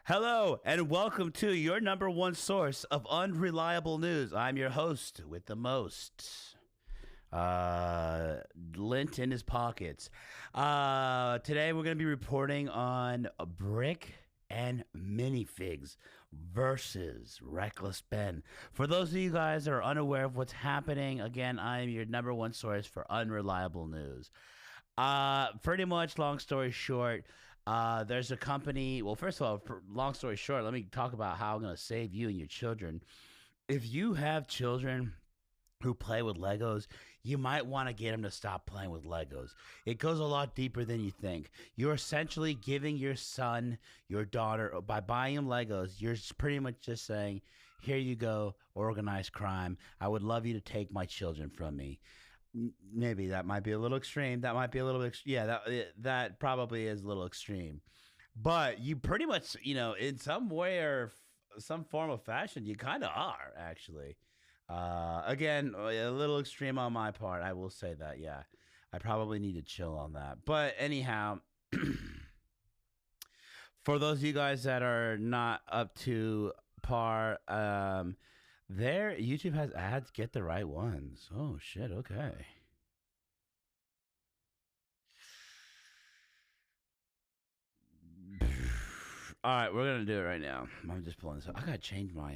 Hello, and welcome to your number one source of unreliable news. I'm your host with the most. Lint in his pockets. Today we're going to be reporting on a Brick and Minifigs versus Reckless Ben. For those of you guys that are unaware of what's happening, again, I am your number one source for unreliable news. Pretty much, long story short, there's a company. Well, first of all, long story short, let me talk about how I'm going to save you and your children. If you have children who play with Legos, you might want to get them to stop playing with Legos. It goes a lot deeper than you think. You're essentially giving your son, your daughter, by buying them Legos, you're pretty much just saying, here you go, organized crime. I would love you to take my children from me. Maybe that might be a little extreme. That might be a little bit, yeah, that probably is a little extreme. But you pretty much, in some way or some form of fashion, you kind of are, actually. Again, a little extreme on my part. I will say that, yeah. I probably need to chill on that. But anyhow, for those of you guys that are not up to par, there YouTube has ads. Get the right ones. Oh shit. Okay. All right, we're gonna do it right now. I'm just pulling this up. I gotta change my.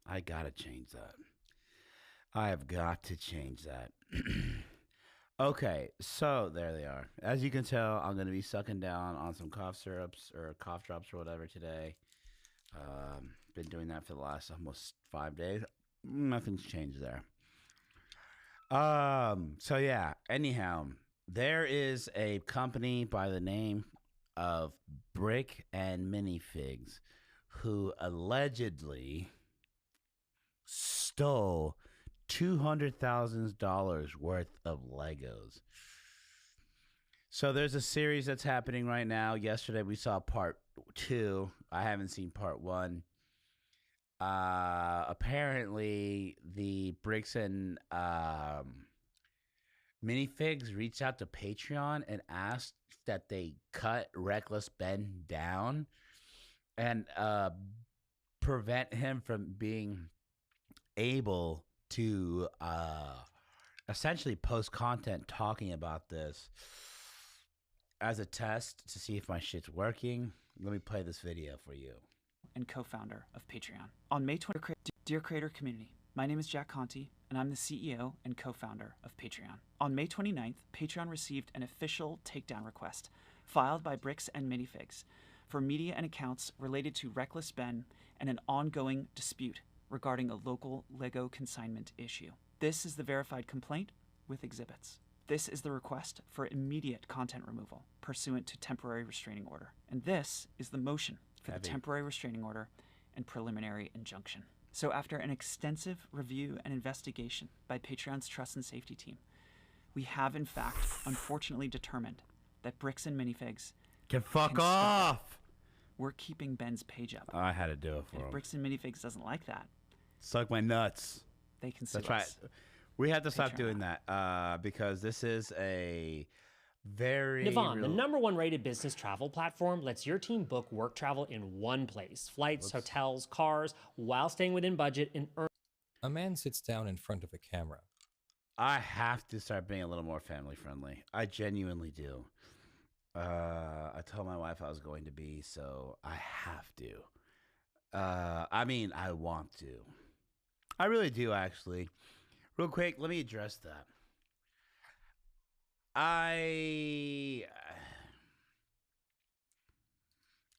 I gotta change that. I have got to change that. Okay, so there they are. As you can tell, I'm gonna be sucking down on some cough syrups or cough drops or whatever today. Been doing that for the last almost 5 days. Nothing's changed there. So yeah, anyhow, there is a company by the name of Brick and Minifigs who allegedly stole $200,000 worth of Legos. So there's a series that's happening right now. Yesterday we saw part 2. I haven't seen part 1. Apparently the Bricks and Minifigs reached out to Patreon and asked that they cut Reckless Ben down and prevent him from being able to essentially post content talking about this as a test to see if my shit's working. Let me play this video for you. And co-founder of Patreon. On May 20th, dear creator community, my name is Jack Conti, and I'm the CEO and co-founder of Patreon. On May 29th, Patreon received an official takedown request filed by Bricks and Minifigs for media and accounts related to Reckless Ben and an ongoing dispute regarding a local Lego consignment issue. This is the verified complaint with exhibits. This is the request for immediate content removal pursuant to temporary restraining order. And this is the motion for the temporary restraining order and preliminary injunction. So after an extensive review and investigation by Patreon's trust and safety team, we have in fact unfortunately determined that Bricks and Minifigs can fuck off. We're keeping Ben's page up. I had to do it for him. If Bricks and Minifigs doesn't like that, suck my nuts. They can sue us. That's right. We have to stop doing that because this is a very... Navan, the #1 rated business travel platform, lets your team book work travel in one place. Flights, hotels, cars, while staying within budget and earn... A man sits down in front of a camera. I have to start being a little more family friendly. I genuinely do. I told my wife I was going to be, so I have to. I mean, I want to. I really do, actually. Real quick, let me address that. I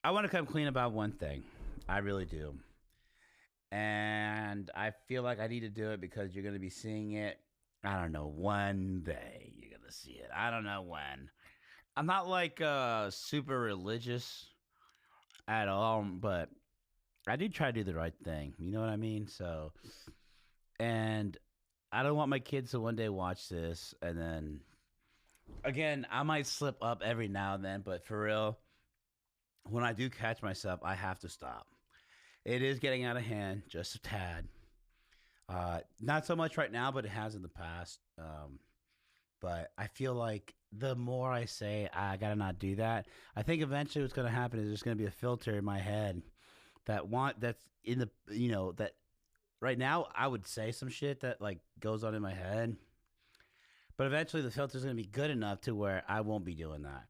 want to come clean about one thing. I really do. And I feel like I need to do it because you're going to be seeing it. I don't know, one day you're going to see it. I don't know when. I'm not like super religious at all, but I do try to do the right thing. You know what I mean? So, and I don't want my kids to one day watch this and then, again, I might slip up every now and then, but for real, when I do catch myself, I have to stop. It is getting out of hand, just a tad. Not so much right now, but it has in the past. But I feel like the more I say I gotta not do that, I think eventually what's gonna happen is there's gonna be a filter in my head that's in the that right now I would say some shit that like goes on in my head, but eventually the filter's gonna be good enough to where I won't be doing that.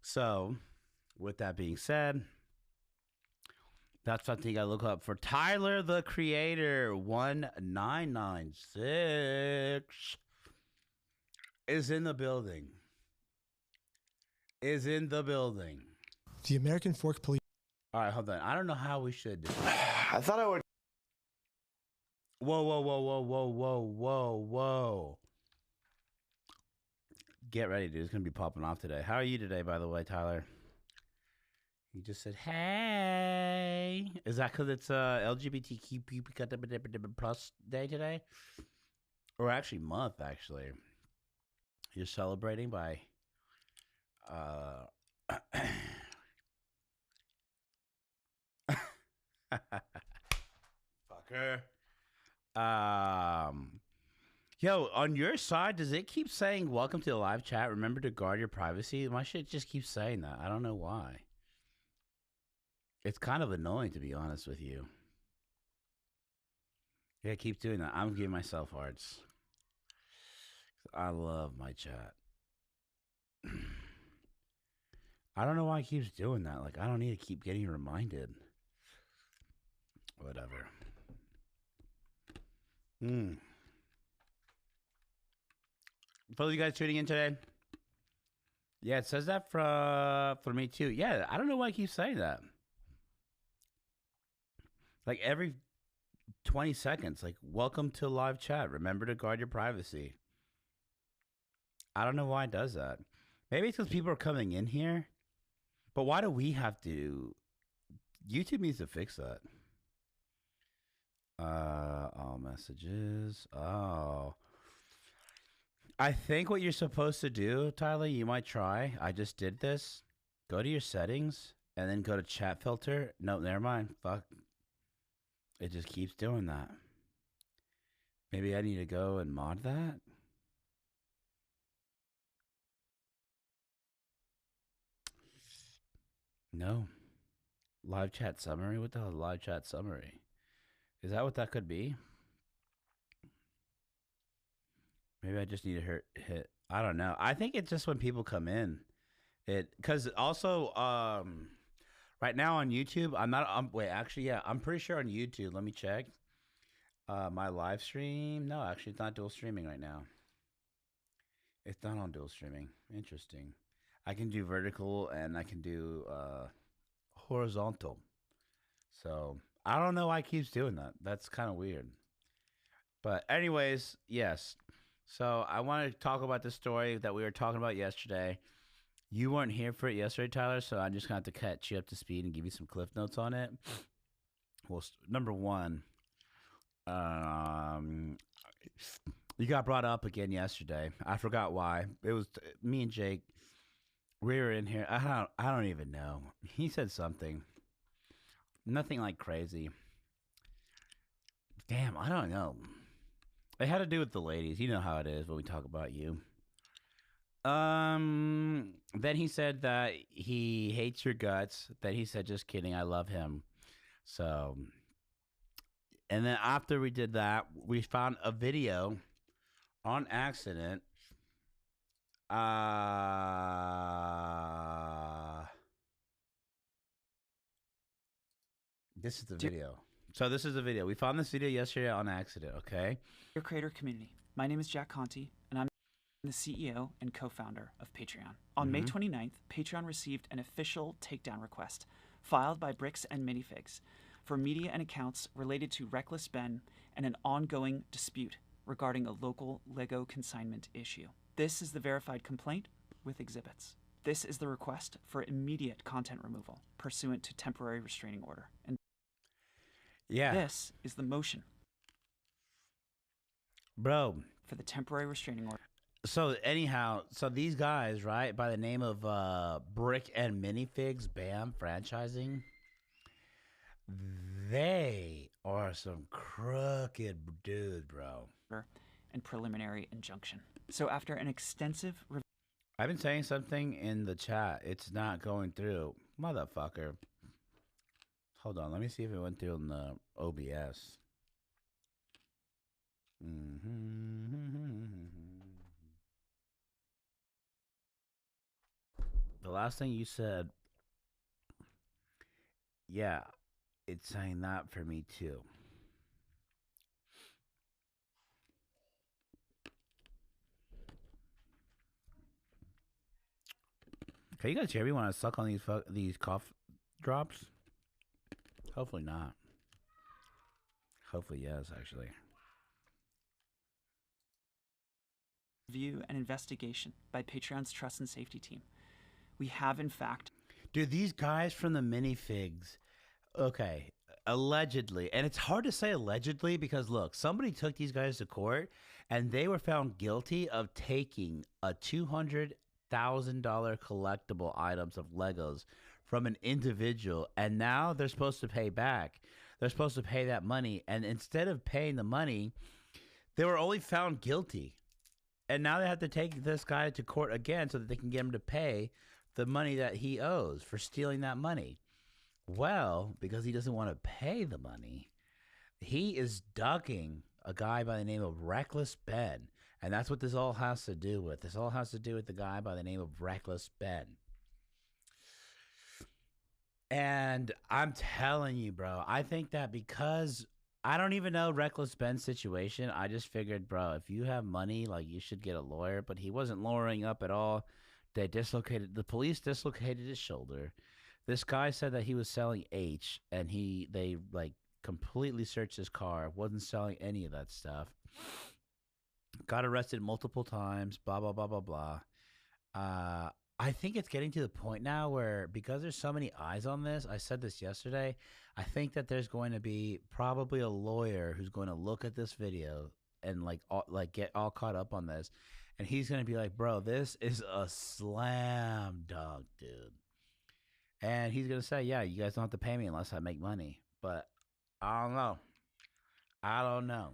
So, with that being said, that's something you gotta look up for Tyler the Creator 1996 is in the building. Is in the building. The American Fork Police. All right, hold on. I don't know how we should do this. I thought I would. Whoa, whoa, whoa, whoa, whoa, whoa, whoa, whoa. Get ready, dude. It's going to be popping off today. How are you today, by the way, Tyler? You just said, hey. Is that because it's LGBTQ plus day today? Or actually month, actually. You're celebrating by... Fucker. Yo, on your side, does it keep saying welcome to the live chat? Remember to guard your privacy? My shit just keeps saying that. I don't know why. It's kind of annoying, to be honest with you. Yeah, keep doing that. I'm giving myself hearts. I love my chat. I don't know why it keeps doing that. Like, I don't need to keep getting reminded. Whatever. For you guys tuning in today, yeah, it says that for me too. Yeah, I don't know why I keep saying that. Like every 20 seconds, like, welcome to live chat. Remember to guard your privacy. I don't know why it does that. Maybe it's because people are coming in here. But why do we have to? YouTube needs to fix that. All messages. Oh. I think what you're supposed to do, Tyler, you might try. I just did this. Go to your settings and then go to chat filter. No, never mind. Fuck. It just keeps doing that. Maybe I need to go and mod that. No. Live chat summary? What the hell is live chat summary? Is that what that could be? Maybe I just need to hit. I don't know. I think it's just when people come in. Because also, right now on YouTube, wait, actually, yeah, I'm pretty sure on YouTube. Let me check. My live stream. No, actually, it's not dual streaming right now. It's not on dual streaming. Interesting. I can do vertical and I can do horizontal. So I don't know why it keeps doing that. That's kind of weird. But anyways, yes. So I want to talk about the story that we were talking about yesterday. You weren't here for it yesterday, Tyler, so I'm just going to have to catch you up to speed and give you some cliff notes on it. Well, number one, you got brought up again yesterday. I forgot why. It was me and Jake. We were in here. I don't even know. He said something. Nothing like crazy. Damn, I don't know. It had to do with the ladies. You know how it is when we talk about you. Then he said that he hates your guts. Then he said, just kidding, I love him. So, and then after we did that, we found a video on accident. This is the video. So this is the video. We found this video yesterday on accident, okay? Dear creator community, my name is Jack Conti, and I'm the CEO and co-founder of Patreon. On May 29th, Patreon received an official takedown request filed by Bricks and Minifigs for media and accounts related to Reckless Ben and an ongoing dispute regarding a local Lego consignment issue. This is the verified complaint with exhibits. This is the request for immediate content removal pursuant to temporary restraining order. And yeah, this is the motion, bro, for the temporary restraining order. So anyhow, so these guys, right, by the name of Brick and Minifigs, BAM franchising, they are some crooked dudes, bro. and preliminary injunction. So after an extensive review I've been saying something in the chat. It's not going through. Motherfucker. Hold on. Let me see if it went through in the OBS. The last thing you said, yeah, it's saying that for me too. Can you guys hear me when I suck on these cough drops? Hopefully not. Hopefully yes, actually. and investigation by Patreon's Trust and Safety team, we have in fact... Dude, these guys from the minifigs, okay, allegedly, and it's hard to say allegedly because look, somebody took these guys to court and they were found guilty of taking a $200,000 collectible items of Legos from an individual, and now they're supposed to pay back. They're supposed to pay that money, and instead of paying the money, they were only found guilty. And now they have to take this guy to court again so that they can get him to pay the money that he owes for stealing that money. Well, because he doesn't want to pay the money, he is ducking a guy by the name of Reckless Ben. And that's what this all has to do with. This all has to do with the guy by the name of Reckless Ben. And I'm telling you, bro, I think that because I don't even know Reckless Ben's situation, I just figured, bro, if you have money, like, you should get a lawyer. But he wasn't lawyering up at all. The police dislocated his shoulder. This guy said that he was selling H, and they like completely searched his car, wasn't selling any of that stuff. Got arrested multiple times, blah, blah, blah, blah, blah. I think it's getting to the point now where, because there's so many eyes on this, I said this yesterday, I think that there's going to be probably a lawyer who's going to look at this video and get all caught up on this. And he's going to be like, bro, this is a slam dunk, dude. And he's going to say, yeah, you guys don't have to pay me unless I make money. But I don't know.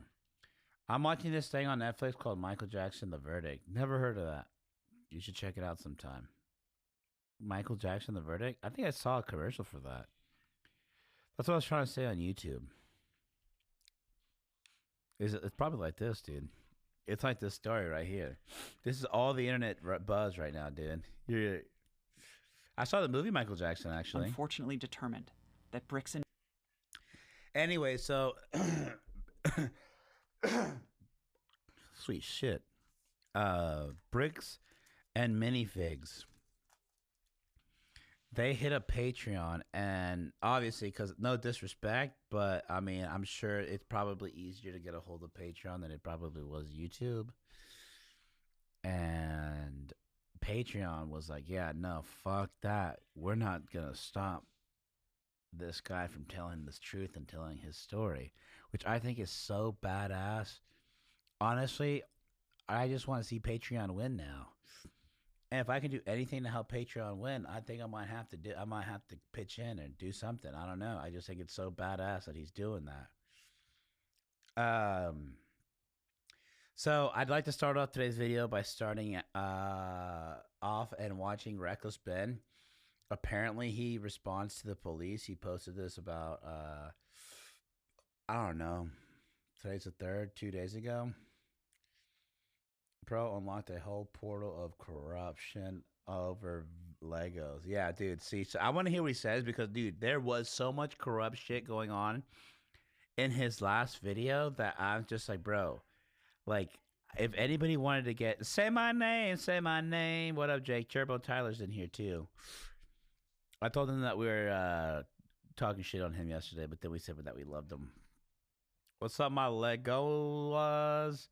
I'm watching this thing on Netflix called Michael Jackson, The Verdict. Never heard of that. You should check it out sometime. Michael Jackson, The Verdict? I think I saw a commercial for that. That's what I was trying to say on YouTube. It's probably like this, dude. It's like this story right here. This is all the internet buzz right now, dude. I saw the movie Michael Jackson, actually. Unfortunately determined that bricks and... Anyway, so... Sweet shit. Bricks and minifigs. They hit up Patreon, and obviously, because no disrespect, but I mean, I'm sure it's probably easier to get a hold of Patreon than it probably was YouTube. And Patreon was like, yeah, no, fuck that. We're not going to stop this guy from telling this truth and telling his story, which I think is so badass. Honestly, I just want to see Patreon win now. And if I can do anything to help Patreon win, I think I might have to pitch in and do something. I don't know. I just think it's so badass that he's doing that. So I'd like to start off today's video by starting off and watching Reckless Ben. Apparently he responds to the police. He posted this about, I don't know. Today's the 3rd, 2 days ago. Bro unlocked a whole portal of corruption over Legos. Yeah, dude. See, so I want to hear what he says because, dude, there was so much corrupt shit going on in his last video that I'm just like, bro, like, if anybody wanted to get, say my name. What up, Jake? Turbo Tyler's in here, too. I told him that we were talking shit on him yesterday, but then we said that we loved him. What's up, my Legos?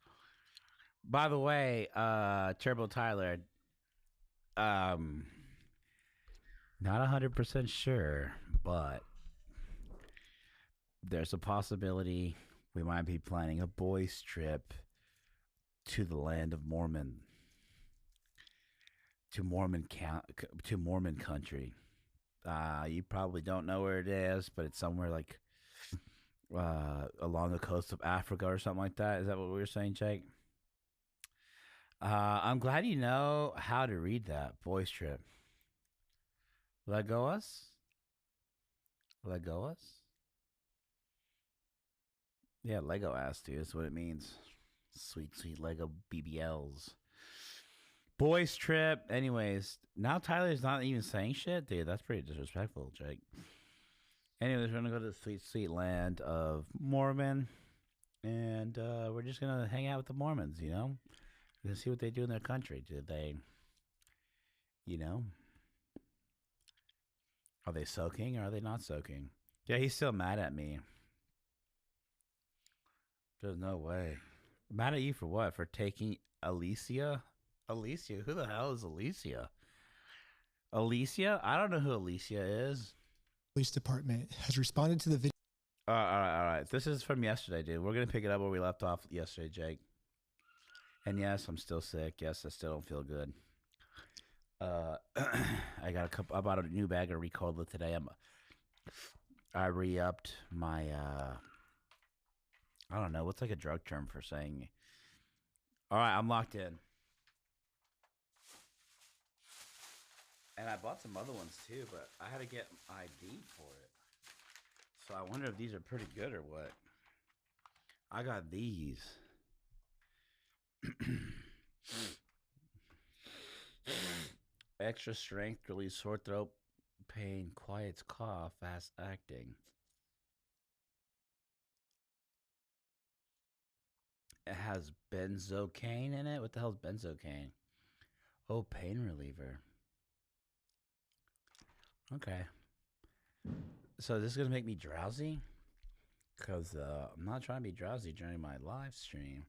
By the way, Turbo Tyler, not 100% sure, but there's a possibility we might be planning a boys' trip to the land of Mormon, to Mormon country. You probably don't know where it is, but it's somewhere like along the coast of Africa or something like that. Is that what we were saying, Jake? I'm glad you know how to read that. Boys trip. Legos? Legos? Yeah, Lego ass, dude. That's what it means. Sweet, sweet Lego BBLs. Boys trip. Anyways, now Tyler's not even saying shit, dude. That's pretty disrespectful, Jake. Anyways, we're gonna go to the sweet, sweet land of Mormon, and we're just gonna hang out with the Mormons. You know, we're gonna see what they do in their country. Do they, you know, are they soaking or are they not soaking? Yeah, he's still mad at me. There's no way. Mad at you for what? For taking Alicia? Alicia? Who the hell is Alicia? Alicia? I don't know who Alicia is. Police Department has responded to the video. All right. This is from yesterday, dude. We're going to pick it up where we left off yesterday, Jake. And yes, I'm still sick. Yes, I still don't feel good. I bought a new bag of Ricola today. I re-upped my, I don't know. What's like a drug term for saying? All right, I'm locked in. And I bought some other ones too, but I had to get ID for it. So I wonder if these are pretty good or what. I got these. Extra strength, relieves sore throat pain, quiets cough, fast acting. It has benzocaine in it. What the hell is benzocaine? Oh, pain reliever. Okay. So this is gonna make me drowsy? Because I'm not trying to be drowsy during my live stream.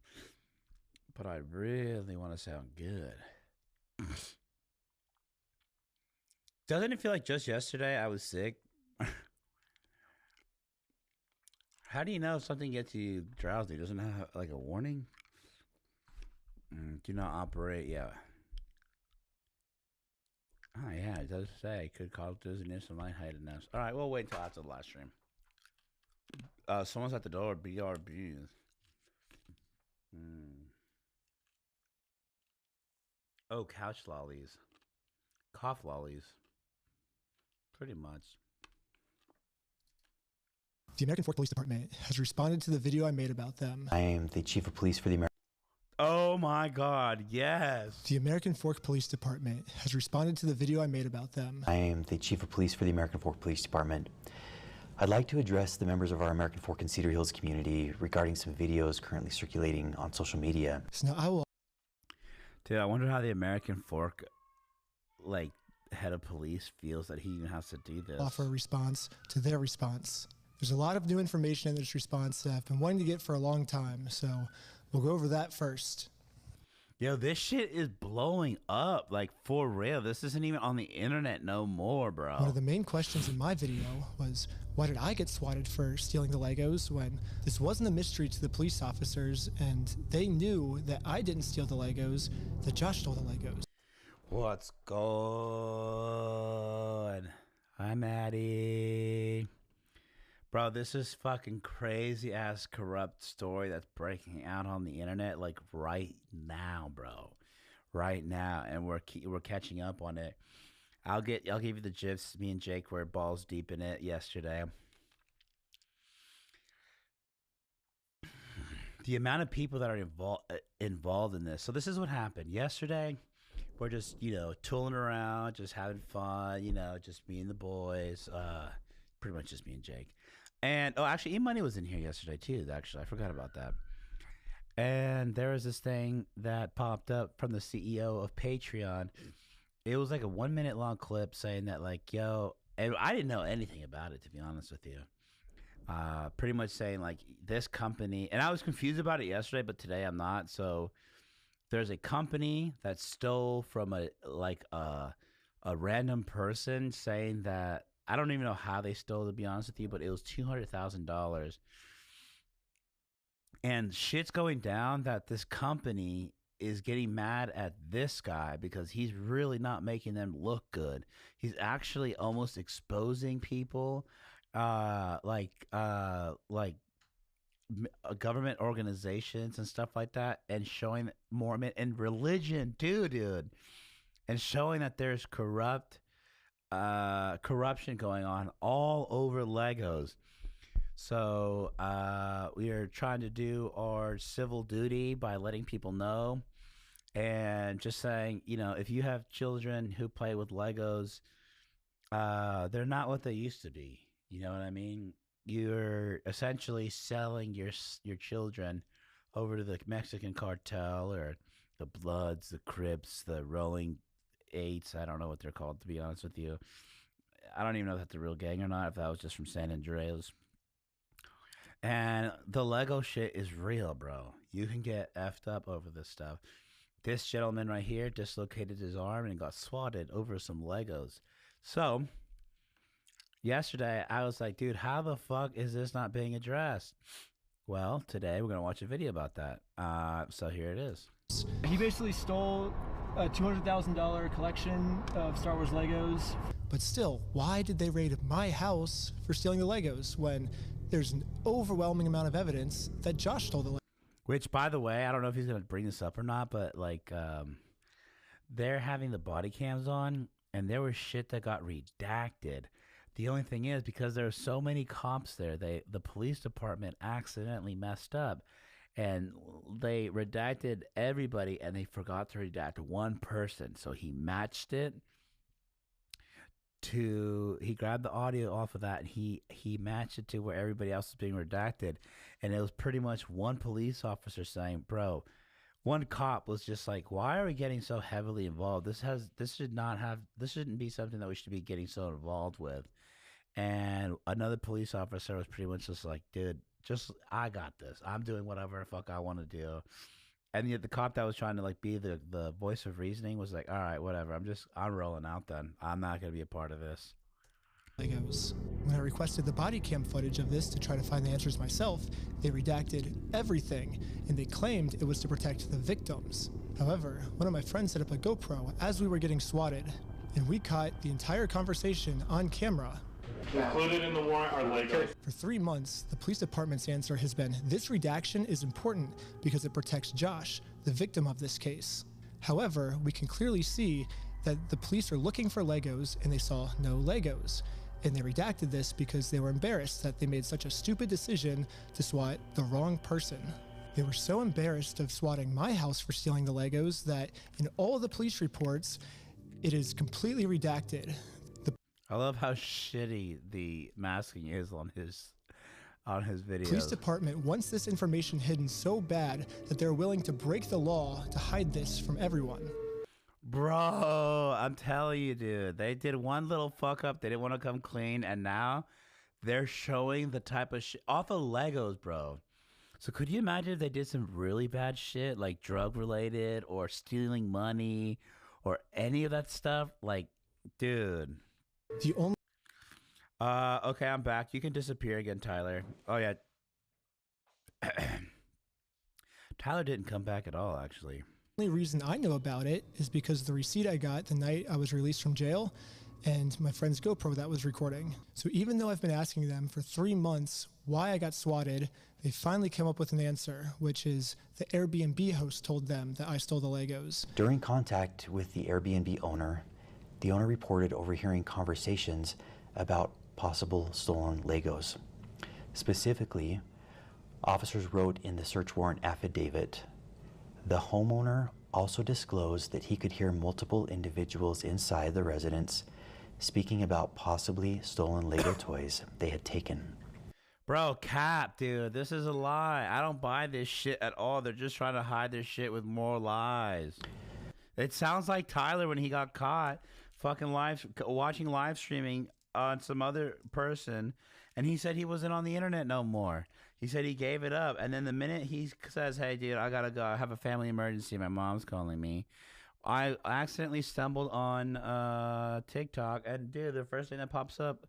But I really want to sound good. Doesn't it feel like just yesterday I was sick? How do you know if something gets you drowsy? Doesn't it have like a warning? Do not operate. Yeah. Oh, yeah, it does say. Could cause dizziness and lightheadedness. All right, we'll wait until after the live stream. Someone's at the door. BRB. Oh, couch lollies. Cough lollies. Pretty much. The American Fork Police Department has responded to the video I made about them. I am the chief of police for the American. Oh my God, yes. The American Fork Police Department has responded to the video I made about them. I am the chief of police for the American Fork Police Department. I'd like to address the members of our American Fork and Cedar Hills community regarding some videos currently circulating on social media. So now I will. Dude, I wonder how the American Fork, like, head of police feels that he even has to do this. Offer a response to their response. There's a lot of new information in this response that I've been wanting to get for a long time, so we'll go over that first. Yo, this shit is blowing up, like, for real. This isn't even on the internet no more, bro. One of the main questions in my video was, why did I get swatted for stealing the Legos when this wasn't a mystery to the police officers and they knew that I didn't steal the Legos, that Josh stole the Legos. What's going? Hi, Maddie. Bro, this is fucking crazy ass corrupt story that's breaking out on the internet like right now, bro. Right now, and we're catching up on it. I'll give you the gifs. Me and Jake were balls deep in it yesterday. The amount of people that are involved in this. So this is what happened yesterday. We're just, tooling around, just having fun, just me and the boys. Pretty much just me and Jake. And, actually, E-Money was in here yesterday, too, actually. I forgot about that. And there was this thing that popped up from the CEO of Patreon. It was like a 1 minute long clip saying that, like, yo, and I didn't know anything about it, to be honest with you. Pretty much saying, like, this company, and I was confused about it yesterday, but today I'm not. So there's a company that stole from a random person saying that, I don't even know how they stole, to be honest with you, but it was $200,000. And shit's going down that this company is getting mad at this guy because he's really not making them look good. He's actually almost exposing people, like government organizations and stuff like that, and showing more in religion too, dude, and showing that there's corruption going on all over Legos. So we are trying to do our civil duty by letting people know, and just saying, you know, if you have children who play with Legos, they're not what they used to be. You know what I mean? You're essentially selling your children over to the Mexican cartel, or the Bloods, the Crips, the Rolling Eights. I don't know what they're called, to be honest with you. I don't even know if that's a real gang or not, if that was just from San Andreas. And the Lego shit is real, bro. You can get effed up over this stuff. This gentleman right here dislocated his arm and got swatted over some Legos. So yesterday I was like, dude, how the fuck is this not being addressed? Well, today we're going to watch a video about that. So here it is. He basically stole a $200,000 collection of Star Wars Legos. But still, why did they raid my house for stealing the Legos when there's an overwhelming amount of evidence that Josh stole the Legos? Which, by the way, I don't know if he's going to bring this up or not, but like, they're having the body cams on, and there was shit that got redacted. The only thing is, because there are so many cops there, the police department accidentally messed up, and they redacted everybody, and they forgot to redact one person. So he matched it to, he grabbed the audio off of that, and he matched it to where everybody else was being redacted. And it was pretty much one police officer saying, bro, one cop was just like, why are we getting so heavily involved? This shouldn't be something that we should be getting so involved with. And another police officer was pretty much just like, dude, I got this. I'm doing whatever the fuck I want to do. And the cop that was trying to like be the voice of reasoning was like, all right, whatever. I'm rolling out then. I'm not going to be a part of this. Legos. When I requested the body cam footage of this to try to find the answers myself, they redacted everything, and they claimed it was to protect the victims. However, one of my friends set up a GoPro as we were getting swatted, and we caught the entire conversation on camera. Included in the warrant are Legos. For 3 months, the police department's answer has been, this redaction is important because it protects Josh, the victim of this case. However, we can clearly see that the police are looking for Legos and they saw no Legos. And they redacted this because they were embarrassed that they made such a stupid decision to swat the wrong person. They were so embarrassed of swatting my house for stealing the Legos that in all of the police reports, it is completely redacted. I love how shitty the masking is on his videos. Police department wants this information hidden so bad that they're willing to break the law to hide this from everyone. Bro, I'm telling you, dude. They did one little fuck up. They didn't want to come clean, and now they're showing the type of shit off of Legos, bro. So could you imagine if they did some really bad shit, like drug-related or stealing money or any of that stuff? Like, dude. The only okay, I'm back. You can disappear again, Tyler. Oh, yeah. Tyler didn't come back at all, actually. only reason I know about it is because the receipt I got the night I was released from jail and my friend's GoPro that was recording. So even though I've been asking them for 3 months why I got swatted, they finally came up with an answer, which is the Airbnb host told them that I stole the Legos. During contact with the Airbnb owner, the owner reported overhearing conversations about possible stolen Legos. Specifically, officers wrote in the search warrant affidavit, the homeowner also disclosed that he could hear multiple individuals inside the residence speaking about possibly stolen Lego toys they had taken. Bro, cap, dude. This is a lie. I don't buy this shit at all. They're just trying to hide this shit with more lies. It sounds like Tyler when he got caught fucking watching live streaming on some other person, and he said he wasn't on the internet no more. He said he gave it up, and then the minute he says, hey, dude, I gotta go. I have a family emergency. My mom's calling me. I accidentally stumbled on TikTok, and dude, the first thing that pops up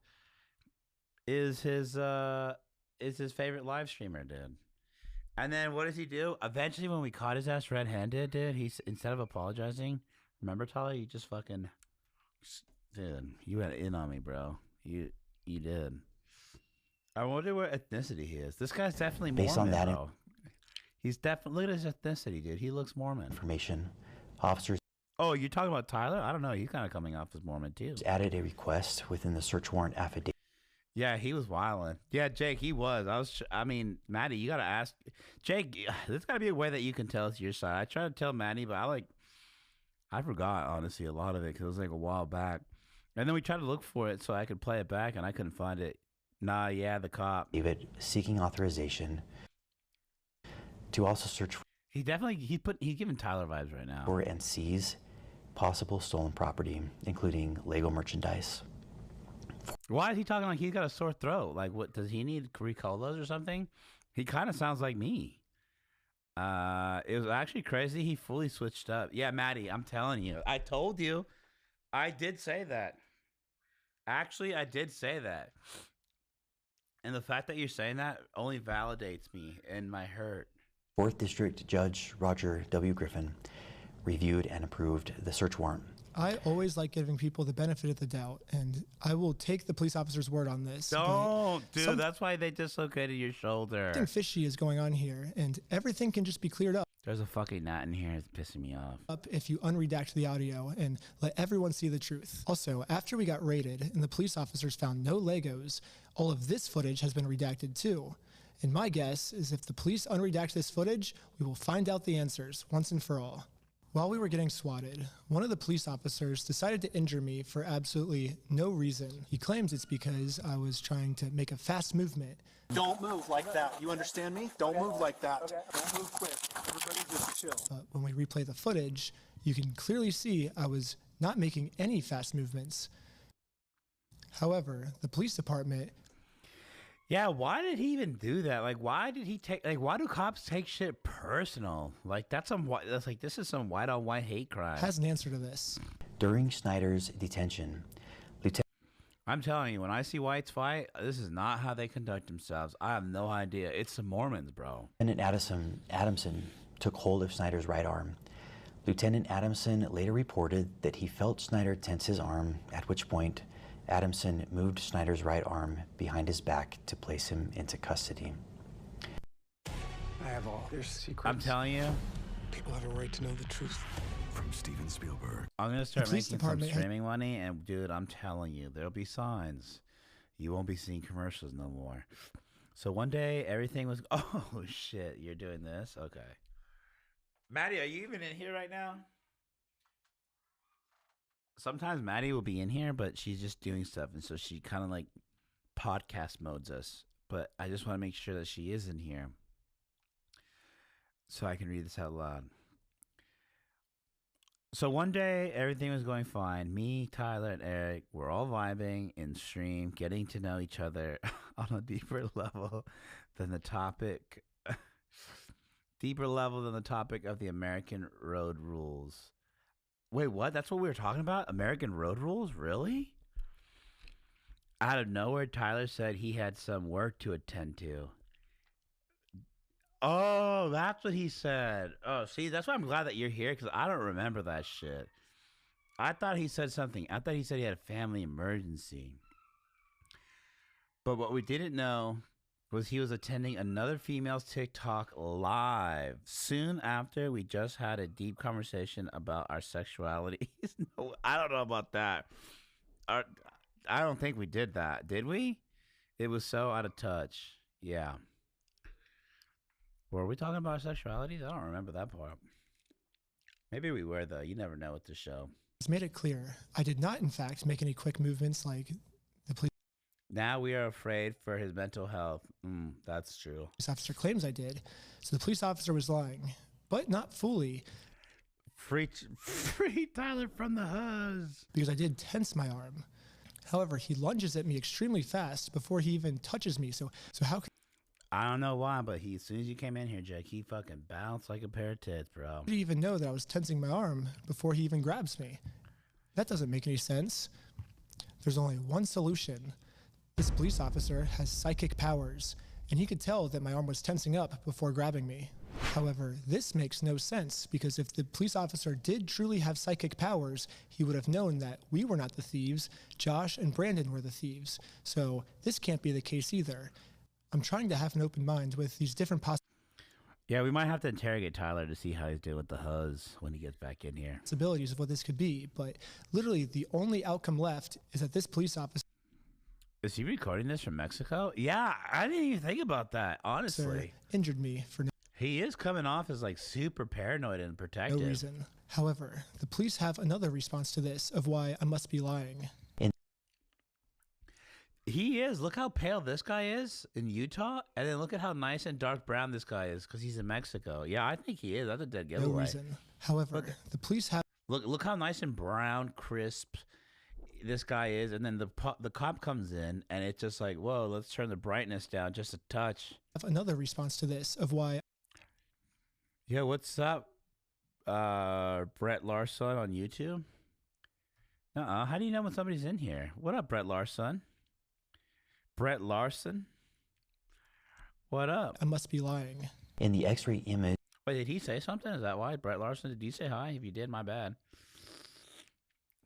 is his favorite live streamer, dude. And then what does he do? Eventually, when we caught his ass red-handed, dude, instead of apologizing, remember, Tyler, you just fucking, dude, you went in on me, bro. You did. I wonder what ethnicity he is. This guy's definitely Based on Mormon, that bro. He's definitely, look at his ethnicity, dude. He looks Mormon. information, officers Oh, you're talking about Tyler? I don't know. He's kind of coming off as Mormon, too. added a request within the search warrant affidavit Yeah, he was wilding. Yeah, Jake, he was. I mean, Maddie, you got to ask. Jake, there's got to be a way that you can tell it's your side. I tried to tell Maddie, but I forgot, honestly, a lot of it because it was like a while back. And then we tried to look for it so I could play it back, and I couldn't find it. Nah, yeah, the cop. seeking authorization to also search He's giving Tyler vibes right now. for and seize possible stolen property, including Lego merchandise. Why is he talking like he's got a sore throat? Like, what does he need? Ricolas or something? He kind of sounds like me. It was actually crazy. He fully switched up. Yeah, Maddie, I'm telling you. I told you. I did say that. Actually, I did say that. And the fact that you're saying that only validates me in my hurt. 4th District Judge Roger W. Griffin reviewed and approved the search warrant. I always like giving people the benefit of the doubt, and I will take the police officer's word on this. Don't, dude. That's why they dislocated your shoulder. Something fishy is going on here, and everything can just be cleared There's a fucking gnat in here. It's pissing me off. if you unredact the audio and let everyone see the truth. Also, after we got raided and the police officers found no Legos, all of this footage has been redacted too. And my guess is if the police unredact this footage, we will find out the answers once and for all. While we were getting swatted, one of the police officers decided to injure me for absolutely no reason. He claims it's because I was trying to make a fast movement. Don't move like that. You understand me? Don't move like that. Don't move quick. Everybody just chill. But when we replay the footage, you can clearly see I was not making any fast movements. However, the police department... Yeah, why did he even do that? Like, why did he take? Like, why do cops take shit personal? Like, this is some white on white hate crime. has an answer to this. During Snyder's detention, I'm telling you, when I see whites fight, this is not how they conduct themselves. I have no idea. It's the Mormons, bro. Lieutenant Adamson took hold of Snyder's right arm. Lieutenant Adamson later reported that he felt Snyder tense his arm, at which point Adamson moved Snyder's right arm behind his back to place him into custody. I have all their secrets. I'm telling you, People have a right to know the truth. From Steven Spielberg. I'm gonna start police making some department- streaming money, and dude, I'm telling you, there'll be signs. You won't be seeing commercials no more. So one day, everything was. Oh shit, you're doing this? Okay. Maddie, are you even in here right now? Sometimes Maddie will be in here, but she's just doing stuff, and so she kind of like podcast modes us. But I just want to make sure that she is in here, so I can read this out loud. So one day, everything was going fine. Me, Tyler, and Eric were all vibing in stream, getting to know each other on a deeper level than the topic. Deeper level than the topic of the American road rules. Wait, what? That's what we were talking about? American road rules? Really? Out of nowhere, Tyler said he had some work to attend to. Oh, that's what he said. Oh, see, that's why I'm glad that you're here, because I don't remember that shit. I thought he said something. I thought he said he had a family emergency. But what we didn't know was he was attending another female's TikTok live. Soon after, we just had a deep conversation about our sexuality. No, I don't know about that. I don't think we did that. Did we? It was so out of touch. Yeah. Were we talking about our sexuality? I don't remember that part. Maybe we were, though. You never know with the show. It's made it clear I did not, in fact, make any quick movements like the police Now we are afraid for his mental health. That's true. officer claims I did. So the police officer was lying, but not fully, Free Tyler from the Huzz. because I did tense my arm. However, he lunges at me extremely fast before he even touches me. So how could I don't know why, but as soon as you came in here, Jake, he fucking bounced like a pair of tits, bro. he even know that I was tensing my arm before he even grabs me? That doesn't make any sense. There's only one solution. This police officer has psychic powers, and he could tell that my arm was tensing up before grabbing me. However, this makes no sense because if the police officer did truly have psychic powers, he would have known that we were not the thieves, Josh and Brandon were the thieves. So this can't be the case either. I'm trying to have an open mind with these different Yeah, we might have to interrogate Tyler to see how he's doing with the hose when he gets back in here. possibilities of what this could be, but literally the only outcome left is that this police officer Is he recording this from Mexico? Yeah, I didn't even think about that, honestly. injured me for He is coming off as like super paranoid and protective. no reason. However, the police have another response to this of why I must be lying. He is. Look how pale this guy is in Utah, and then look at how nice and dark brown this guy is because he's in Mexico. Yeah, I think he is. That's a dead No giveaway. reason. However, the police have Look how nice and brown, crisp this guy is, and then the cop comes in, and it's just like, whoa, let's turn the brightness down just a touch. another response to this of why Yeah, what's up, Brett Larson on YouTube? How do you know when somebody's in here? What up, Brett Larson? Brett Larson? What up? I must be lying. In the X-ray image Wait, did he say something? Is that why? Brett Larson, did you say hi? If you did, my bad.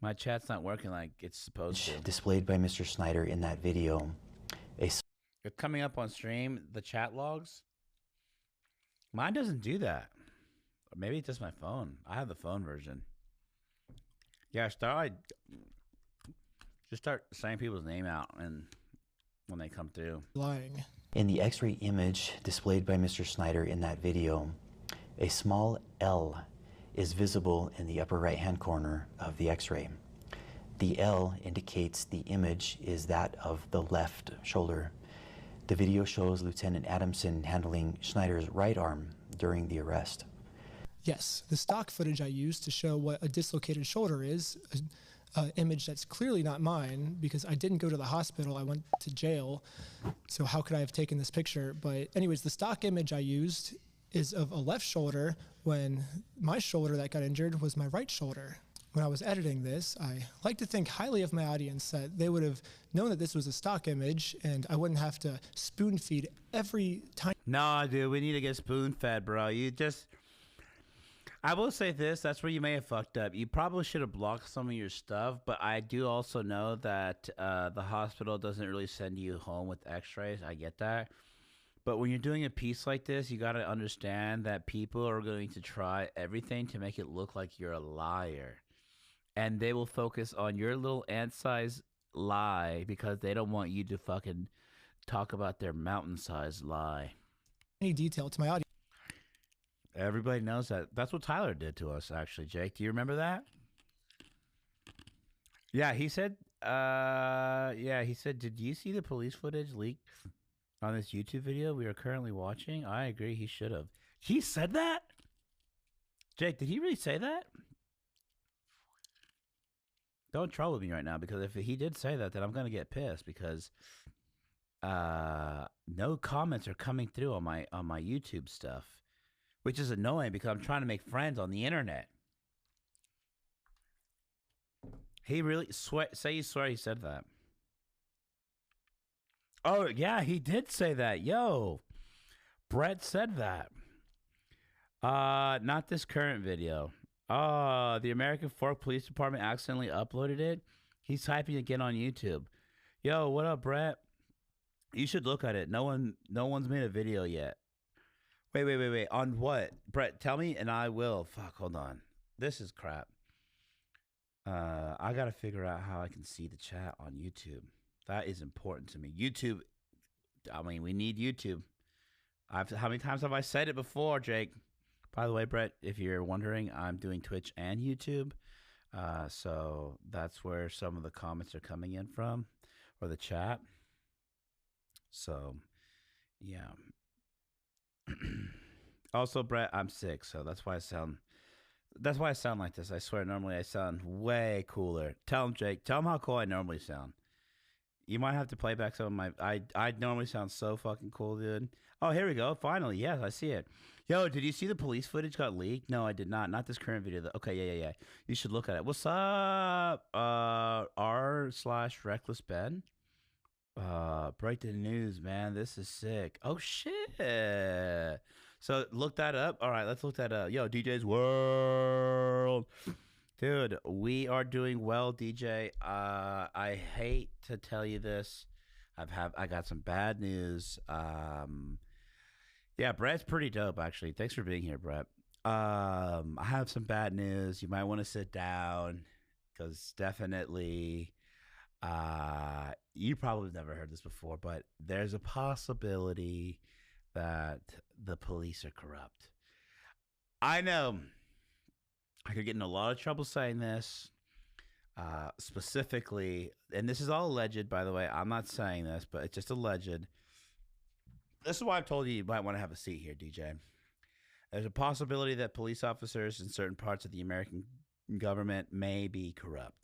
My chat's not working like it's supposed to. displayed by Mr. Snyder in that video, It's coming up on stream, the chat logs. Mine doesn't do that. Or maybe it's just my phone. I have the phone version. Yeah, just start saying people's name out and when they come through. Lying. in the X-ray image displayed by Mr. Snyder in that video, a small L is visible in the upper right-hand corner of the X-ray. The L indicates the image is that of the left shoulder. The video shows Lieutenant Adamson handling Schneider's right arm during the arrest. Yes, the stock footage I used to show what a dislocated shoulder is, an image that's clearly not mine because I didn't go to the hospital, I went to jail, so how could I have taken this picture? But anyways, the stock image I used is of a left shoulder when my shoulder that got injured was my right shoulder. When I was editing this, I like to think highly of my audience that they would have known that this was a stock image and I wouldn't have to spoon feed every time. No, dude, we need to get spoon fed, bro. I will say this, that's where you may have fucked up. You probably should have blocked some of your stuff, but I do also know that the hospital doesn't really send you home with x-rays. I get that. But when you're doing a piece like this, you got to understand that people are going to try everything to make it look like you're a liar. And they will focus on your little ant-sized lie because they don't want you to fucking talk about their mountain-sized lie. Any detail to my audience. Everybody knows that. That's what Tyler did to us, actually, Jake. Do you remember that? Yeah, he said, did you see the police footage leaked on this YouTube video we are currently watching? I agree, he should have. He said that? Jake, did he really say that? Don't trouble me right now, because if he did say that, then I'm going to get pissed, because no comments are coming through on my YouTube stuff. Which is annoying because I'm trying to make friends on the internet. He really say you swear he said that. Oh, yeah, he did say that. Yo, Brett said that. Not this current video. The American Fork Police Department accidentally uploaded it. He's typing again on YouTube. Yo, what up, Brett? You should look at it. No one's made a video yet. Wait. On what? Brett, tell me and I will. Fuck, hold on. This is crap. I got to figure out how I can see the chat on YouTube. That is important to me. YouTube, I mean, we need YouTube. How many times have I said it before, Jake? By the way, Brett, if you're wondering, I'm doing Twitch and YouTube. So that's where some of the comments are coming in from, or the chat. So, yeah. Also, Brett, I'm sick, so that's why I sound like this. I swear, normally I sound way cooler. Tell him, Jake. Tell him how cool I normally sound. You might have to play back some of my. I normally sound so fucking cool, dude. Oh, here we go. Finally, yes, I see it. Yo, did you see the police footage got leaked? No, I did not. Not this current video. Okay, yeah. You should look at it. What's up? r/recklessben. Break the news, man. This is sick. Oh shit. So look that up. All right, let's look that up. Yo, DJ's World. Dude, we are doing well, DJ. I hate to tell you this. I got some bad news. Yeah, Brett's pretty dope, actually. Thanks for being here, Brett. I have some bad news. You might want to sit down because definitely, you probably never heard this before, but there's a possibility that the police are corrupt. I know I could get in a lot of trouble saying this, specifically, and this is all alleged, by the way. I'm not saying this, but it's just alleged. This is why I've told you might want to have a seat here, DJ. There's a possibility that police officers in certain parts of the American government may be corrupt.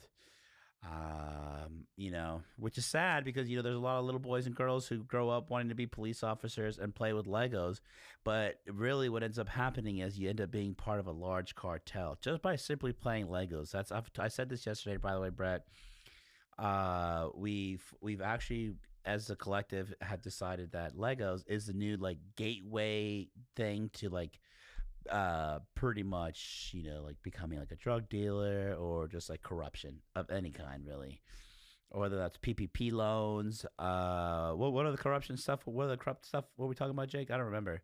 Which is sad because, there's a lot of little boys and girls who grow up wanting to be police officers and play with Legos. But really what ends up happening is you end up being part of a large cartel just by simply playing Legos. I said this yesterday, by the way, Brett. We've actually, as a collective, have decided that Legos is the new gateway thing to pretty much becoming a drug dealer or just corruption of any kind, really, or whether that's PPP loans. What are the corruption stuff? What are the corrupt stuff? What are we talking about, Jake? I don't remember.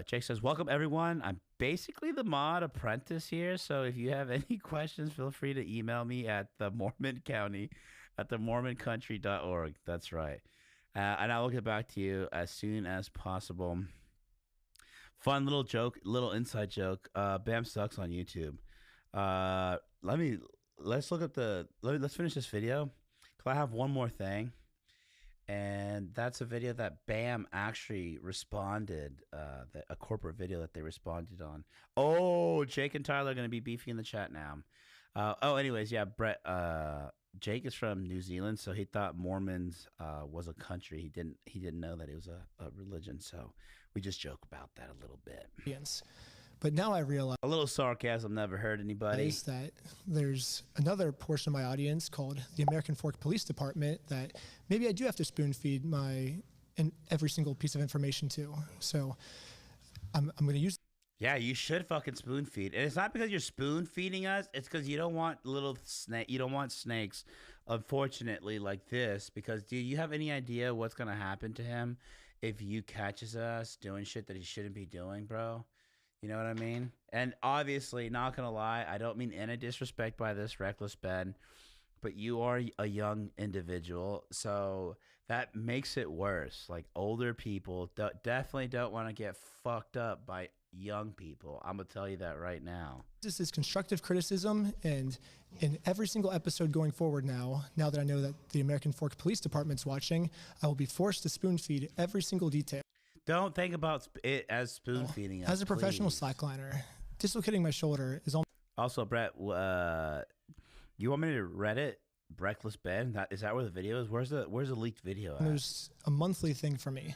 Jake says, welcome everyone. I'm basically the mod apprentice here, so if you have any questions, feel free to email me at themormoncountry@themormoncountry.org. That's right. And I will get back to you as soon as possible. Fun little joke, little inside joke. Bam sucks on YouTube. Let's finish this video because I have one more thing, and that's a video that Bam actually responded. A corporate video that they responded on. Oh, Jake and Tyler are gonna be beefy in the chat now. Anyways, yeah, Brett. Jake is from New Zealand, so he thought Mormons was a country. He didn't know that it was a religion. So we just joke about that a little bit. But now I realize a little sarcasm never hurt anybody. That there's another portion of my audience called the American Fork Police Department that maybe I do have to spoon feed every single piece of information to. So I'm going to use. Yeah, you should fucking spoon feed. And it's not because you're spoon feeding us. It's because you don't want you don't want snakes, unfortunately, like this. Because, dude, you have any idea what's going to happen to him if you catches us doing shit that he shouldn't be doing, bro? You know what I mean? And obviously, not going to lie, I don't mean any disrespect by this, Reckless Ben, but you are a young individual. So that makes it worse. Older people definitely don't want to get fucked up by young people. I'm gonna tell you that right now. This is constructive criticism, and in every single episode going forward now that I know that the American Fork Police Department's watching, I will be forced to spoon feed every single detail. Don't think about it as spoon feeding us. As a professional slackliner, dislocating my shoulder is also, Brett, you want me to Reddit Reckless Ben? Is that where the video is? Where's the leaked video at? There's a monthly thing for me.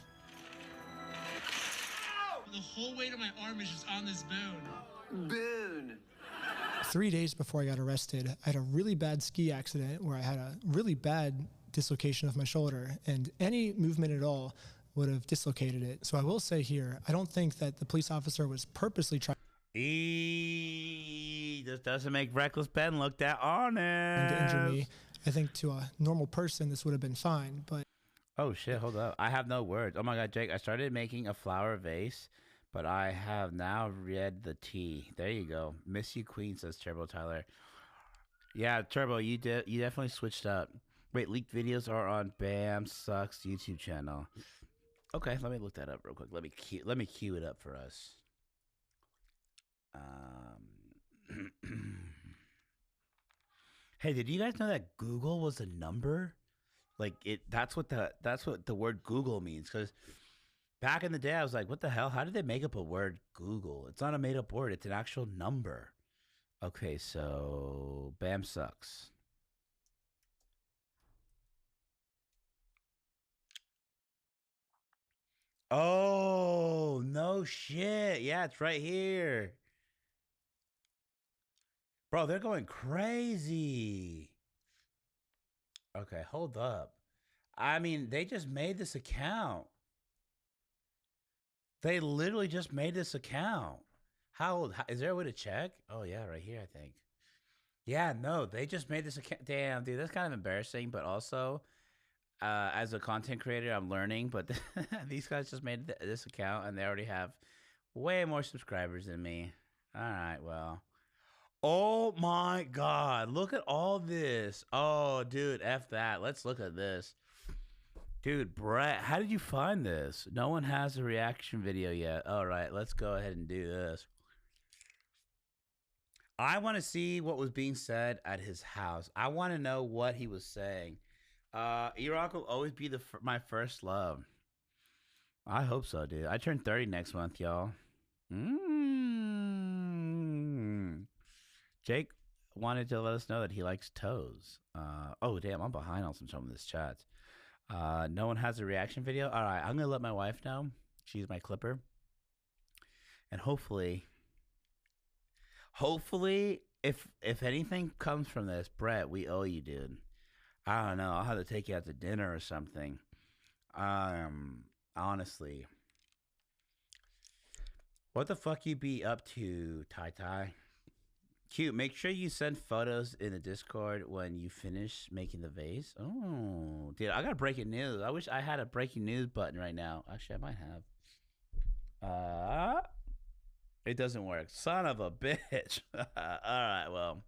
The whole weight of my arm is just on this bone. Boon. 3 days before I got arrested, I had a really bad ski accident where I had a really bad dislocation of my shoulder, and any movement at all would have dislocated it. So I will say here, I don't think that the police officer was purposely trying this doesn't make Reckless Ben look that honest. to injure me. I think to a normal person, this would have been fine, but... Oh, shit, hold up. I have no words. Oh, my God, Jake, I started making a flower vase, but I have now read the tea. There you go. Miss you, Queen, says Turbo Tyler. Yeah, Turbo, you definitely switched up. Wait, leaked videos are on Bam Sucks YouTube channel. Okay, let me look that up real quick. Let me cue it up for us. Hey, did you guys know that Google was a number? That's what the word Google means. Because back in the day, I was like, what the hell? How did they make up a word Google? It's not a made up word. It's an actual number. Okay, so Bam Sucks. Oh, no shit. Yeah, it's right here. Bro, they're going crazy. Okay, hold up. I mean, they just made this account. They literally just made this account. How is there a way to check? Oh yeah, right here, I think. Yeah, no, they just made this account. Damn, dude, that's kind of embarrassing, but also, as a content creator, I'm learning. But these guys just made this account, and they already have way more subscribers than me. All right, well. Oh my God, look at all this. Oh, dude, F that. Let's look at this. Dude, Brett, how did you find this? No one has a reaction video yet. All right, let's go ahead and do this. I want to see what was being said at his house. I want to know what he was saying. E-Rock will always be my first love. I hope so, dude. I turn 30 next month, y'all. Jake wanted to let us know that he likes toes. Oh, damn, I'm behind on some of this chat. No one has a reaction video? All right, I'm going to let my wife know. She's my clipper. And hopefully, if anything comes from this, Brett, we owe you, dude. I don't know. I'll have to take you out to dinner or something. Honestly. What the fuck you be up to, Tai? Cute. Make sure you send photos in the Discord when you finish making the vase. Oh, dude, I got breaking news. I wish I had a breaking news button right now. Actually, I might have. It doesn't work. Son of a bitch. All right, well,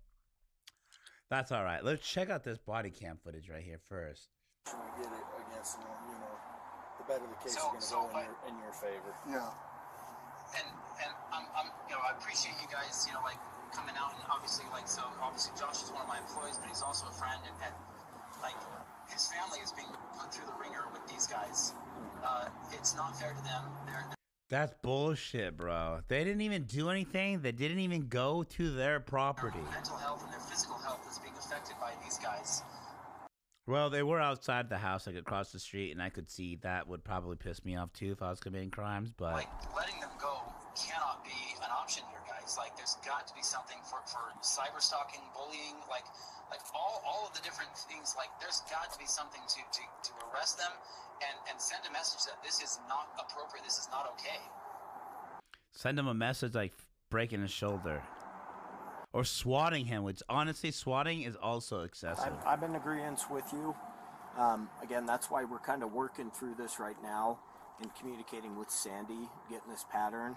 that's all right. Let's check out this body cam footage right here first. Should we get it against, the better the case is going to go in your favor. Yeah. And I'm I appreciate you guys, coming out, and obviously Josh is one of my employees, but he's also a friend, and his family is being put through the ringer with these guys. It's not fair to them. That's bullshit, bro. They didn't even do anything. They didn't even go to their property. Their mental health and their physical health is being affected by these guys. Well, they were outside the house, like across the street, and I could see that would probably piss me off too if I was committing crimes. But letting them go cannot be an option here, guys. There's got to be something for cyber stalking, bullying, all of the different things. There's got to be something to arrest them and send a message that this is not appropriate. This is not okay. Send him a message like breaking his shoulder. Or swatting him, which honestly, swatting is also excessive. I'm in agreement with you. Again, that's why we're kind of working through this right now and communicating with Sandy, getting this pattern.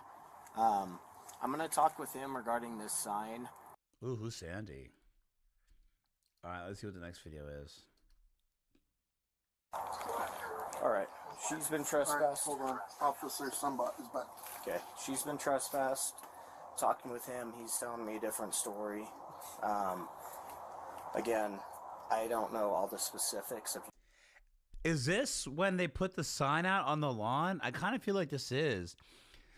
I'm going to talk with him regarding this sign. Ooh, who's Sandy? All right, let's see what the next video is. All right, she's been trespassed. Right, hold on, Officer Somebot is back. Okay, she's been trespassed. Talking with him, he's telling me a different story. Again, I don't know all the specifics of. Is this when they put the sign out on the lawn? I kind of feel like this is.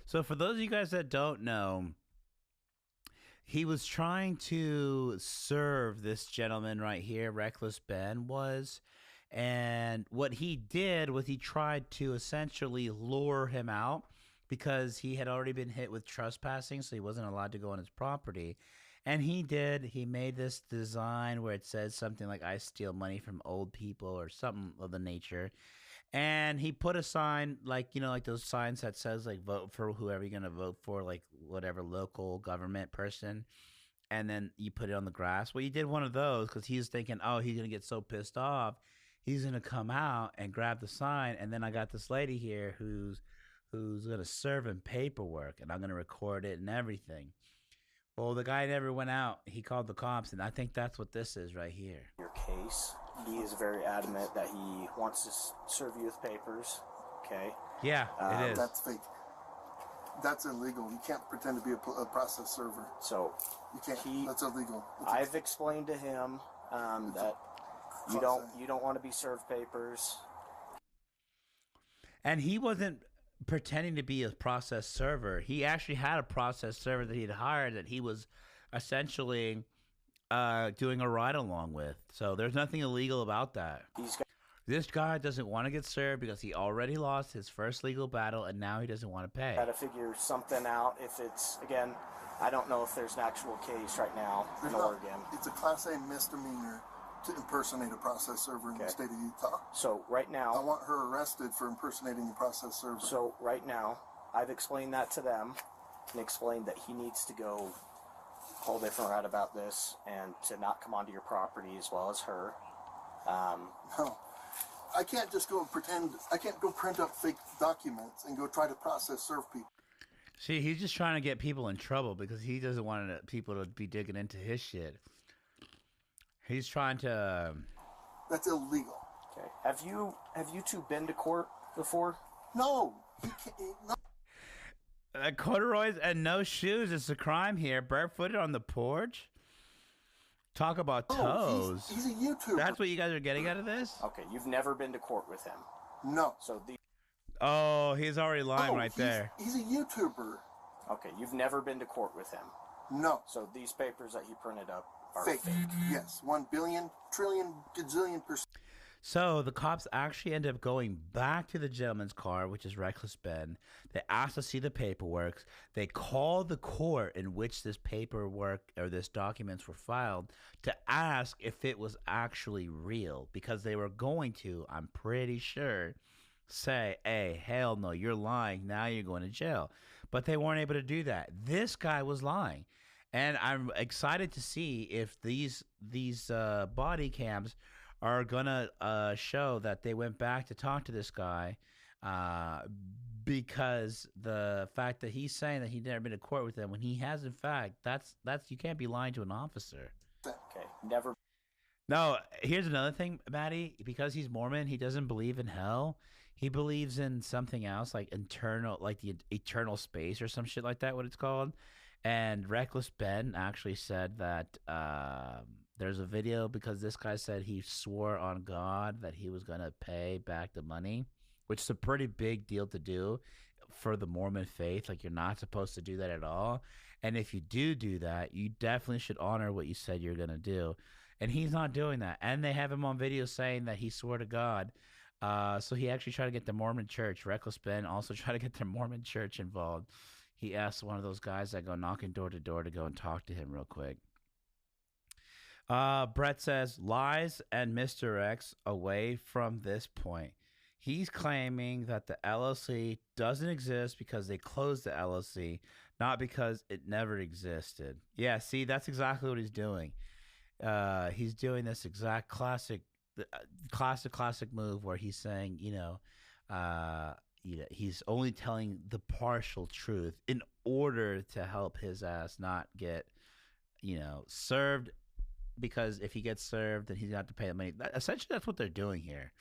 So for those of you guys that don't know, he was trying to serve this gentleman right here, Reckless Ben was. And what he did was he tried to essentially lure him out, because he had already been hit with trespassing, so he wasn't allowed to go on his property. And he made this design where it says something like, I steal money from old people or something of the nature. And he put a sign like those signs that says vote for whoever you're going to vote for, like whatever local government person. And then you put it on the grass. Well, he did one of those because he was thinking, oh, he's going to get so pissed off. He's going to come out and grab the sign. And then I got this lady here who's going to serve him paperwork, and I'm going to record it and everything. Well, the guy never went out. He called the cops, and I think that's what this is right here. Your case, he is very adamant that he wants to serve you with papers, okay? Yeah, it is. That's fake. That's illegal. You can't pretend to be a process server. So, you can't. That's illegal. I've explained to him that you don't want to be served papers. And he wasn't pretending to be a process server. He actually had a process server that he had hired that he was essentially doing a ride along with. So there's nothing illegal about that. This guy doesn't want to get served because he already lost his first legal battle, and now he doesn't want to pay. Got to figure something out. If it's, again, I don't know if there's an actual case right now in Oregon. It's a Class A misdemeanor to impersonate a process server in the state of Utah. So right now, I want her arrested for impersonating a process server. So right now, I've explained that to them and explained that he needs to go a whole different route about this and to not come onto your property as well as her. No. I can't just go pretend. I can't go print up fake documents and go try to serve people. See, he's just trying to get people in trouble because he doesn't want people to be digging into his shit. He's trying to. That's illegal. Okay. Have you two been to court before? No. No. Corduroys and no shoes is a crime here. Barefooted on the porch. Talk about toes. He's a YouTuber. That's what you guys are getting out of this? Okay, you've never been to court with him. No. So Oh, he's already lying there. He's a YouTuber. Okay, you've never been to court with him. No. So these papers that he printed up are fake. fake. Yes, 1 billion, trillion, gazillion %. So the cops actually end up going back to the gentleman's car, which is Reckless Ben. They asked to see the paperwork. They called the court in which this paperwork or this documents were filed to ask if it was actually real, because they were going to, I'm pretty sure, say, hey, hell no, you're lying. Now you're going to jail. But they weren't able to do that. This guy was lying. And I'm excited to see if these body cams are gonna show that they went back to talk to this guy, because the fact that he's saying that he'd never been to court with them when he has, in fact, that's you can't be lying to an officer. Okay, never. No, here's another thing, Maddie. Because he's Mormon, he doesn't believe in hell. He believes in something else, like the eternal space or some shit like that. What it's called. And Reckless Ben actually said that there's a video because this guy said he swore on God that he was going to pay back the money, which is a pretty big deal to do for the Mormon faith. Like, you're not supposed to do that at all. And if you do that, you definitely should honor what you said you're going to do. And he's not doing that. And they have him on video saying that he swore to God. So he actually tried to get the Mormon church. Reckless Ben also tried to get the Mormon church involved. He asked one of those guys that go knocking door to door to go and talk to him real quick. Brett says, lies and misdirects away from this point. He's claiming that the LLC doesn't exist because they closed the LLC, not because it never existed. Yeah, see, that's exactly what he's doing. He's doing this exact classic move where he's saying, he's only telling the partial truth in order to help his ass not get, served, because if he gets served, then he's got to pay the money. Essentially, that's what they're doing here.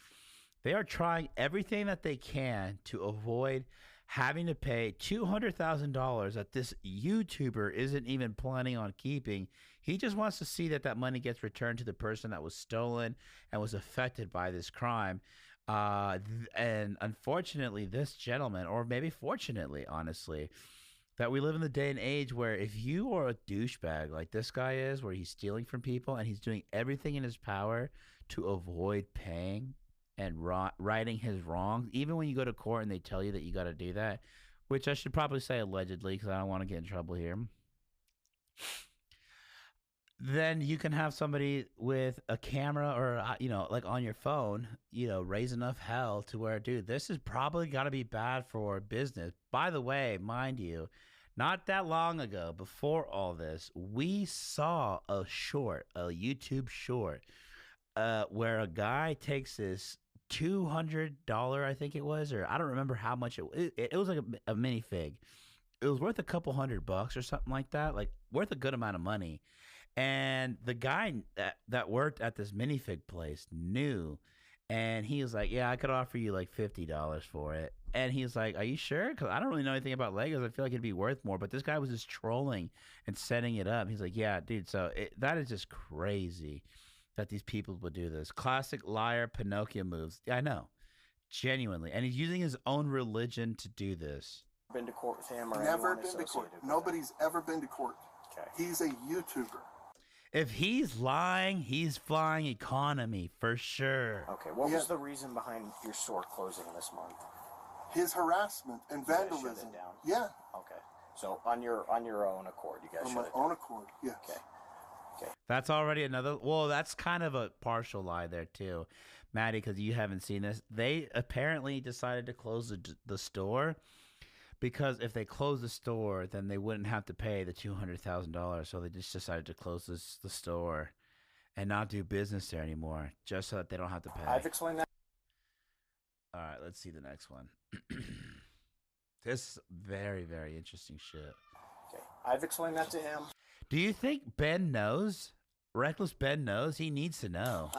They are trying everything that they can to avoid having to pay $200,000 that this YouTuber isn't even planning on keeping. He just wants to see that money gets returned to the person that was stolen and was affected by this crime. And unfortunately, this gentleman, or maybe fortunately, honestly, that we live in the day and age where if you are a douchebag like this guy is, where he's stealing from people and he's doing everything in his power to avoid paying and righting his wrongs, even when you go to court and they tell you that you got to do that, which I should probably say allegedly because I don't want to get in trouble here, then you can have somebody with a camera or, like on your phone, raise enough hell to where, dude, this is probably got to be bad for business. By the way, mind you, not that long ago, before all this, we saw a YouTube short, where a guy takes this $200, I think it was, or I don't remember how much it was like a minifig. It was worth a couple $100 or something like that, like worth a good amount of money. And the guy that worked at this minifig place knew, and he was like, yeah, I could offer you like $50 for it. And he was like, are you sure? Because I don't really know anything about Legos. I feel like it'd be worth more. But this guy was just trolling and setting it up. He's like, yeah, dude, so that is just crazy that these people would do this. Classic liar Pinocchio moves. Yeah, I know. Genuinely. And he's using his own religion to do this. Been to court with him or never been to court. Nobody's ever been to court. Okay. He's a YouTuber. If he's lying, he's flying economy for sure. Okay, what was the reason behind your store closing this month? His harassment and vandalism. Shut it down? Yeah. Okay. So on your own accord, you guys on shut my it down? own accord, yes. Okay. That's already another. Well, that's kind of a partial lie there too, Maddie, because you haven't seen this. They apparently decided to close the store because if they close the store, then they wouldn't have to pay the $200,000. So they just decided to close the store and not do business there anymore, just so that they don't have to pay. I've explained that. All right, let's see the next one. This is very, very interesting shit. Okay, I've explained that to him. Do you think Ben knows? Reckless Ben knows? He needs to know.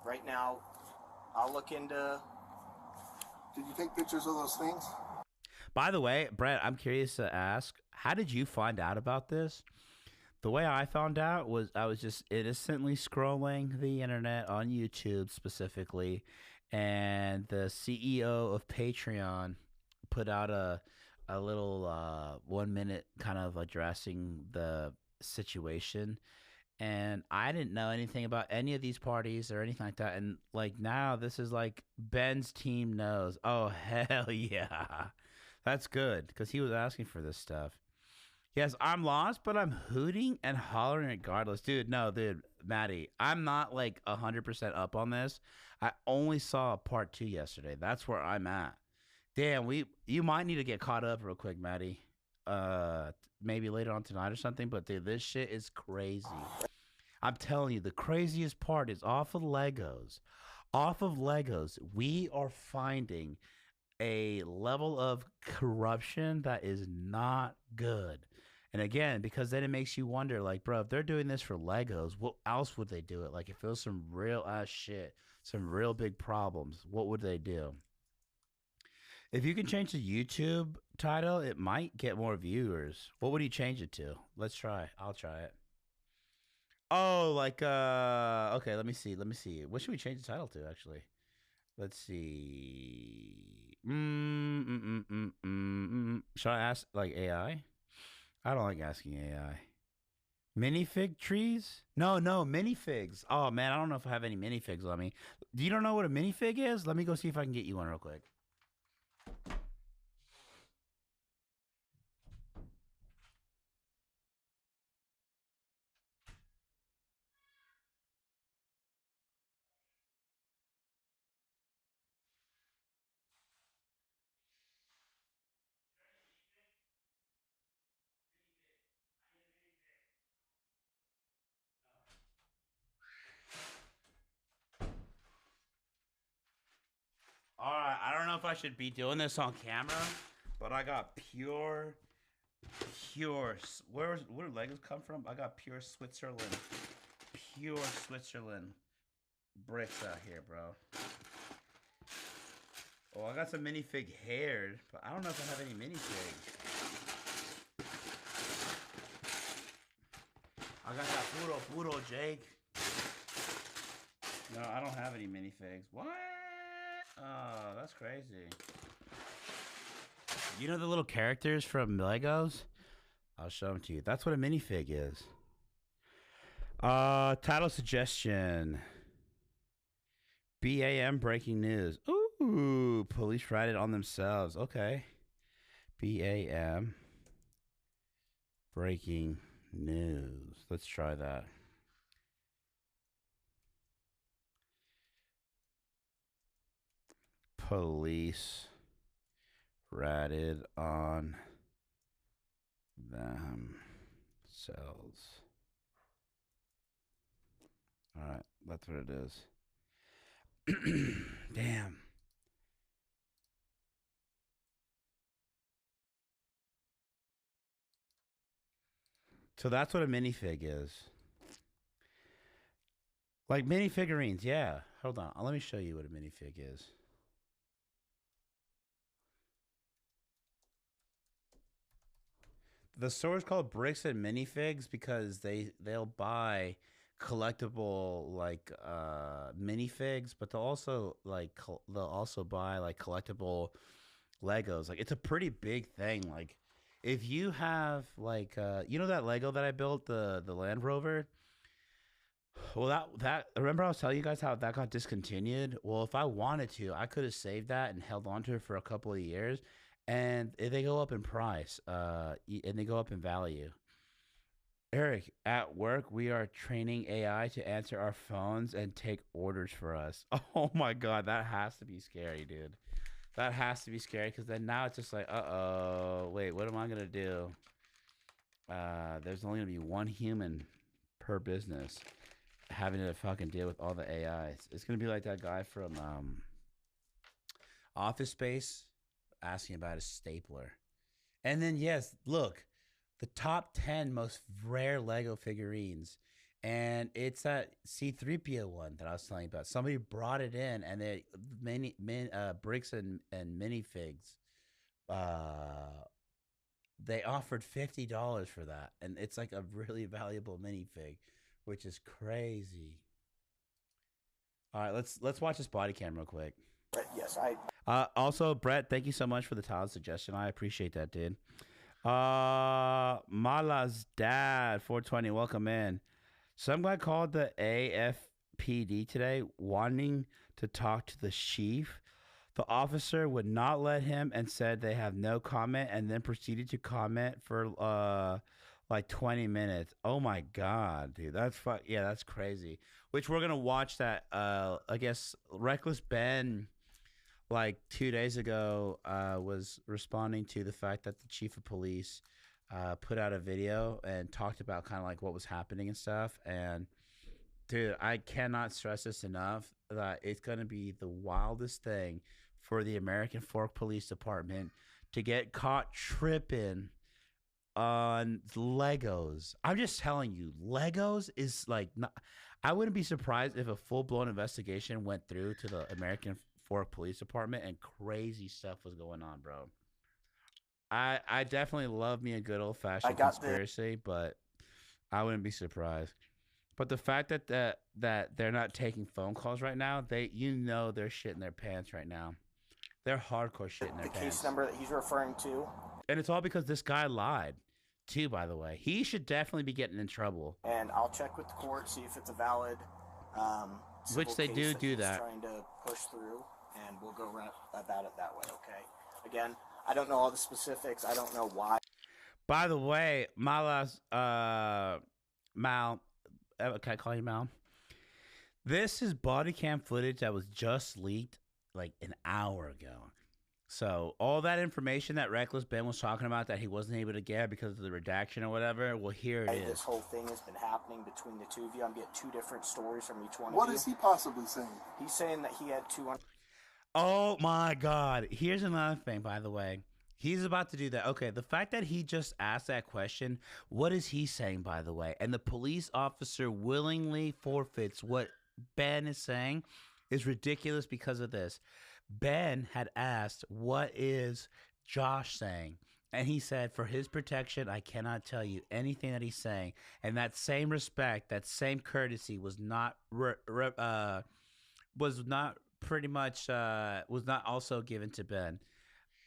Right now, I'll look into... Did you take pictures of those things? By the way, Brett, I'm curious to ask, how did you find out about this? The way I found out was I was just innocently scrolling the internet on YouTube specifically, and the CEO of Patreon put out a little 1 minute kind of addressing the situation, and I didn't know anything about any of these parties or anything like that. And like now, this is like Ben's team knows. Oh hell yeah, that's good because he was asking for this stuff. Yes, I'm lost, but I'm hooting and hollering regardless, dude. No, dude, Maddie, I'm not like 100% up on this. I only saw part 2 yesterday. That's where I'm at. Damn, you might need to get caught up real quick, Maddie. Maybe later on tonight or something. But dude, this shit is crazy. I'm telling you, the craziest part is off of Legos. Off of Legos, we are finding a level of corruption that is not good. And again, because then it makes you wonder, like, bro, if they're doing this for Legos, what else would they do it? Like, if it was some real ass shit, some real big problems, what would they do? If you can change the YouTube title, it might get more viewers. What would you change it to? Let's try. I'll try it. Oh, like, okay, let me see. What should we change the title to, actually? Let's see. Should I ask, like, AI? I don't like asking AI. Minifig trees? No, minifigs. Oh, man, I don't know if I have any minifigs on me. Do you don't know what a minifig is? Let me go see if I can get you one real quick. All right, I don't know if I should be doing this on camera, but I got pure. Where do Legos come from? I got pure Switzerland bricks out here, bro. Oh, I got some minifig hairs, but I don't know if I have any minifigs. I got that puro, Jake. No, I don't have any minifigs. What? Oh, that's crazy. You know the little characters from Legos? I'll show them to you. That's what a minifig is. Title suggestion. BAM breaking news. Ooh, police ratted on themselves. Okay. BAM breaking news. Let's try that. Police ratted on themselves. All right, that's what it is. Damn. So that's what a minifig is. Like mini figurines, yeah. Hold on, let me show you what a minifig is. The store is called Bricks and Minifigs because they'll buy collectible like minifigs, but they'll also buy like collectible Legos. Like it's a pretty big thing. Like if you have like you know that Lego that I built, the Land Rover. Well, that remember I was telling you guys how that got discontinued. Well, if I wanted to, I could have saved that and held on to it for a couple of years. And they go up in price, and they go up in value. Eric, at work, we are training AI to answer our phones and take orders for us. Oh my God, that has to be scary, dude. That has to be scary because then now it's just like, uh-oh, wait, what am I going to do? There's only going to be one human per business having to fucking deal with all the AIs. It's going to be like that guy from Office Space asking about his stapler. And then, yes, look, the top 10 most rare Lego figurines. And it's that C-3PO one that I was telling you about. Somebody brought it in, and they bricks and minifigs. They offered $50 for that, and it's like a really valuable minifig, which is crazy. All right, let's watch this body cam real quick. Yes, also, Brett, thank you so much for the tile suggestion. I appreciate that, dude. Mala's dad, 420, welcome in. Some guy called the AFPD today wanting to talk to the chief. The officer would not let him and said they have no comment, and then proceeded to comment for like 20 minutes. Oh my God, dude. That's that's crazy. Which we're gonna watch that I guess Reckless Ben like 2 days ago was responding to the fact that the chief of police put out a video and talked about kind of like what was happening and stuff. And dude, I cannot stress this enough that it's going to be the wildest thing for the American Fork Police Department to get caught tripping on Legos. I'm just telling you, Legos is like, I wouldn't be surprised if a full-blown investigation went through to the American Fork Police Department and crazy stuff was going on, bro. I definitely love me a good old-fashioned conspiracy, but I wouldn't be surprised. But the fact that they're not taking phone calls right now, they're shitting their pants right now. They're hardcore shitting their pants. The case number that he's referring to. And it's all because this guy lied, too, by the way. He should definitely be getting in trouble. And I'll check with the court, see if it's a valid which they do that. Trying to push through, and we'll go about it that way, okay? Again, I don't know all the specifics. I don't know why. By the way, Mal, can I call you Mal? This is body cam footage that was just leaked like an hour ago. So all that information that Reckless Ben was talking about that he wasn't able to get because of the redaction or whatever, well, here it is. This whole thing has been happening between the two of you. I'm getting two different stories from each one of you. What is he possibly saying? He's saying that he had 200. Oh my God. Here's another thing, by the way. He's about to do that. Okay, the fact that he just asked that question, what is he saying, by the way? And the police officer willingly forfeits what Ben is saying is ridiculous because of this. Ben had asked, what is Josh saying? And he said, for his protection, I cannot tell you anything that he's saying. And that same respect, that same courtesy was not also given to Ben.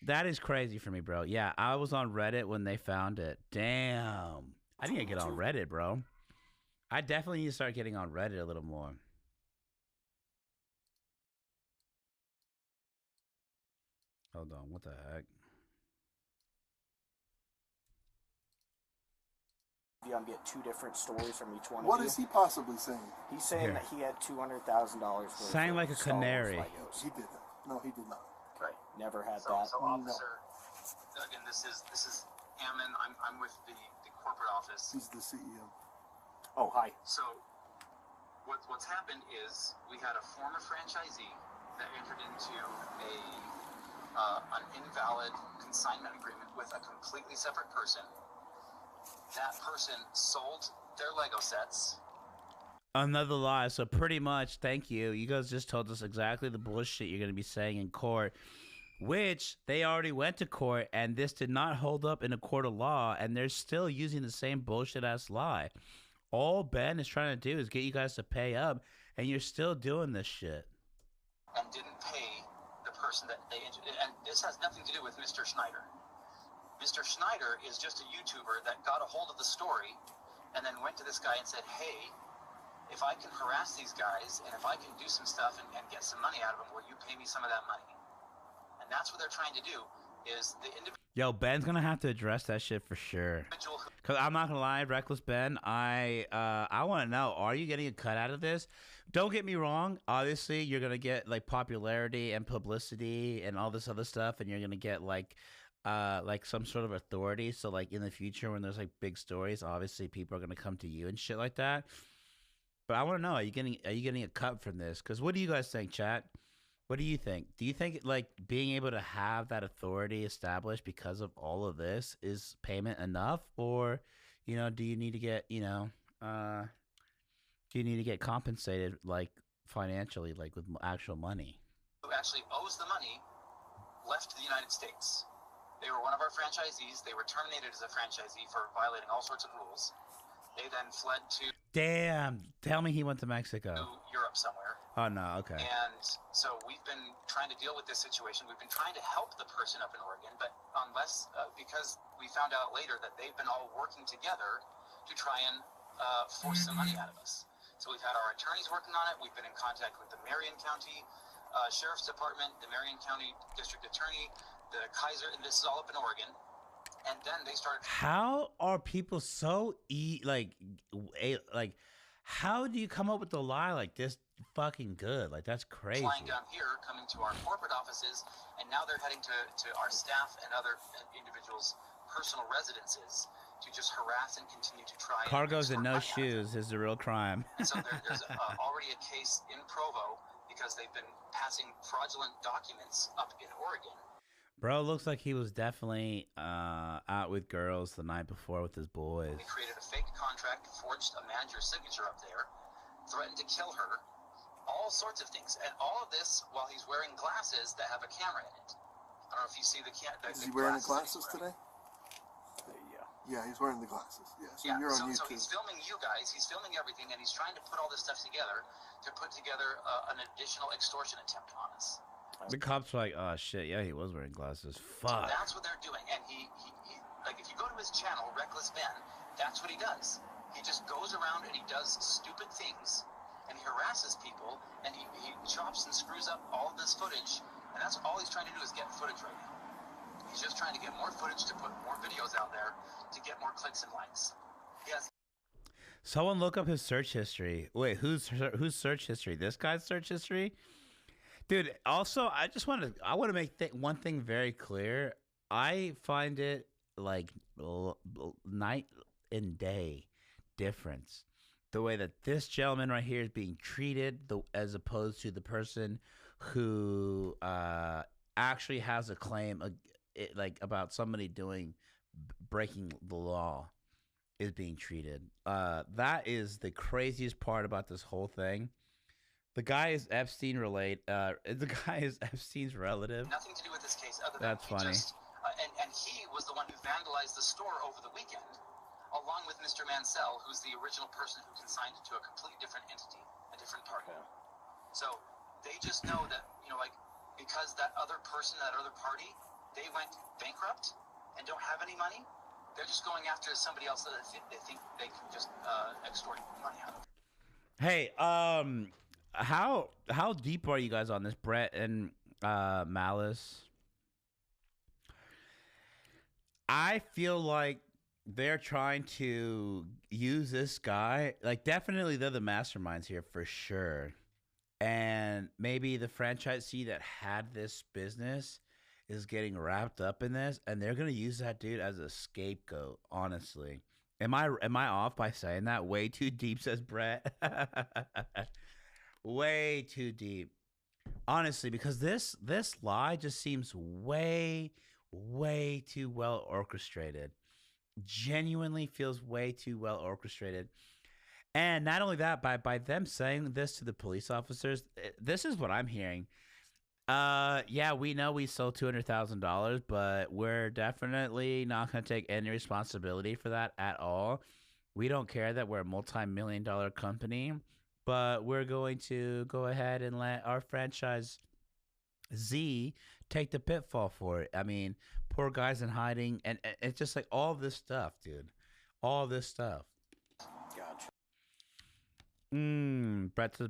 That is crazy for me, bro. Yeah, I was on Reddit when they found it. Damn. I need to get on Reddit, bro. I definitely need to start getting on Reddit a little more. Hold on, what the heck? I'm getting two different stories from each one of you. What is he possibly saying? He's saying that he had $200,000 worth. Sang like a canary. He didn't. No, he did not. Right. Never had So officer, No. Again, this is Ammon. I'm with the corporate office. He's the CEO. Oh, hi. So what's happened is we had a former franchisee that entered into an invalid consignment agreement with a completely separate person. That person sold their Lego sets. Another lie. So pretty much, thank you. You guys just told us exactly the bullshit you're going to be saying in court, which they already went to court, and this did not hold up in a court of law, and they're still using the same bullshit-ass lie. All Ben is trying to do is get you guys to pay up, and you're still doing this shit. And didn't pay the person that they entered. And this has nothing to do with Mr. Schneider. Mr. Schneider is just a YouTuber that got a hold of the story and then went to this guy and said, hey, if I can harass these guys and if I can do some stuff and get some money out of them, will you pay me some of that money? And that's what they're trying to do, is the Yo, Ben's gonna have to address that shit for sure. individual who Cause I'm not gonna lie, Reckless Ben, I want to know, are you getting a cut out of this? Don't get me wrong. Obviously, you're gonna get like popularity and publicity and all this other stuff, and you're gonna get like some sort of authority. So like in the future, when there's like big stories, obviously people are gonna come to you and shit like that. But I want to know, are you getting a cut from this? Cause what do you guys think, chat? What do you think? Do you think like being able to have that authority established because of all of this is payment enough, or do you need to get compensated like financially, like with actual money? who actually owes the money left the United States. They were one of our franchisees. They were terminated as a franchisee for violating all sorts of rules. They then fled to Damn! Tell me he went to Mexico. Europe somewhere. Oh no, okay. And so we've been trying to deal with this situation. We've been trying to help the person up in Oregon, but because we found out later that they've been all working together to try and force some money out of us. So we've had our attorneys working on it. We've been in contact with the Marion County Sheriff's Department, the Marion County District Attorney, the Kaiser, and this is all up in Oregon. And then they started. How are people so how do you come up with a lie like this fucking good? Like, that's crazy. Flying down here, coming to our corporate offices, and now they're heading to our staff and other individuals' personal residences to just harass and continue to try. Cargoes and no shoes is the real crime. And so there's already a case in Provo because they've been passing fraudulent documents up in Oregon. Bro, looks like he was definitely out with girls the night before with his boys. They created a fake contract, forged a manager's signature up there, threatened to kill her, all sorts of things. And all of this while he's wearing glasses that have a camera in it. I don't know if you see the Is he wearing the glasses today? Yeah, he's wearing the glasses. Yeah, so you're on YouTube. So he's filming you guys, he's filming everything, and he's trying to put all this stuff together to put together an additional extortion attempt on us. The cops were like, oh shit, yeah, he was wearing glasses. So Fuck. that's what they're doing. And he like, if you go to his channel, Reckless Ben, that's what he does. He just goes around and he does stupid things, and he harasses people, and he chops and screws up all of this footage, and that's all he's trying to do is get footage right now. He's just trying to get more footage to put more videos out there to get more clicks and likes. Yes. Someone look up his search history. Wait, whose search history? This guy's search history? Dude, also, I want to make one thing very clear. I find it like night and day difference. The way that this gentleman right here is being treated, as opposed to the person who actually has a claim about somebody breaking the law is being treated. That is the craziest part about this whole thing. The guy is Epstein related. The guy is Epstein's relative. Nothing to do with this case other than That's funny. And he was the one who vandalized the store over the weekend, along with Mr. Mansell, who's the original person who consigned it to a completely different entity, a different party. So they just know that, because that other person, that other party, they went bankrupt and don't have any money, they're just going after somebody else that they think they can just extort money out of. Hey, how deep are you guys on this, Brett and Malice? I feel like they're trying to use this guy. Like, definitely they're the masterminds here for sure. And maybe the franchisee that had this business is getting wrapped up in this, and they're gonna use that dude as a scapegoat. Honestly, am I off by saying that? Way too deep, says Brett. Way too deep, honestly, because this lie just seems way too well orchestrated. Genuinely feels way too well orchestrated. And not only that, by them saying this to the police officers, this is what I'm hearing. Yeah, we know we sold $200,000, but we're definitely not going to take any responsibility for that at all. We don't care that we're a multi-million-dollar company, but we're going to go ahead and let our franchise Z take the pitfall for it. I mean, poor guys in hiding, and it's just like all this stuff, dude. All this stuff. Gotcha. Brett says,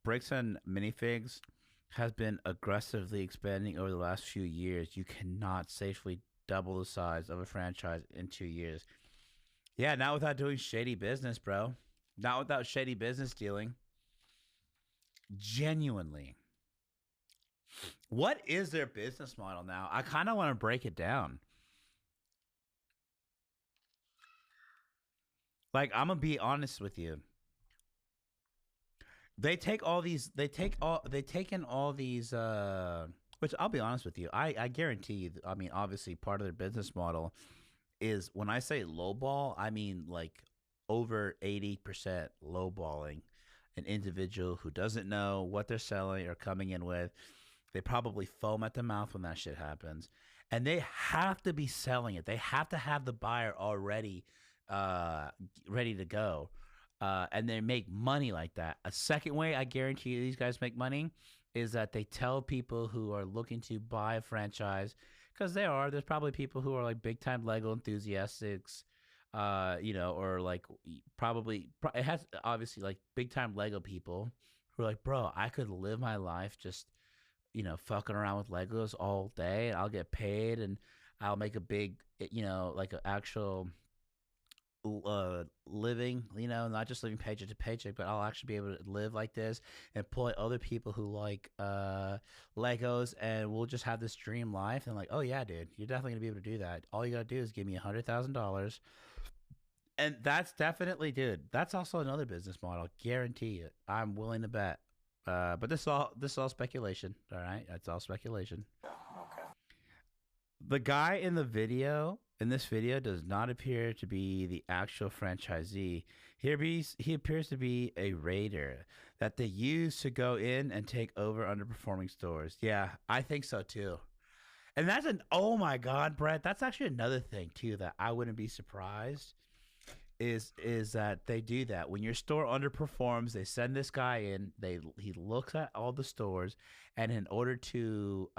bricks and minifigs has been aggressively expanding over the last few years. You cannot safely double the size of a franchise in 2 years. Yeah, not without doing shady business, bro. Not without shady business dealing. Genuinely. What is their business model now? I kind of want to break it down. Like, I'm going to be honest with you. They take in all these, which I'll be honest with you. I guarantee you, I mean, obviously part of their business model is, when I say lowball, I mean like over 80% lowballing an individual who doesn't know what they're selling or coming in with. They probably foam at the mouth when that shit happens. And they have to be selling it. They have to have the buyer already ready to go. And they make money like that. A second way I guarantee you these guys make money is that they tell people who are looking to buy a franchise, because there's probably people who are like big time Lego enthusiasts, or like it has obviously like big time Lego people who are like, bro, I could live my life just, fucking around with Legos all day, and I'll get paid, and I'll make a big, like an actual living, not just living paycheck to paycheck, but I'll actually be able to live like this and employ other people who like Legos, and we'll just have this dream life. And like, oh yeah, dude, you're definitely gonna be able to do that. All you gotta do is give me $100,000. And that's definitely, dude, that's also another business model. Guarantee it. I'm willing to bet. But this is all speculation. All right, that's all speculation. Okay. The guy in this video does not appear to be the actual franchisee. He appears to be a raider that they use to go in and take over underperforming stores. Yeah, I think so too. And oh my God, Brett, that's actually another thing too that I wouldn't be surprised is that they do that. When your store underperforms, they send this guy in, he looks at all the stores, and in order to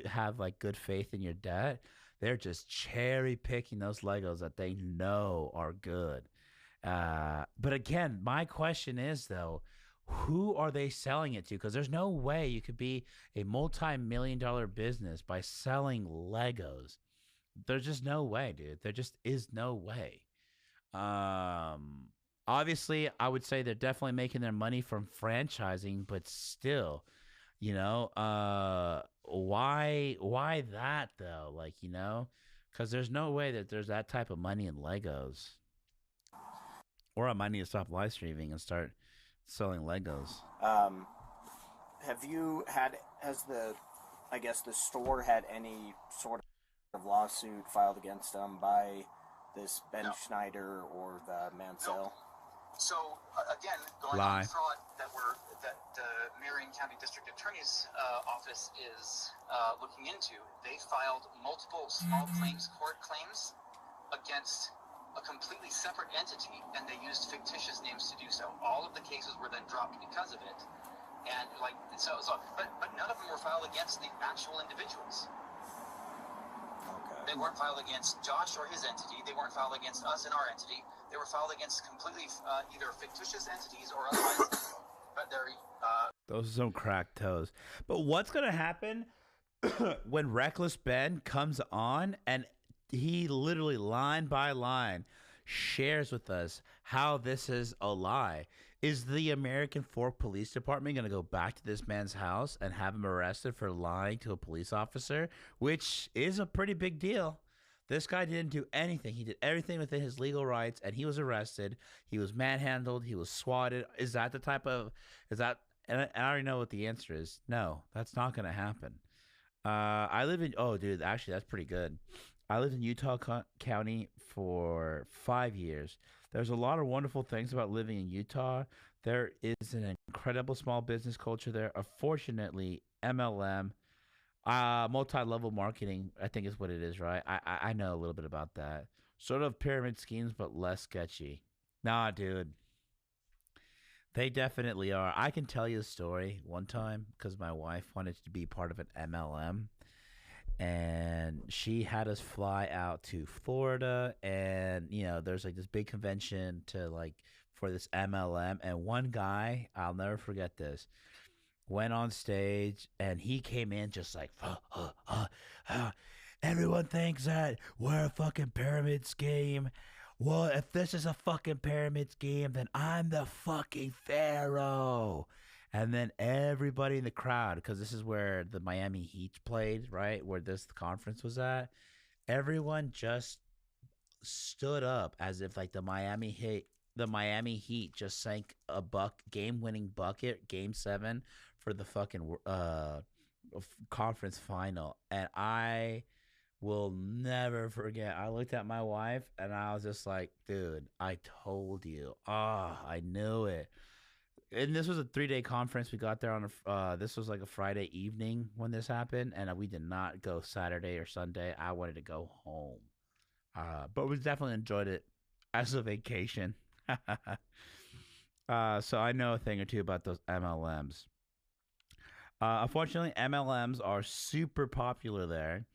have like good faith in your debt, they're just cherry picking those Legos that they know are good. But again, my question is though, who are they selling it to? Because there's no way you could be a multi-million-dollar business by selling Legos. There's just no way, dude. There just is no way. Obviously, I would say they're definitely making their money from franchising, but still, why that though? Like, because there's no way that there's that type of money in Legos. Or I might need to stop live streaming and start selling Legos. Has the store had any sort of lawsuit filed against them by this Ben Schneider or the Mansell? No. So again, going on the fraud that the Marion County District Attorney's Office is looking into, they filed multiple small claims court claims against a completely separate entity, and they used fictitious names to do so. All of the cases were then dropped because of it, and but none of them were filed against the actual individuals. They weren't filed against Josh or his entity. They weren't filed against us and our entity. They were filed against completely either fictitious entities or otherwise. But they're those are some cracked toes. But what's gonna happen when Reckless Ben comes on and he literally line by line shares with us how this is a lie? Is the American Fork Police Department going to go back to this man's house and have him arrested for lying to a police officer, which is a pretty big deal? This guy didn't do anything. He did everything within his legal rights, and he was arrested. He was manhandled. He was swatted. And I already know what the answer is. No, that's not going to happen. Actually, that's pretty good. I lived in Utah County for 5 years. There's a lot of wonderful things about living in Utah. There is an incredible small business culture there. Unfortunately, MLM, multi-level marketing, I think is what it is, right? I know a little bit about that. Sort of pyramid schemes, but less sketchy. Nah, dude. They definitely are. I can tell you a story one time because my wife wanted to be part of an MLM. And she had us fly out to Florida, and there's like this big convention to like for this MLM, and one guy, I'll never forget this, went on stage and he came in just like, everyone thinks that we're a fucking pyramid scheme. Well, if this is a fucking pyramid scheme, then I'm the fucking pharaoh. And then everybody in the crowd, because this is where the Miami Heat played, right, where this conference was at, everyone just stood up as if like the Miami Heat just sank a game-winning bucket, Game 7 for the fucking conference final. And I will never forget. I looked at my wife and I was just like, dude, I told you. I knew it. And this was a 3-day conference. We got there on this was like a Friday evening when this happened, and we did not go Saturday or Sunday. I wanted to go home, but we definitely enjoyed it as a vacation. So I know a thing or two about those MLMs. Unfortunately, MLMs are super popular there.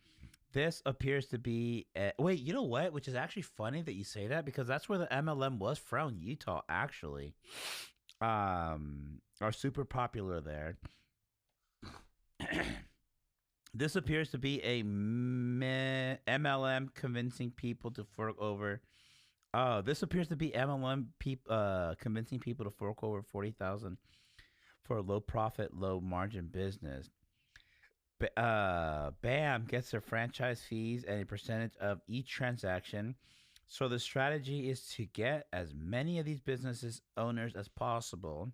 This appears to be wait, you know what? Which is actually funny that you say that, because that's where the MLM was from, Utah, actually. Are super popular there. This appears to be a MLM convincing people to fork over. This appears to be MLM convincing people to fork over $40,000 for a low profit, low margin business. BAM gets their franchise fees and a percentage of each transaction. So the strategy is to get as many of these businesses owners as possible.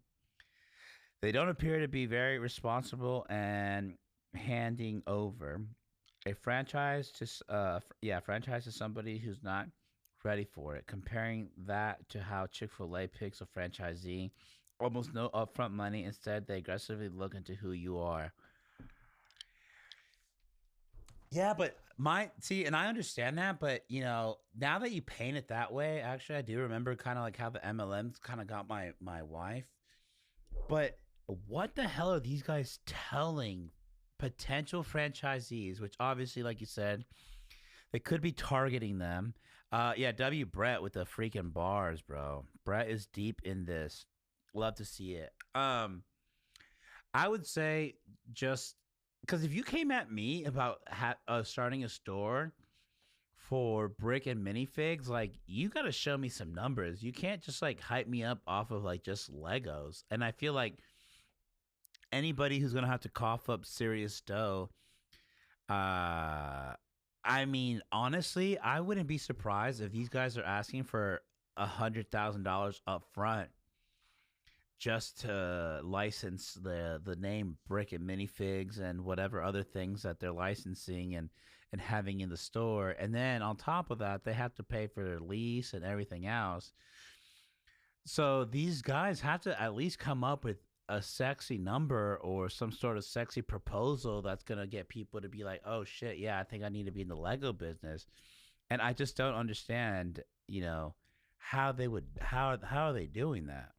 They don't appear to be very responsible and handing over a franchise to somebody who's not ready for it. Comparing that to how Chick-fil-A picks a franchisee, almost no upfront money. Instead, they aggressively look into who you are. Yeah, but and I understand that, but you know, now that you paint it that way, actually, I do remember kind of like how the MLMs kind of got my wife. But what the hell are these guys telling potential franchisees? Which obviously, like you said, they could be targeting them. Yeah, Brett with the freaking bars, bro. Brett is deep in this. Love to see it. I would say just. Because if you came at me about starting a store for brick and minifigs, like, you got to show me some numbers. You can't just like hype me up off of like just Legos. And I feel like anybody who's going to have to cough up serious dough, I mean, honestly, I wouldn't be surprised if these guys are asking for $100,000 up front just to license the name Brick and Minifigs and whatever other things that they're licensing and having in the store. And then on top of that, they have to pay for their lease and everything else. So these guys have to at least come up with a sexy number or some sort of sexy proposal that's going to get people to be like, oh shit, yeah, I think I need to be in the Lego business. And I just don't understand, you know, how are they doing that?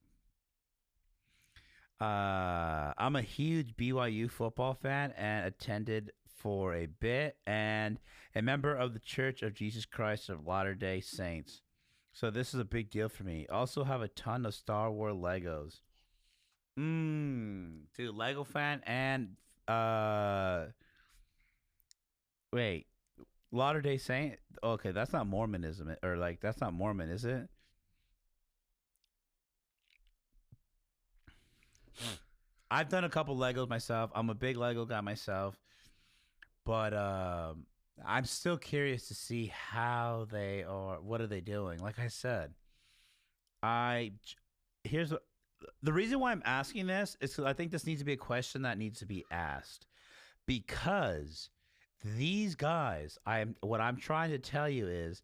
I'm a huge BYU football fan and attended for a bit, and a member of the Church of Jesus Christ of Latter-day Saints. So this is a big deal for me. Also have a ton of Star Wars Legos. Dude, Lego fan and wait, Latter-day Saint? Okay, that's not Mormonism, or like that's not Mormon, is it? I've done a couple Legos myself. I'm a big Lego guy myself, but I'm still curious to see how they are. What are they doing? Like I said, here's the reason why I'm asking this is because I think this needs to be a question that needs to be asked, because these guys, what I'm trying to tell you is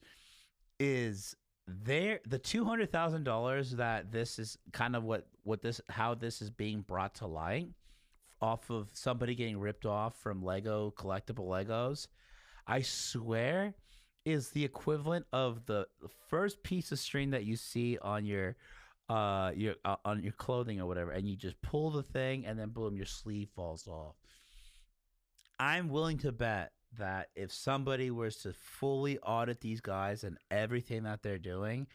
the $200,000 that this is kind of how this is being brought to light off of somebody getting ripped off from Lego collectible Legos, I swear is the equivalent of the first piece of string that you see on your clothing or whatever, and you just pull the thing and then boom, your sleeve falls off. I'm willing to bet that if somebody was to fully audit these guys and everything that they're doing,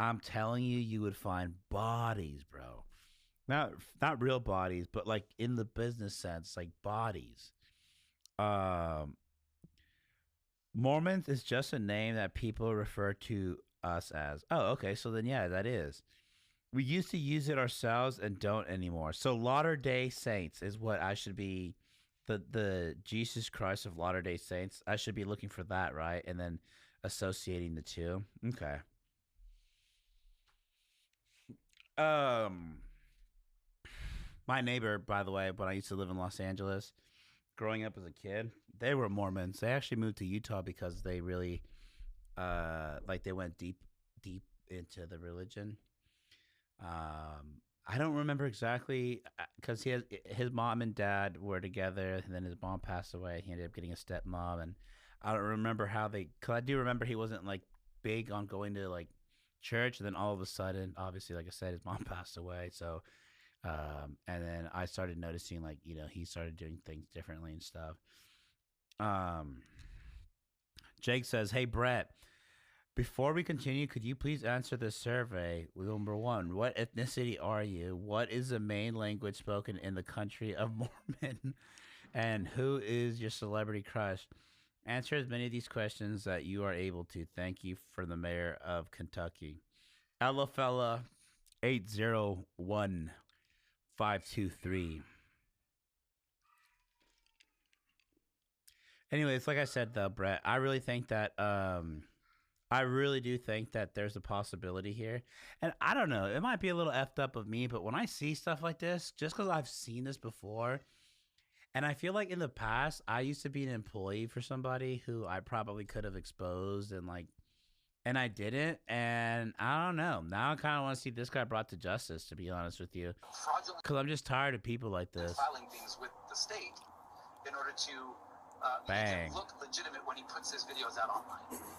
I'm telling you, you would find bodies, bro. Not real bodies, but like in the business sense, like bodies. Mormons is just a name that people refer to us as. Oh, okay. So then, yeah, that is. We used to use it ourselves and don't anymore. So Latter-day Saints is what I should be. The Jesus Christ of Latter-day Saints. I should be looking for that, right? And then associating the two. Okay. My neighbor, by the way, when I used to live in Los Angeles, growing up as a kid, they were Mormons. They actually moved to Utah because they really, like they went deep into the religion. I don't remember exactly because his mom and dad were together, and then his mom passed away. He ended up getting a stepmom, and I don't remember how they. Cause I do remember he wasn't like big on going to like church, and then all of a sudden, obviously, like I said, his mom passed away. So, and then I started noticing like he started doing things differently and stuff. Jake says, "Hey Brett. Before we continue, could you please answer this survey? Number 1, what ethnicity are you? What is the main language spoken in the country of Mormon? And who is your celebrity crush? Answer as many of these questions that you are able to. Thank you, for the mayor of Kentucky." Ellafella 801523. Anyways, like I said though, Brett, I really think that I really do think that there's a possibility here. And I don't know, it might be a little effed up of me, but when I see stuff like this, just because I've seen this before, and I feel like in the past, I used to be an employee for somebody who I probably could have exposed and I didn't. And I don't know. Now I kind of want to see this guy brought to justice, to be honest with you. Because I'm just tired of people like this. Filing things with the state in order to make it look legitimate when he puts his videos out online.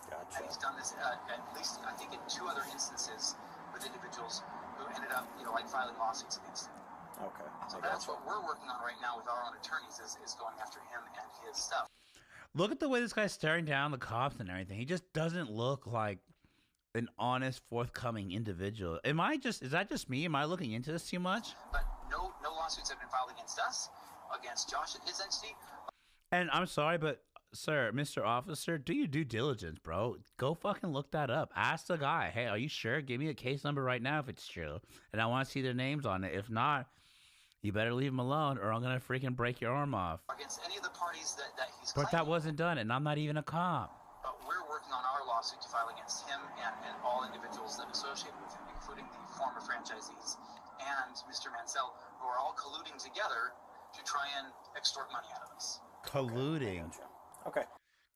Gotcha. And he's done this at least, I think, in 2 other instances with individuals who ended up, like filing lawsuits against him. Okay. So that's what we're working on right now with our own attorneys is going after him and his stuff. Look at the way this guy's staring down the cops and everything. He just doesn't look like an honest, forthcoming individual. Is that just me? Am I looking into this too much? But no lawsuits have been filed against us, against Josh and his entity. And I'm sorry, but sir, Mr. Officer, do your due diligence, bro. Go fucking look that up. Ask the guy, hey, are you sure? Give me a case number right now if it's true. And I want to see their names on it. If not, you better leave him alone or I'm going to freaking break your arm off. Against any of the parties that he's But that wasn't done, and I'm not even a cop. We're working on our lawsuit to file against him and all individuals that associate with him, including the former franchisees and Mr. Mansell, who are all colluding together to try and extort money out of us. Colluding. Okay.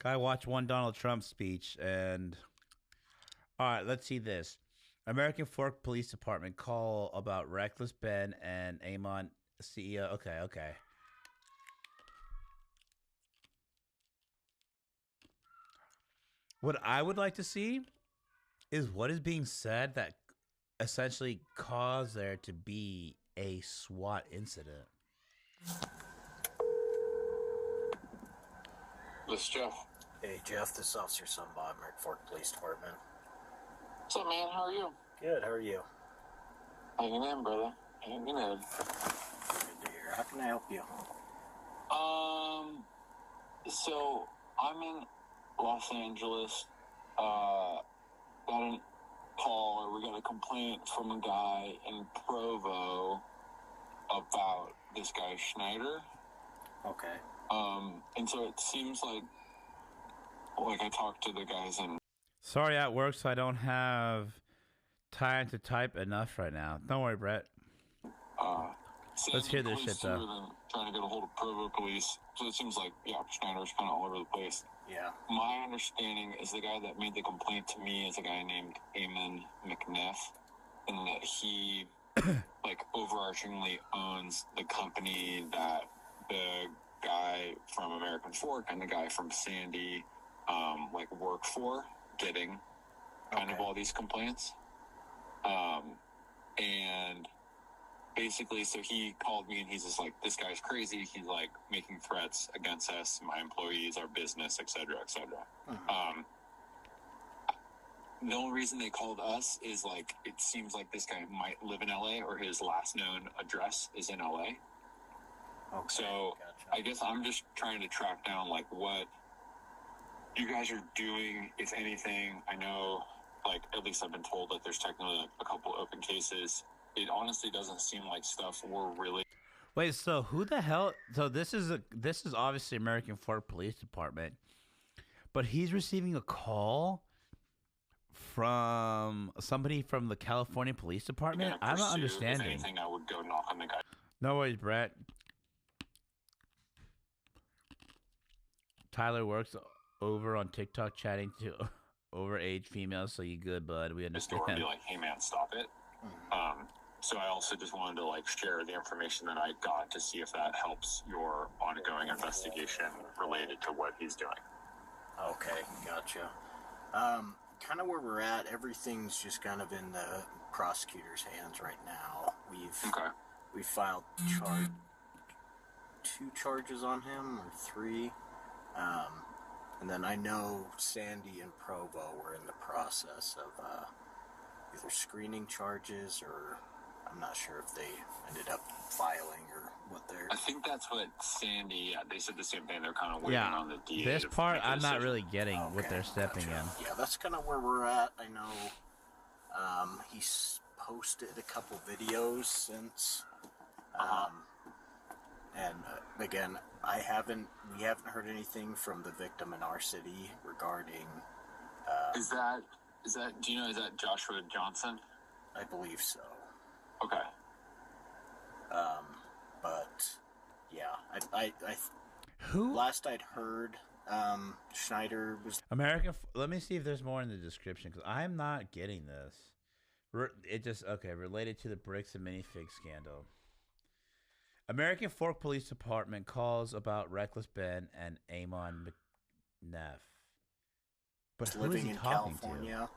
Guy watched one Donald Trump speech and all right, let's see this. American Fork Police Department call about Reckless Ben and Amon CEO. Okay. What I would like to see is what is being said that essentially caused there to be a SWAT incident. This is Jeff. Hey, Jeff, this is Officer Sunbot, American Fork Police Department. What's up, man? How are you? Good, how are you? Hanging in, brother. Hanging in. Good to hear. How can I help you? So I'm in Los Angeles. Got a call, or we got a complaint from a guy in Provo about this guy Schneider. Okay. And so it seems like I talked to the guys in. Sorry, at work, so I don't have time to type enough right now. Don't worry, Brett. Let's hear this shit, though. Trying to get a hold of Provo police. So it seems like, Schneider's kind of all over the place. Yeah. My understanding is the guy that made the complaint to me is a guy named Eamon McNeff, and that he, overarchingly owns the company that the guy from American Fork and the guy from Sandy, work for, getting kind of all these complaints. And basically, so he called me and he's just like, this guy's crazy. He's making threats against us, my employees, our business, et cetera, et cetera. the only reason they called us is like it seems like this guy might live in LA or his last known address is in LA. Okay, so gotcha. I guess I'm just trying to track down like what you guys are doing, if anything. I know, like, at least I've been told that there's technically a couple open cases. It honestly doesn't seem like stuff we're really. Wait, so who the hell? So this is obviously American Fork Police Department, but he's receiving a call from somebody from the California Police Department. I'm not understanding. If anything, I would go knock on the guy. No worries, Brett. Tyler works over on TikTok chatting to overage females, so you good, bud. We understand. Just be like, hey man, stop it. So I also just wanted to like share the information that I got to see if that helps your ongoing investigation related to what he's doing. Okay, gotcha. Kind of where we're at, everything's just kind of in the prosecutor's hands right now. We've filed 2 charges on him, or 3. And then I know Sandy and Provo were in the process of either screening charges, or I'm not sure if they ended up filing or what they're. I think that's what Sandy. Yeah, they said the same thing. They're kind of waiting on the DA. This part I'm not really getting what they're stepping in. Yeah, that's kind of where we're at. I know he's posted a couple videos since, and again, we haven't heard anything from the victim in our city regarding. Is that? Do you know? Is that Joshua Johnson? I believe so. Okay. But yeah, I who last I'd heard, Schneider was American. Let me see if there's more in the description, because I'm not getting this. It just related to the bricks and minifig scandal. American Fork Police Department calls about Reckless Ben and Amon McNeff. But who is living he in talking California.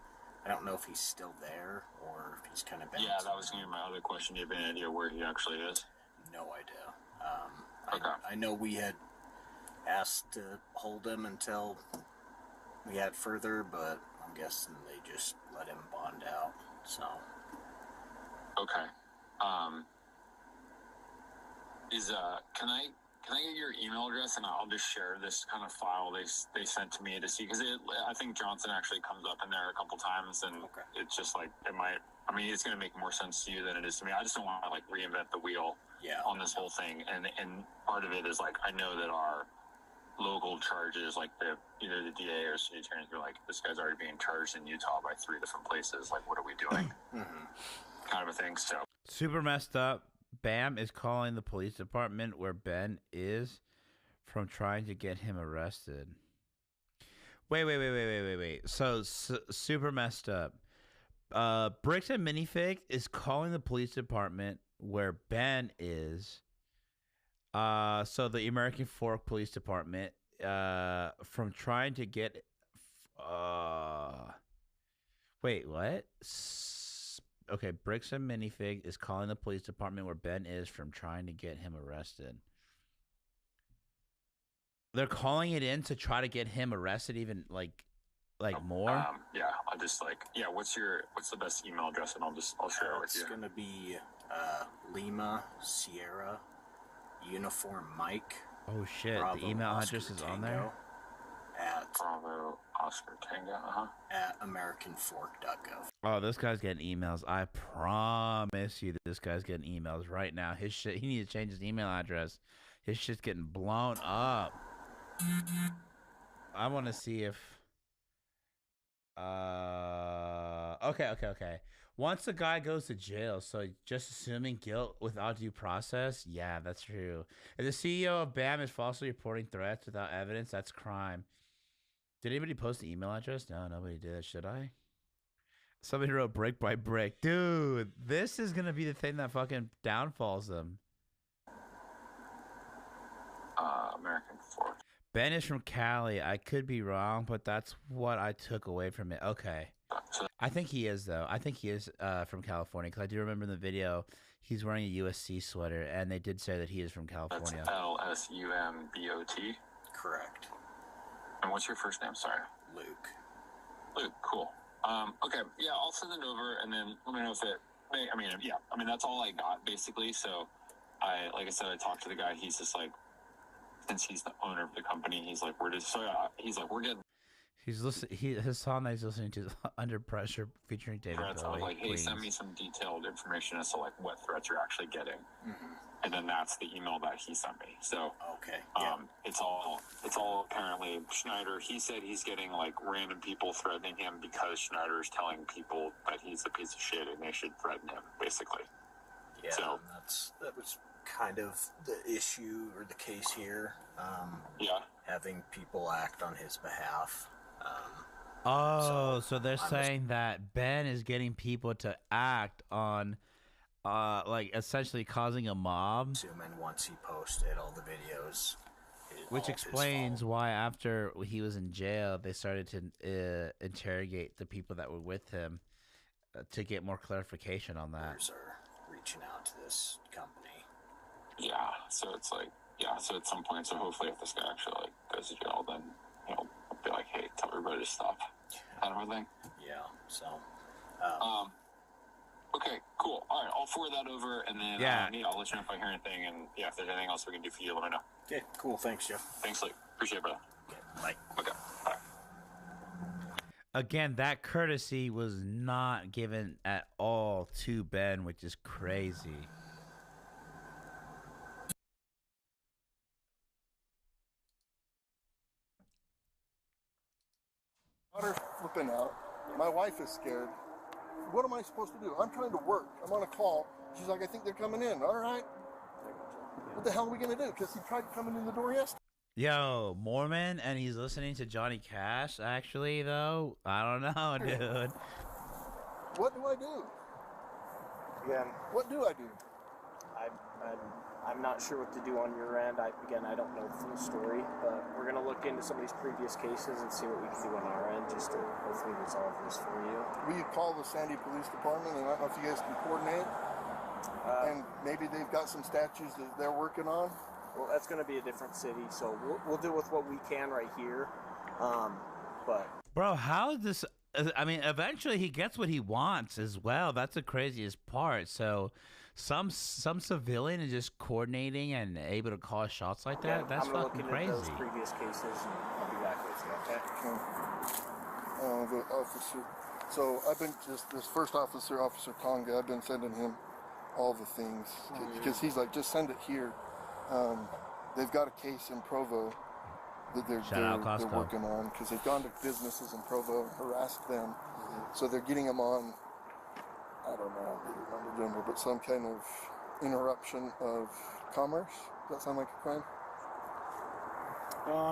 I don't know if he's still there or if he's kind of been. Yeah, that was going to be my other question. Do you have any idea where he actually is? No idea. I know we had asked to hold him until we had further, but I'm guessing they just let him bond out. So. Okay. Can I get your email address, and I'll just share this kind of file they sent to me to see, because I think Johnson actually comes up in there a couple times, and it's just like it might. I mean, it's going to make more sense to you than it is to me. I just don't want to like reinvent the wheel on this whole thing, and part of it is like I know that our local charges, like either the DA or city attorneys, were like, this guy's already being charged in Utah by 3 different places. Like, what are we doing? Kind of a thing. So super messed up. Bam is calling the police department where Ben is from trying to get him arrested. Wait. So super messed up. Bricks and Minifig is calling the police department where Ben is. So the American Fork Police Department from trying to get. Wait, what? Okay, Bricks and Minifig is calling the police department where Ben is from trying to get him arrested. They're calling it in to try to get him arrested, even like more. Yeah, I'll just what's the best email address, and I'll share it with you. It's gonna be Lima Sierra Uniform Mike. Oh shit! Bravo, the email Oscar address is on Tango there. At Bravo Oscar Tango. At AmericanFork.gov. Oh, this guy's getting emails. I promise you that this guy's getting emails right now. His shit. He needs to change his email address. His shit's getting blown up. I want to see if. Okay. Once the guy goes to jail, so just assuming guilt without due process, yeah, that's true. If the CEO of BAM is falsely reporting threats without evidence, that's crime. Did anybody post the email address? No, nobody did. Should I? Somebody wrote brick by brick. Dude, this is going to be the thing that fucking downfalls them. American Fork. Ben is from Cali. I could be wrong, but that's what I took away from it. Okay. I think he is, though. I think he is from California, because I do remember in the video he's wearing a USC sweater, and they did say that he is from California. That's LSUMBOT? Correct. And what's your first name? Sorry. Luke. Luke, cool. Okay, yeah, I'll send it over, and then let me know if it. I mean, yeah, I mean that's all I got basically. So, like I said, I talked to the guy. He's just like, since he's the owner of the company, he's like, we're getting. His song that he's listening to is Under Pressure featuring David threats. I was like, hey, send me some detailed information as to like what threats you're actually getting, and then that's the email that he sent me. So okay, it's all apparently Schneider. He said he's getting like random people threatening him because Schneider is telling people that he's a piece of shit and they should threaten him, basically. Yeah, so that was kind of the issue or the case here. Having people act on his behalf. So they're saying that Ben is getting people to act on, like essentially causing a mob. Assuming once he posted all the videos, which explains why after he was in jail, they started to interrogate the people that were with him to get more clarification on that. Are reaching out to this company. Yeah, so it's like, so at some point, so hopefully if this guy actually like goes to jail, then I'll be like, hey, tell everybody to stop. Kind of a thing. Yeah. So. Okay. Cool. All right. I'll forward that over, and then I'll let you know if I hear anything, and if there's anything else we can do for you, let me know. Okay. Cool. Thanks, Jeff. Thanks, Lee. Appreciate it, brother. Okay. Bye. Okay. Bye. Again, that courtesy was not given at all to Ben, which is crazy. Daughter's flipping out. My wife is scared. What am I supposed to do? I'm trying to work. I'm on a call. She's like, I think they're coming in. All right. What the hell are we going to do? Because he tried coming in the door yesterday. Yo, Mormon, and he's listening to Johnny Cash, actually, though? I don't know, dude. What do I do? Yeah. What do I do? I'm not sure what to do on your end. I don't know the full story, but we're going to look into some of these previous cases and see what we can do on our end just to hopefully resolve this for you. Will you call the Sandy Police Department, and I don't know if you guys can coordinate? And maybe they've got some statues that they're working on? Well, that's going to be a different city, so we'll deal with what we can right here. But bro, how is this? I mean, eventually he gets what he wants as well. That's the craziest part. So some civilian is just coordinating and able to call shots like that. That's fucking crazy. Those previous cases, and I'll be back with you. Okay. The officer. So I've been this first officer, Officer Tonga. I've been sending him all the things because he's like, just send it here. They've got a case in Provo that they're working on because they've gone to businesses in Provo and harassed them. So they're getting them on, I don't know, under but some kind of interruption of commerce. Does that sound like a crime?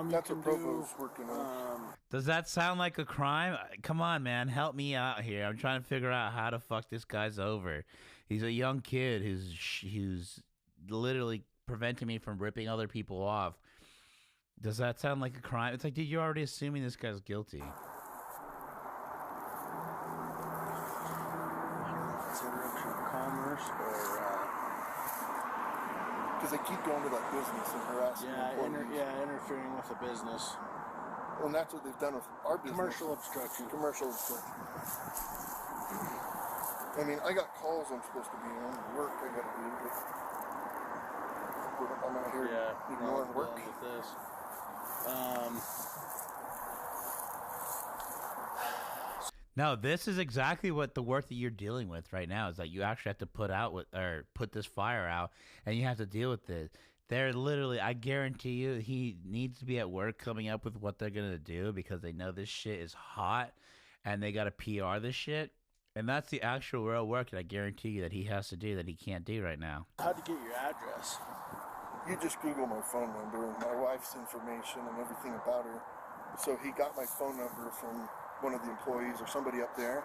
That's what Provo's working on. Does that sound like a crime? Come on, man. Help me out here. I'm trying to figure out how to fuck this guy's over. He's a young kid who's literally preventing me from ripping other people off. Does that sound like a crime? It's like, dude, you're already assuming this guy's guilty. It's interruption of commerce or... Because they keep going to that business and harassing employees. Interfering with the business. Well, and that's what they've done with our business. Commercial obstruction. I mean, I got calls I'm supposed to be on, work I got to do, but I'm out here ignoring work. With this. No, this is exactly what the work that you're dealing with right now is that you actually have to put this fire out, and you have to deal with it. They're literally, I guarantee you, he needs to be at work coming up with what they're gonna do because they know this shit is hot, and they gotta PR this shit, and that's the actual real work that I guarantee you that he has to do that he can't do right now. How'd you get your address? You just Google my phone number and my wife's information and everything about her. So he got my phone number from one of the employees or somebody up there.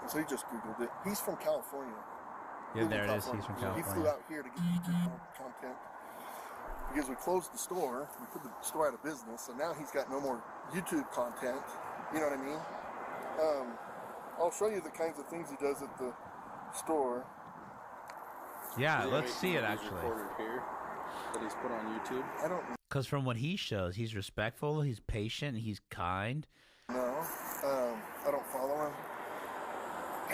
And so he just Googled it. He's from California. Yeah, there it is. He's from California. He flew out here to get YouTube content. Because we closed the store. We put the store out of business. So now he's got no more YouTube content. You know what I mean? I'll show you the kinds of things he does at the store. Yeah, let's see it actually. Here that he's put on YouTube. I don't. Because from what he shows, he's respectful, he's patient, he's kind. No, I don't follow him.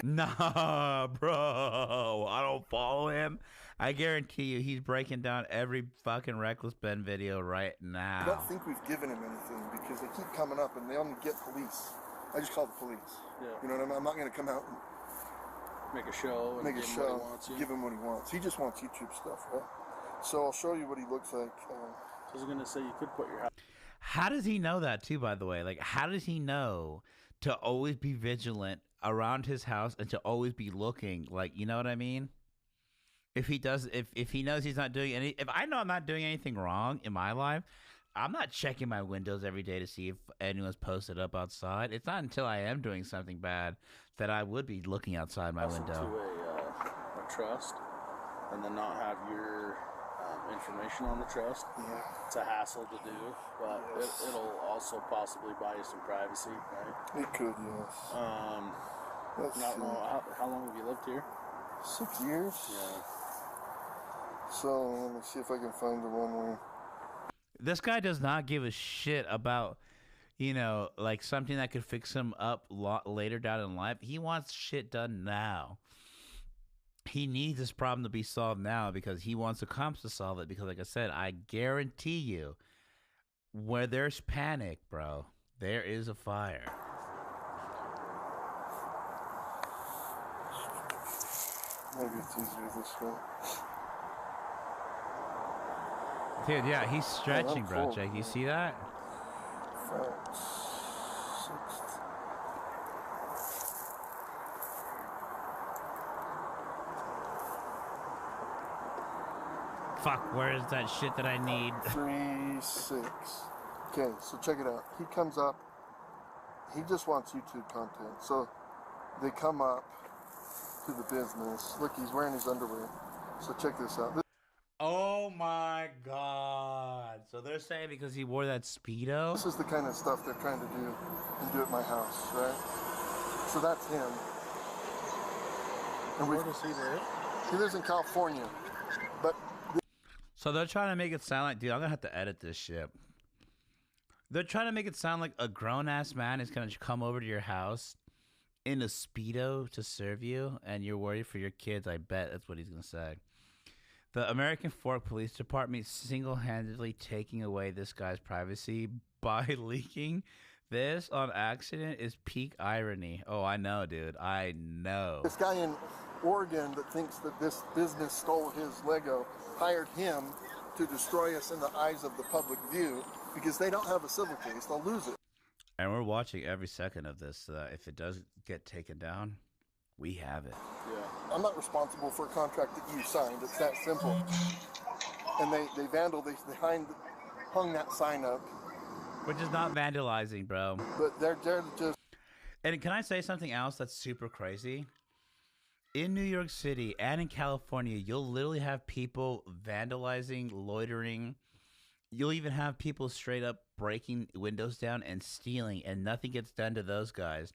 Nah, bro. I don't follow him. I guarantee you he's breaking down every fucking Reckless Ben video right now. I don't think we've given him anything because they keep coming up and they only get police. I just call the police. Yeah. You know what I mean? I'm not going to come out and make a show and give him what he wants. He just wants YouTube stuff, right? So I'll show you what he looks like. I was going to say you could put your house. How does he know that too, by the way? Like, how does he know to always be vigilant around his house and to always be looking? Like, you know what I mean? If he does, if he knows he's not doing any, if I know I'm not doing anything wrong in my life, I'm not checking my windows every day to see if anyone's posted up outside. It's not until I am doing something bad that I would be looking outside my window. To a trust, and then not have your information on the trust. Yeah. It's a hassle to do, but it'll also possibly buy you some privacy, right? It could, yes. How long have you lived here? 6 years. Yeah. So let me see if I can find the one where. This guy does not give a shit about, you know, like something that could fix him up later down in life. He wants shit done now. He needs this problem to be solved now because he wants the cops to solve it. Because, like I said, I guarantee you, where there's panic, bro, there is a fire. Maybe it's easier this way. Dude, yeah, he's stretching, bro, Jake. You see that? Fuck, where is that shit that I need? 3, 6. Okay, so check it out. He comes up. He just wants YouTube content. So they come up to the business. Look, he's wearing his underwear. So check this out. Oh my God. So they're saying because he wore that Speedo? This is the kind of stuff they're trying to do and do at my house, right? So that's him. And where does he live? He lives in California. But so they're trying to make it sound like, dude, I'm going to have to edit this shit. They're trying to make it sound like a grown-ass man is going to come over to your house in a Speedo to serve you, and you're worried for your kids. I bet that's what he's going to say. The American Fork Police Department single-handedly taking away this guy's privacy by leaking this on accident is peak irony. Oh, I know, dude. I know. This guy in Oregon that thinks that this business stole his Lego hired him to destroy us in the eyes of the public view because they don't have a civil case. They'll lose it. And we're watching every second of this. If it does get taken down, we have it. Yeah. I'm not responsible for a contract that you signed. It's that simple. And they hung that sign up. Which is not vandalizing, bro. But they're just... And can I say something else that's super crazy? In New York City and in California, you'll literally have people vandalizing, loitering. You'll even have people straight up breaking windows down and stealing, and nothing gets done to those guys.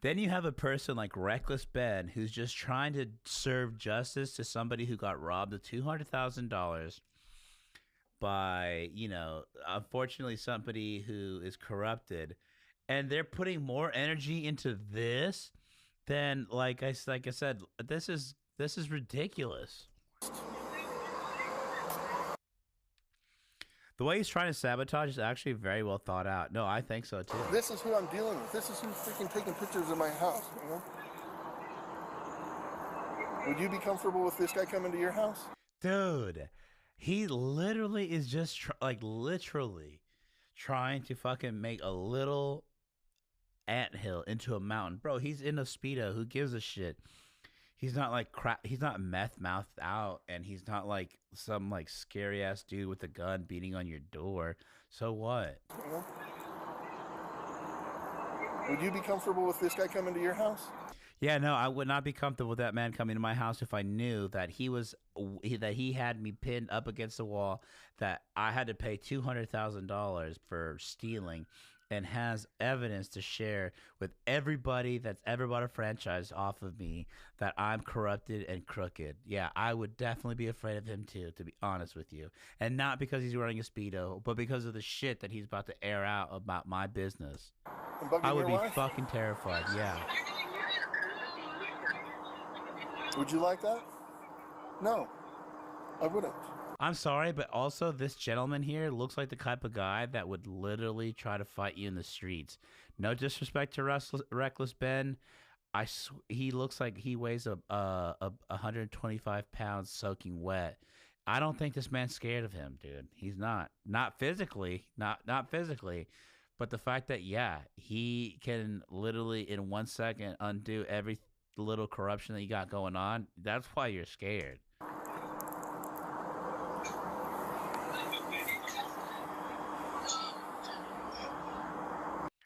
Then you have a person like Reckless Ben who's just trying to serve justice to somebody who got robbed of $200,000 by, you know, unfortunately somebody who is corrupted. And they're putting more energy into this than, like I said, this is ridiculous. The way he's trying to sabotage is actually very well thought out. No, I think so too. This is who I'm dealing with. This is who's freaking taking pictures of my house, you know? Would you be comfortable with this guy coming to your house? Dude, he literally is just literally trying to fucking make a little anthill into a mountain. Bro, he's in a Speedo. Who gives a shit? He's not like he's not meth mouthed out, and he's not like some like scary ass dude with a gun beating on your door. So what? Would you be comfortable with this guy coming to your house? Yeah, no, I would not be comfortable with that man coming to my house if I knew that he had me pinned up against the wall, that I had to pay $200,000 for stealing, and has evidence to share with everybody that's ever bought a franchise off of me that I'm corrupted and crooked. Yeah, I would definitely be afraid of him too, to be honest with you. And not because he's wearing a Speedo, but because of the shit that he's about to air out about my business. I would be fucking terrified, yeah. Would you like that? No, I wouldn't. I'm sorry, but also this gentleman here looks like the type of guy that would literally try to fight you in the streets. No disrespect to Reckless Ben. He looks like he weighs a 125 pounds soaking wet. I don't think this man's scared of him, dude. He's not. Not physically. Not physically. But the fact that, yeah, he can literally in 1 second undo every little corruption that you got going on, that's why you're scared.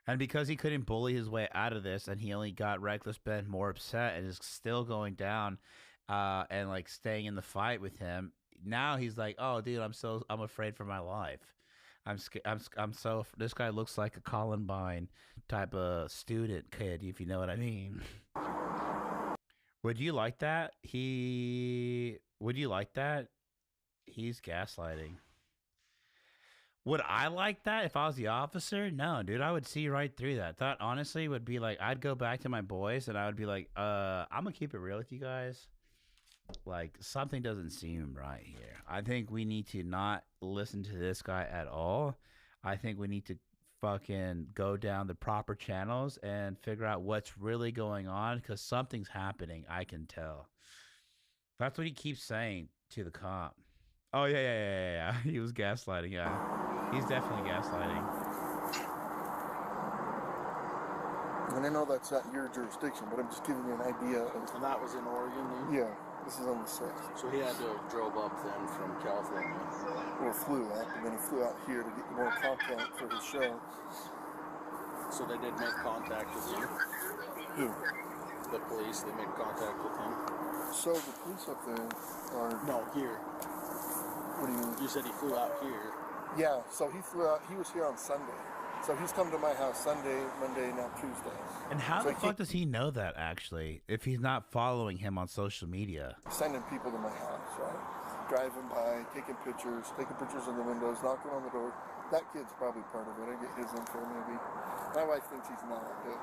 And because he couldn't bully his way out of this, and he only got Reckless Ben more upset and is still going down and like staying in the fight with him, now he's like, oh, dude, I'm afraid for my life. This guy looks like a Columbine type of student kid, if you know what I mean. Would you like that? Would you like that? He's gaslighting. Would I like that if I was the officer? No, dude, I would see right through that. That honestly would be like, I'd go back to my boys and I would be like, I'm gonna keep it real with you guys. Like, something doesn't seem right here. I think we need to not listen to this guy at all. I think we need to fucking go down the proper channels and figure out what's really going on, because something's happening. I can tell. That's what he keeps saying to the cop. Oh, yeah. He was gaslighting, yeah. He's definitely gaslighting. And I know that's not your jurisdiction, but I'm just giving you an idea of... And that was in Oregon, then? Yeah, this is on the 6th. So he had to have drove up then from California. Or flew out, and then he flew out here to get more content for his show. So they did make contact with him? Who? The police, they made contact with him? So the police up there are... No, here. What do you mean? You said he flew out here. Yeah, so he flew out, he was here on Sunday. So he's come to my house Sunday, Monday, now Tuesday. And how the fuck does he know that, actually, if he's not following him on social media? Sending people to my house, right? Driving by, taking pictures of the windows, knocking on the door. That kid's probably part of it. I get his info, maybe. My wife thinks he's not, but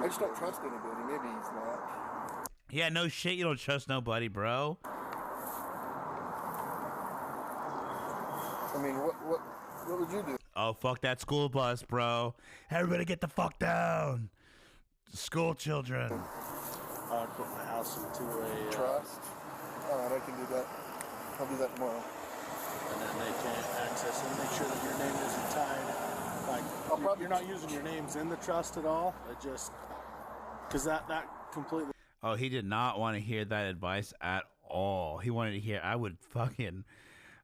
I just don't trust anybody. Maybe he's not. Yeah, no shit, you don't trust nobody, bro. I mean, what would you do? Oh, fuck that school bus, bro. Everybody get the fuck down. School children. I would put my house into a... Trust? Alright, I can do that. I'll do that tomorrow. And then they can't access it. Make sure that your name isn't tied. Like, you're not using your names in the trust at all. It just... Because that completely... Oh, he did not want to hear that advice at all. He wanted to hear, I would fucking...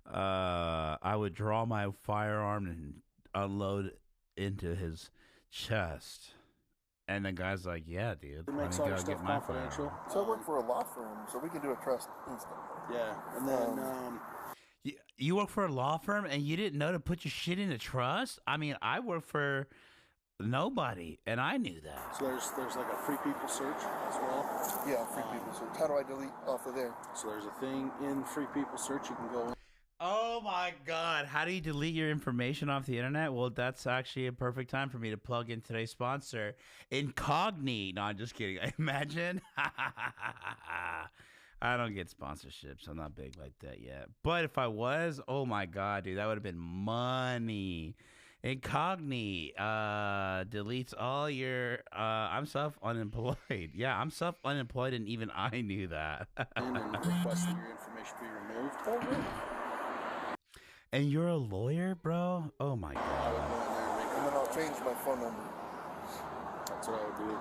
I would draw my firearm and unload into his chest. And the guy's like, yeah, dude. It makes all your stuff confidential. So I work for a law firm, so we can do a trust instantly. Yeah, and then... You work for a law firm and you didn't know to put your shit in a trust? I mean, I work for nobody, and I knew that. So there's like a free people search as well? Yeah, free people search. How do I delete off of there? So there's a thing in free people search you can go in. Oh my God. How do you delete your information off the internet? Well, that's actually a perfect time for me to plug in today's sponsor, Incogni. No, I'm just kidding. Imagine. I don't get sponsorships. I'm not big like that yet. But if I was, oh my God, dude, that would have been money. Incogni deletes all your I'm self-unemployed. Yeah, I'm self-unemployed, and even I knew that. And request that your information be removed. Oh, really? And you're a lawyer, bro? Oh my God. And then I'll change my phone number. That's what I would do.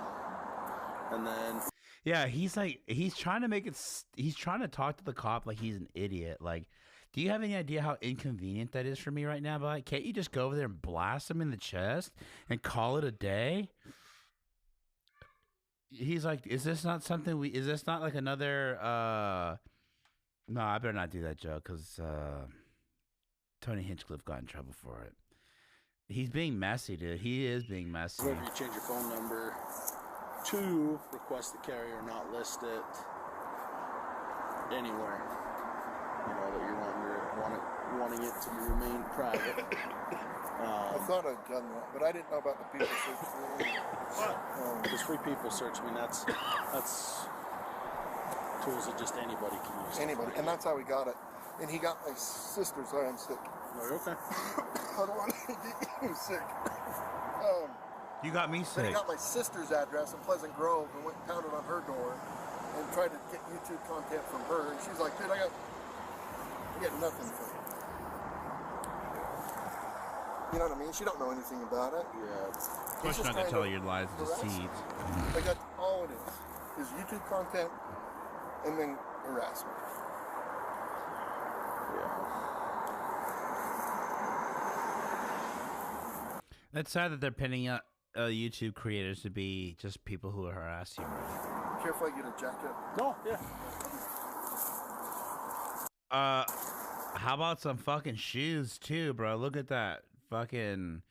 And then... Yeah, he's trying to make it... He's trying to talk to the cop like he's an idiot. Like, do you have any idea how inconvenient that is for me right now? But can't you just go over there and blast him in the chest and call it a day? He's like, is this not like another... No, I better not do that joke, because... Tony Hinchcliffe got in trouble for it. He's being messy, dude. He is being messy. So if you change your phone number to request the carrier not list it anywhere, you know, that you're wanting it to remain private. I thought I'd done that, but I didn't know about the people search. Because free people search, I mean, that's tools that just anybody can use. Anybody, and that's how we got it. And he got my sister's. Sorry, I'm sick. Okay. I don't want to get you sick. You got me Then sick. he got my sister's address in Pleasant Grove and went and pounded on her door and tried to get YouTube content from her. And she's like, dude, I get nothing from you. You know what I mean? She don't know anything about it. Yeah. Of course, not gonna tell your lies is seeds. Like that's all it is YouTube content and then harassment. It's sad that they're pinning YouTube creators to be just people who harass you. Right? Careful, I get a jacket. No, yeah. How about some fucking shoes too, bro? Look at that. Fucking,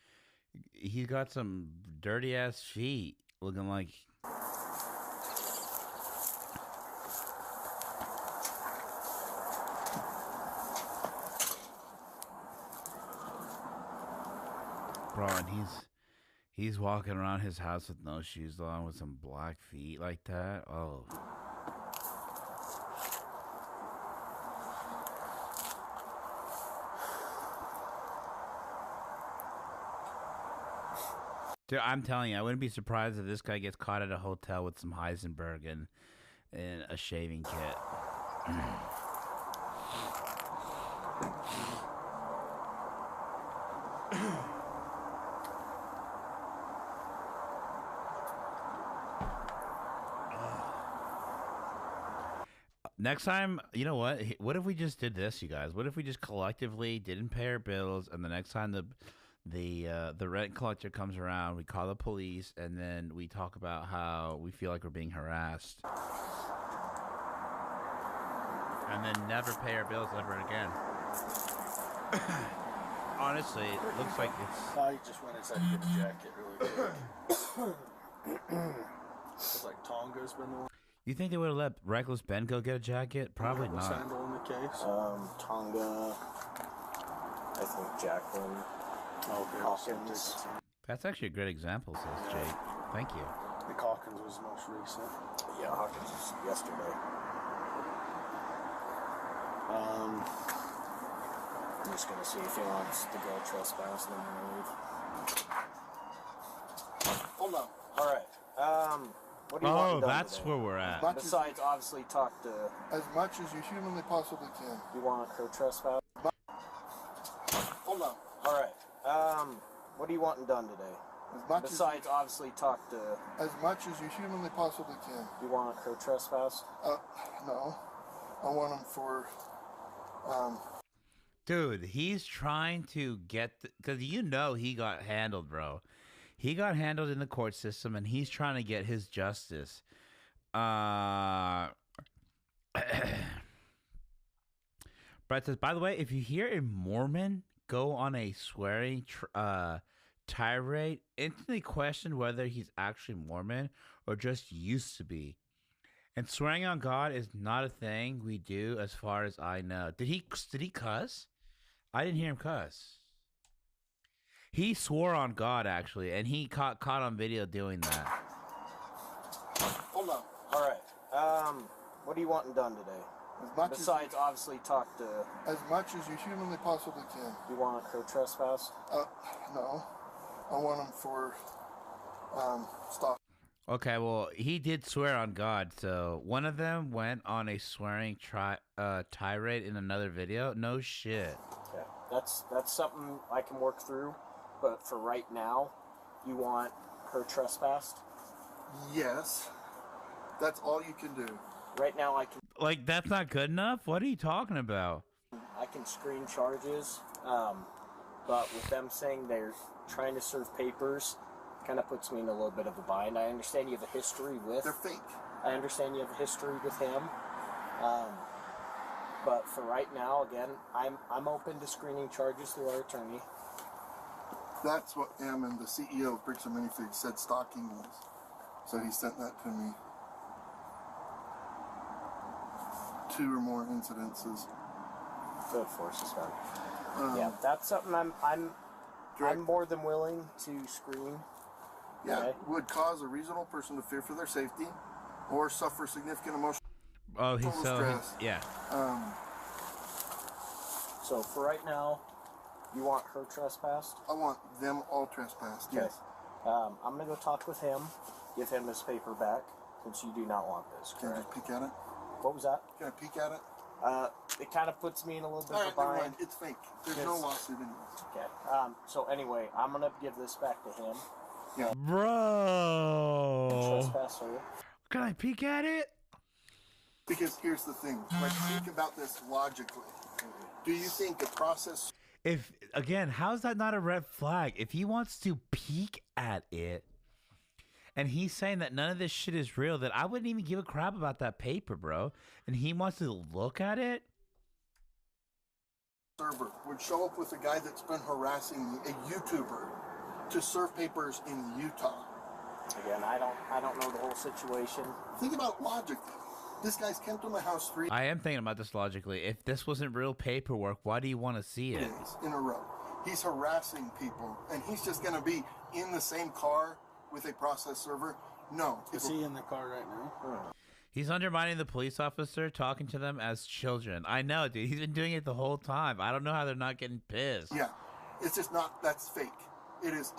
he's got some dirty ass feet, looking like. Bro, and he's walking around his house with no shoes on, with some black feet like that. Oh. Dude, I'm telling you, I wouldn't be surprised if this guy gets caught at a hotel with some Heisenberg and a shaving kit. Next time, you know what? What if we just did this, you guys? What if we just collectively didn't pay our bills, and the next time the rent collector comes around, we call the police, and then we talk about how we feel like we're being harassed, and then never pay our bills ever again. Honestly, it looks like it's. I just went inside to get a jacket really quick. It's like Tonga's been the one. You think they would have let Reckless Ben go get a jacket? Probably What's not. handle in the case? Tonga, I think Jacqueline, Hawkins. That's actually a great example, says Jake. Thank you. I think Hawkins was the most recent. Yeah, Hawkins was yesterday. I'm just gonna see if he wants to go trespass, then I'm gonna leave. Hold on. All right. What do you want done that's today? where we're at. Besides, obviously, talk to. As much as you humanly possibly can. You want her trespass? Hold on. All right. What are you wanting done today? As much Besides, obviously, talk to. As much as you humanly possibly can. You want her trespass? No. I want him for. Dude, he's trying to get because you know he got handled, bro. He got handled in the court system, and he's trying to get his justice. Brett says, by the way, if you hear a Mormon go on a swearing tirade, instantly question whether he's actually Mormon or just used to be. And swearing on God is not a thing we do, as far as I know. Did he cuss? I didn't hear him cuss. He swore on God, actually, and he caught on video doing that. Hold on. All right. What are you wanting done today? As much Besides, obviously, talk to. As much as you humanly possibly can. You want her trespass? No. I want him for stop. Okay, well, he did swear on God, so one of them went on a swearing tirade in another video. No shit. Yeah, that's something I can work through. But for right now, you want her trespassed? Yes. That's all you can do. Right now, I can. Like, that's not good enough? What are you talking about? I can screen charges, but with them saying they're trying to serve papers, kind of puts me in a little bit of a bind. I understand you have a history with. They're fake. I understand you have a history with him, but for right now, again, I'm open to screening charges through our attorney. That's what Ammon, the CEO of Bricks and Minifigs, said stalking was. So he sent that to me. 2 or more incidences. Good forces, man. Yeah, that's something I'm more than willing to screen. Yeah, Okay. would cause a reasonable person to fear for their safety or suffer significant emotional. Oh, he's Total so stress. yeah. So for right now, you want her trespassed? I want them all trespassed. Okay. Yes. I'm gonna go talk with him, give him his paper back, since you do not want this. Can I Correct? just peek at it? What was that? Can I peek at it? It kind of puts me in a little bit All of right, a never bind. mind. It's fake. There's no lawsuit anymore. Okay. So anyway, I'm gonna give this back to him. Bro. Trespass her. Can I peek at it? Because here's the thing. Like, think about this logically. Do you think a process... If again, how's that not a red flag? If he wants to peek at it, and he's saying that none of this shit is real, that I wouldn't even give a crap about that paper, bro. And he wants to look at it. server would show up with a guy that's been harassing me, a YouTuber, to serve papers in Utah. Again, I don't know the whole situation. Think about logically. This guy's came to my house 3 I am thinking about this logically. If this wasn't real paperwork, why do you want to see it? days in a row. He's harassing people, and he's just going to be in the same car with a process server. No. Is he in the car right now? He's undermining the police officer, talking to them as children. I know, dude. He's been doing it the whole time. I don't know how they're not getting pissed. Yeah. It's just not, that's fake. It is.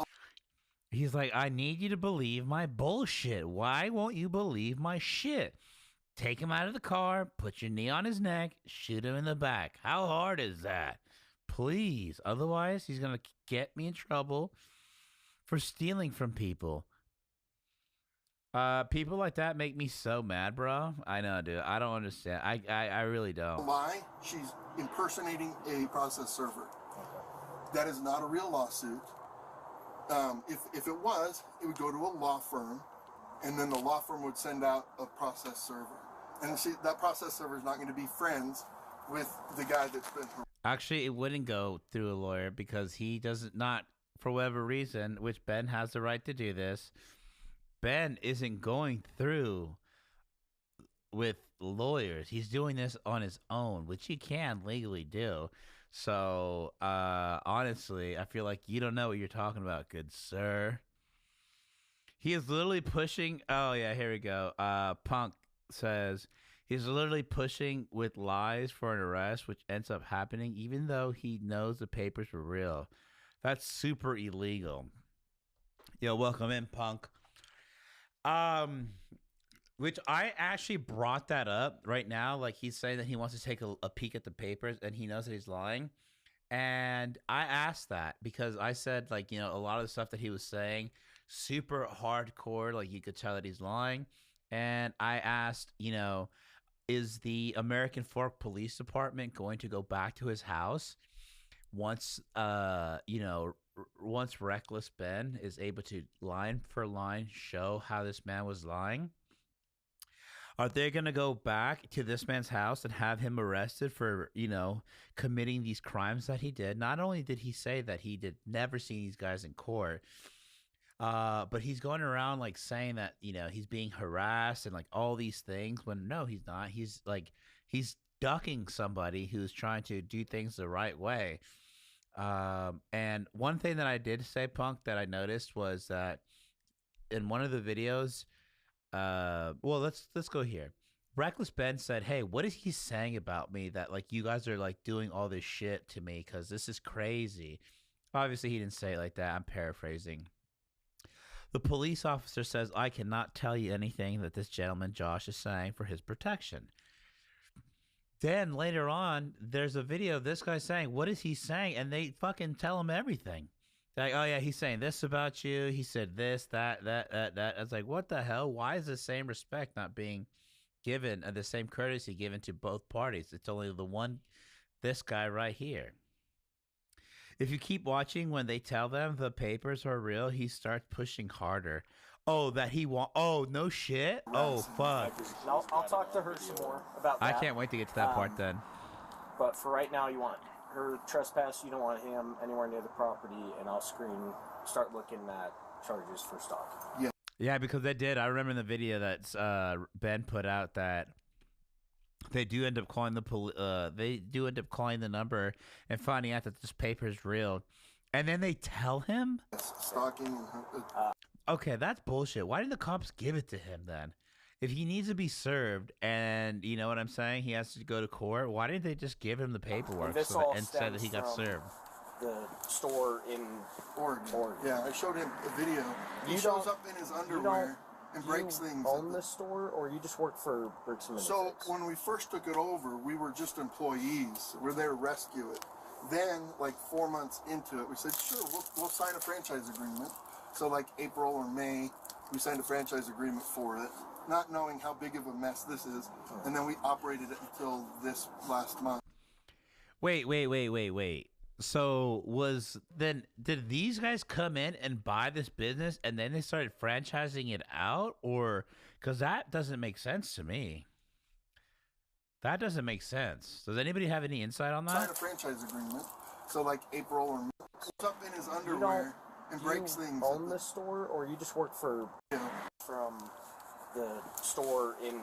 He's like, I need you to believe my bullshit. Why won't you believe my shit? Take him out of the car, put your knee on his neck, shoot him in the back. How hard is that? Please. Otherwise, he's going to get me in trouble for stealing from people. People like that make me so mad, bro. I know, dude. I don't understand. I really don't. Lie. She's impersonating a process server. That is not a real lawsuit. If it was, it would go to a law firm, and then the law firm would send out a process server. And see, that process server is not going to be friends with the guy that's been harassed. Actually, it wouldn't go through a lawyer because he does not, for whatever reason, which Ben has the right to do this, Ben isn't going through with lawyers. He's doing this on his own, which he can legally do. So, honestly, I feel like you don't know what you're talking about, good sir. He is literally pushing. Oh, yeah, here we go. Punk says he's literally pushing with lies for an arrest, which ends up happening, even though he knows the papers were real. That's super illegal. Yo, welcome in, Punk. Which I actually brought that up right now. Like, he's saying that he wants to take a peek at the papers and he knows that he's lying. And I asked that because I said, like, you know, a lot of the stuff that he was saying, super hardcore, like you could tell that he's lying. And I asked, you know, is the American Fork Police Department going to go back to his house once, you know, once Reckless Ben is able to line for line show how this man was lying? Are they going to go back to this man's house and have him arrested for, you know, committing these crimes that he did? Not only did he say that he did never see these guys in court, but he's going around like saying that, you know, he's being harassed and like all these things when no, he's not. He's like, he's ducking somebody who's trying to do things the right way. And one thing that I did say, Punk, that I noticed was that in one of the videos, well, let's go here. Reckless Ben said, hey, what is he saying about me that like you guys are like doing all this shit to me because this is crazy? Obviously, he didn't say it like that. I'm paraphrasing. The police officer says, I cannot tell you anything that this gentleman, Josh, is saying for his protection. Then later on, there's a video of this guy saying, what is he saying? And they fucking tell him everything. They're like, oh yeah, he's saying this about you. He said this, that. I was like, what the hell? Why is the same respect not being given and the same courtesy given to both parties? It's only the one, this guy right here. If you keep watching, when they tell them the papers are real, he starts pushing harder. Oh, that he want? Oh, no shit. Oh, fuck. I'll talk to her some more about that. I can't wait to get to that part then. But for right now, you want her trespass. You don't want him anywhere near the property, and I'll start looking at charges for stalking. Yeah. Yeah, because they did. I remember in the video that Ben put out that they do end up calling the number and finding out that this paper is real, and then they tell him. Stalking. Okay, that's bullshit. Why didn't the cops give it to him then? if he needs to be served, and you know what I'm saying, he has to go to court. Why didn't they just give him the paperwork This so all that, instead that he got stems from served? The store in Oregon. Yeah, I showed him a video. He You shows don't- up in his underwear and breaks you things. own this store, or you just work for Bricks and So Minifix? when we first took it over, we were just employees. We're there to rescue it. Then, like 4 months into it, we said, sure, we'll sign a franchise agreement. So like April or May, we signed a franchise agreement for it, not knowing how big of a mess this is. And then we operated it until this last month. Wait. So did these guys come in and buy this business and then they started franchising it out? Or, because that doesn't make sense to me. That doesn't make sense. Does anybody have any insight on Sign that? a franchise agreement. So like April or May, shows up in his underwear and breaks things. Own this store, or you just work for from the store in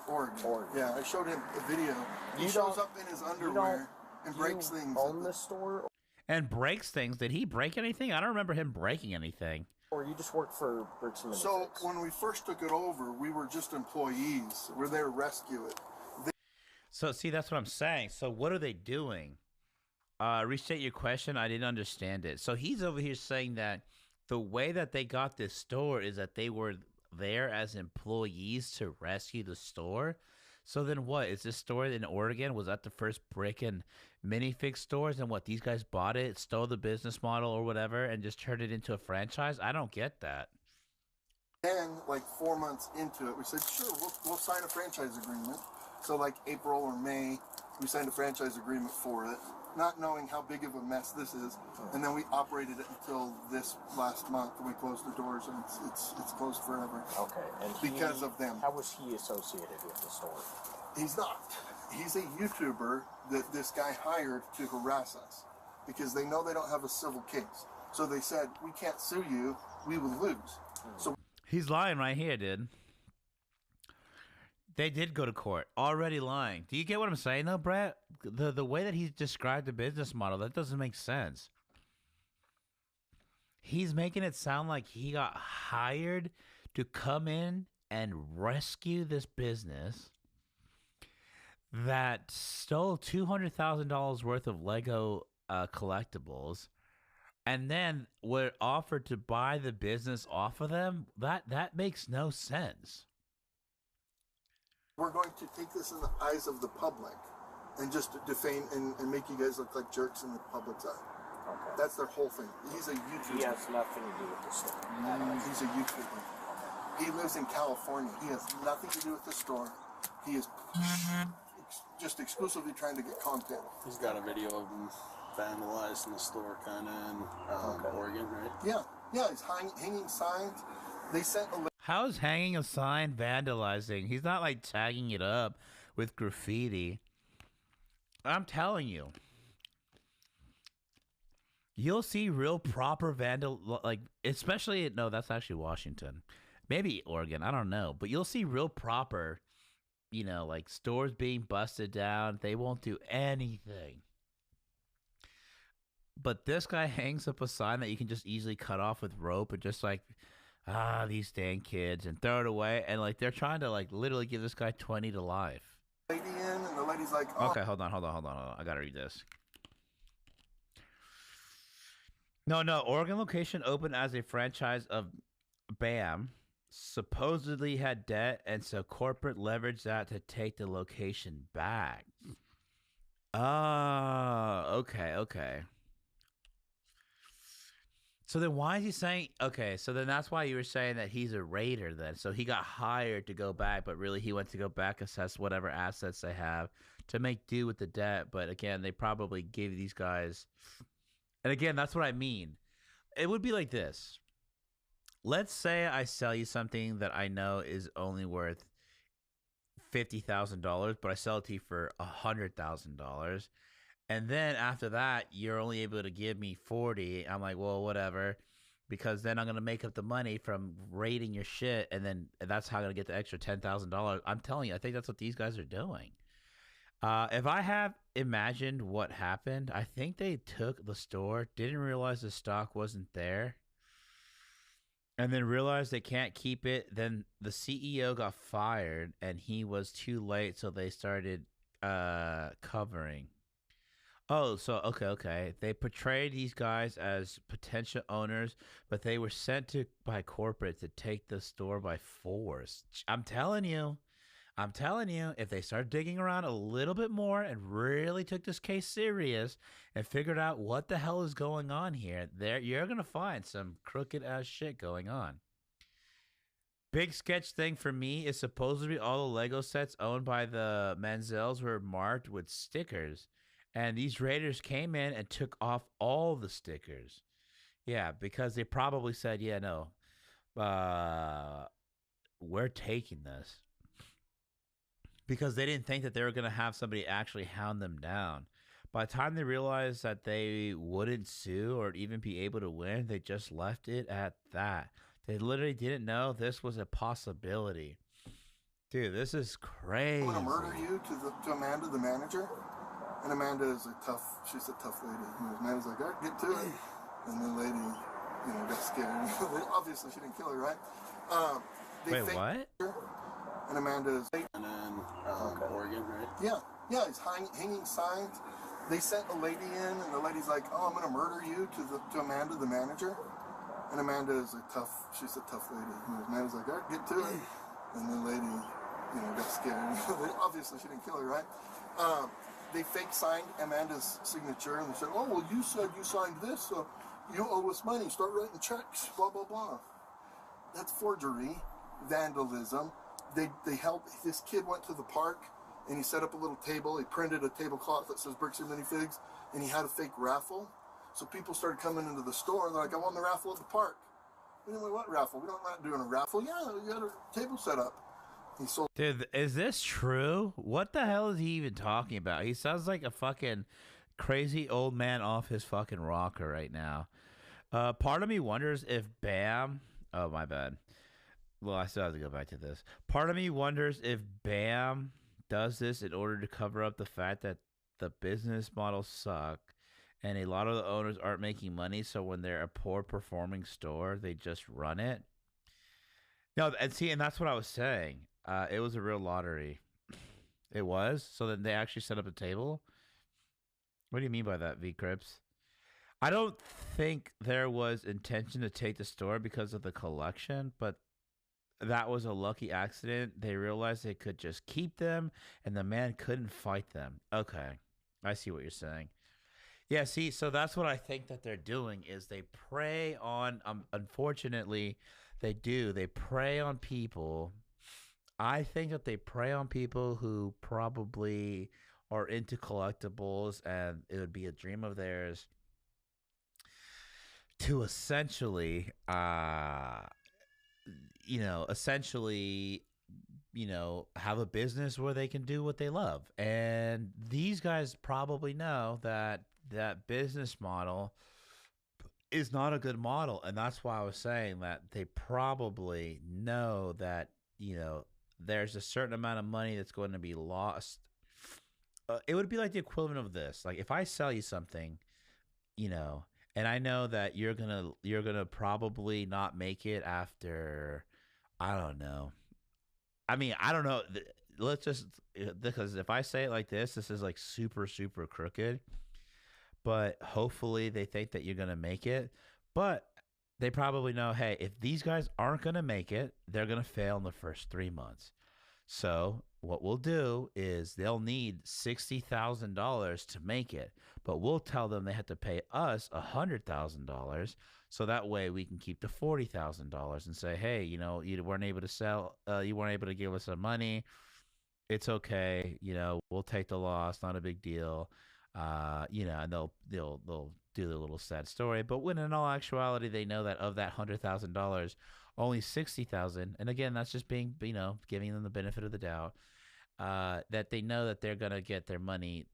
Oregon. Yeah, I showed him a video. He You shows don't- up in his underwear and breaks things. Own this store, And breaks things. Did he break anything? I don't remember him breaking anything. or you just work for Bricks and Minifix? So when we first took it over, we were just employees. We're there to rescue it. So see, that's what I'm saying. So what are they doing? Restate your question. I didn't understand it. So he's over here saying that the way that they got this store is that they were there as employees to rescue the store. So then what? Is this store in Oregon? Was that the first Brick and Minifix stores? And what, these guys bought it, stole the business model or whatever, and just turned it into a franchise? I don't get that. Then, like 4 months into it, we said, sure, we'll sign a franchise agreement. So like April or May, we signed a franchise agreement for it, not knowing how big of a mess this is. And then we operated it until this last month, and we closed the doors, and it's closed forever. Okay, and because of them. How was he associated with the store? He's not. He's a YouTuber that this guy hired to harass us because they know they don't have a civil case. So they said, we can't sue you, we will lose. So He's lying right here, dude. They did go to court. Already lying. Do you get what I'm saying, though, Brett? The way that he's described the business model, that doesn't make sense. He's making it sound like he got hired to come in and rescue this business that stole $200,000 worth of Lego collectibles, and then were offered to buy the business off of them. That makes no sense. we're going to take this in the eyes of the public and just defame and make you guys look like jerks in the public's eye. Okay. That's their whole thing. He's a YouTuber. He has nothing to do with the store. He's a YouTuber. He lives in California. He has nothing to do with the store. He is just exclusively trying to get content. He's got a video of him vandalizing the store kind of in Oregon, right? Yeah, he's hanging signs. They sent a How is hanging a sign vandalizing? He's not like tagging it up with graffiti. I'm telling you. You'll see real proper vandal, like, especially, no, that's actually Washington. Maybe Oregon, I don't know. But you'll see real proper, you know, like stores being busted down. They won't do anything. But this guy hangs up a sign that you can just easily cut off with rope and just like, these dang kids, and throw it away. And like, they're trying to like literally give this guy 20 to life. lady in, and the lady's like, oh. Okay, hold on. I gotta read this. No. Oregon location opened as a franchise of BAM. Supposedly had debt, and so corporate leveraged that to take the location back. Okay. So then why is he saying, okay, so then that's why you were saying that he's a raider then. So he got hired to go back, but really he went to go back, assess whatever assets they have to make do with the debt. But again, they probably gave these guys, and again, that's what I mean. It would be like this. Let's say I sell you something that I know is only worth $50,000, but I sell it to you for $100,000. And then after that, you're only able to give me 40. I'm like, well, whatever, because then I'm going to make up the money from raiding your shit. And then that's how I'm going to get the extra $10,000. I'm telling you, I think that's what these guys are doing. If I have imagined what happened, I think they took the store, didn't realize the stock wasn't there, and then realized they can't keep it. Then the CEO got fired, and he was too late, so they started covering. Oh, so okay. They portrayed these guys as potential owners, but they were sent to by corporate to take the store by force. I'm telling you, if they start digging around a little bit more and really took this case serious and figured out what the hell is going on here, you're gonna find some crooked ass shit going on. Big sketch thing for me is supposedly all the Lego sets owned by the Manzels were marked with stickers. And these raiders came in and took off all the stickers. Yeah, because they probably said, yeah, no, we're taking this. Because they didn't think that they were going to have somebody actually hound them down. By the time they realized that they wouldn't sue or even be able to win, they just left it at that. They literally didn't know this was a possibility. Dude, this is crazy. I'm going to murder you to Amanda, the manager. And Amanda is she's a tough lady. And Amanda's like, all right, get to it. And the lady, got scared. Obviously, she didn't kill her, right? Wait, what? And Amanda's... And then Oregon, right? Yeah, he's hanging signs. They sent a lady in, and the lady's like, oh, I'm going to murder you to Amanda, the manager. And Amanda is she's a tough lady. And Amanda's like, all right, get to it. And the lady, got scared. Obviously, she didn't kill her, right? They fake signed Amanda's signature, and they said, oh, well, you said you signed this, so you owe us money. Start writing checks, blah, blah, blah. That's forgery, vandalism. They helped. This kid went to the park, and he set up a little table. He printed a tablecloth that says Bricks and Minifigs, and he had a fake raffle. So people started coming into the store, and they're like, I won the raffle at the park. We didn't what raffle? We're not doing a raffle. Yeah, you had a table set up. He sold. Dude, is this true? What the hell is he even talking about? He sounds like a fucking crazy old man off his fucking rocker right now. Part of me wonders if Bam... Oh, my bad. Well, I still have to go back to this. Part of me wonders if Bam does this in order to cover up the fact that the business models suck and a lot of the owners aren't making money, so when they're a poor performing store, they just run it. No, and that's what I was saying. It was a real lottery. It was? So then they actually set up a table? What do you mean by that, V-Crips? I don't think there was intention to take the store because of the collection, but that was a lucky accident. They realized they could just keep them, and the man couldn't fight them. Okay, I see what you're saying. Yeah, see, so that's what I think that they're doing is they prey on, unfortunately, they do. They prey on people. I think that they prey on people who probably are into collectibles, and it would be a dream of theirs to essentially, have a business where they can do what they love. And these guys probably know that that business model is not a good model. And that's why I was saying that they probably know that, there's a certain amount of money that's going to be lost. It would be like the equivalent of this. Like if I sell you something, and I know that you're gonna probably not make it after, I don't know. I mean, I don't know. Let's just, because if I say it like this is like super, super crooked. But hopefully they think that you're gonna make it. But they probably know, hey, if these guys aren't gonna make it, they're gonna fail in the first 3 months. So what we'll do is they'll need $60,000 to make it, but we'll tell them they have to pay us $100,000, so that way we can keep the $40,000 and say, hey, you weren't able to sell, you weren't able to give us some money. It's okay, we'll take the loss, not a big deal. And they'll do the little sad story, but when in all actuality they know that of that $100,000, only $60,000, and again that's just being giving them the benefit of the doubt, that they know that they're gonna get their money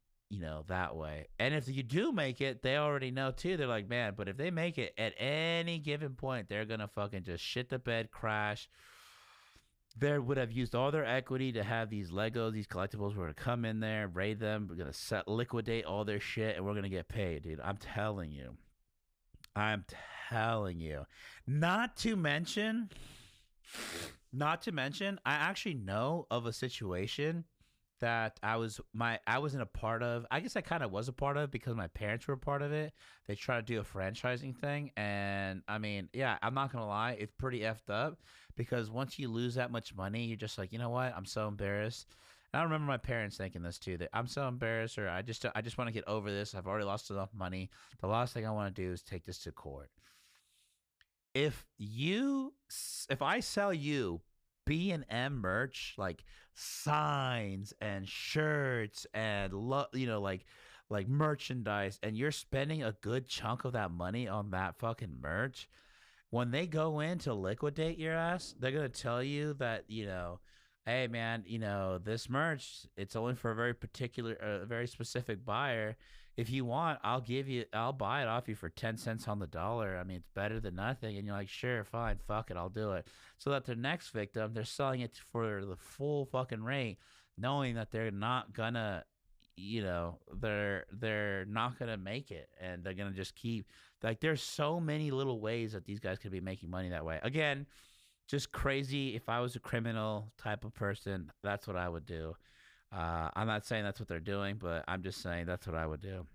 that way. And if you do make it, they already know too. They're like, man, but if they make it at any given point, they're gonna fucking just shit the bed, crash. They would have used all their equity to have these Legos, these collectibles. We're gonna come in there, raid them. We're gonna liquidate all their shit, and we're gonna get paid, dude. I'm telling you. I'm telling you. Not to mention, I actually know of a situation that I wasn't a part of. I guess I kind of was a part of because my parents were a part of it. They tried to do a franchising thing, and I mean, yeah, I'm not gonna lie, it's pretty effed up because once you lose that much money, you're just like, you know what? I'm so embarrassed. And I remember my parents thinking this too, that I'm so embarrassed, or I just want to get over this. I've already lost enough money. The last thing I want to do is take this to court. If I sell you B&M merch, like signs and shirts and like merchandise, and you're spending a good chunk of that money on that fucking merch, when they go in to liquidate your ass, they're gonna tell you that, hey man, this merch, it's only for a very particular, very specific buyer. If you want, I'll buy it off you for 10 cents on the dollar. I mean, it's better than nothing. And you're like, sure, fine, fuck it, I'll do it. So that the next victim, they're selling it for the full fucking rate, knowing that they're not gonna, they're not gonna make it, and they're gonna just keep, like, there's so many little ways that these guys could be making money that way. Again, just crazy. If I was a criminal type of person, that's what I would do. I'm not saying that's what they're doing, but I'm just saying that's what I would do.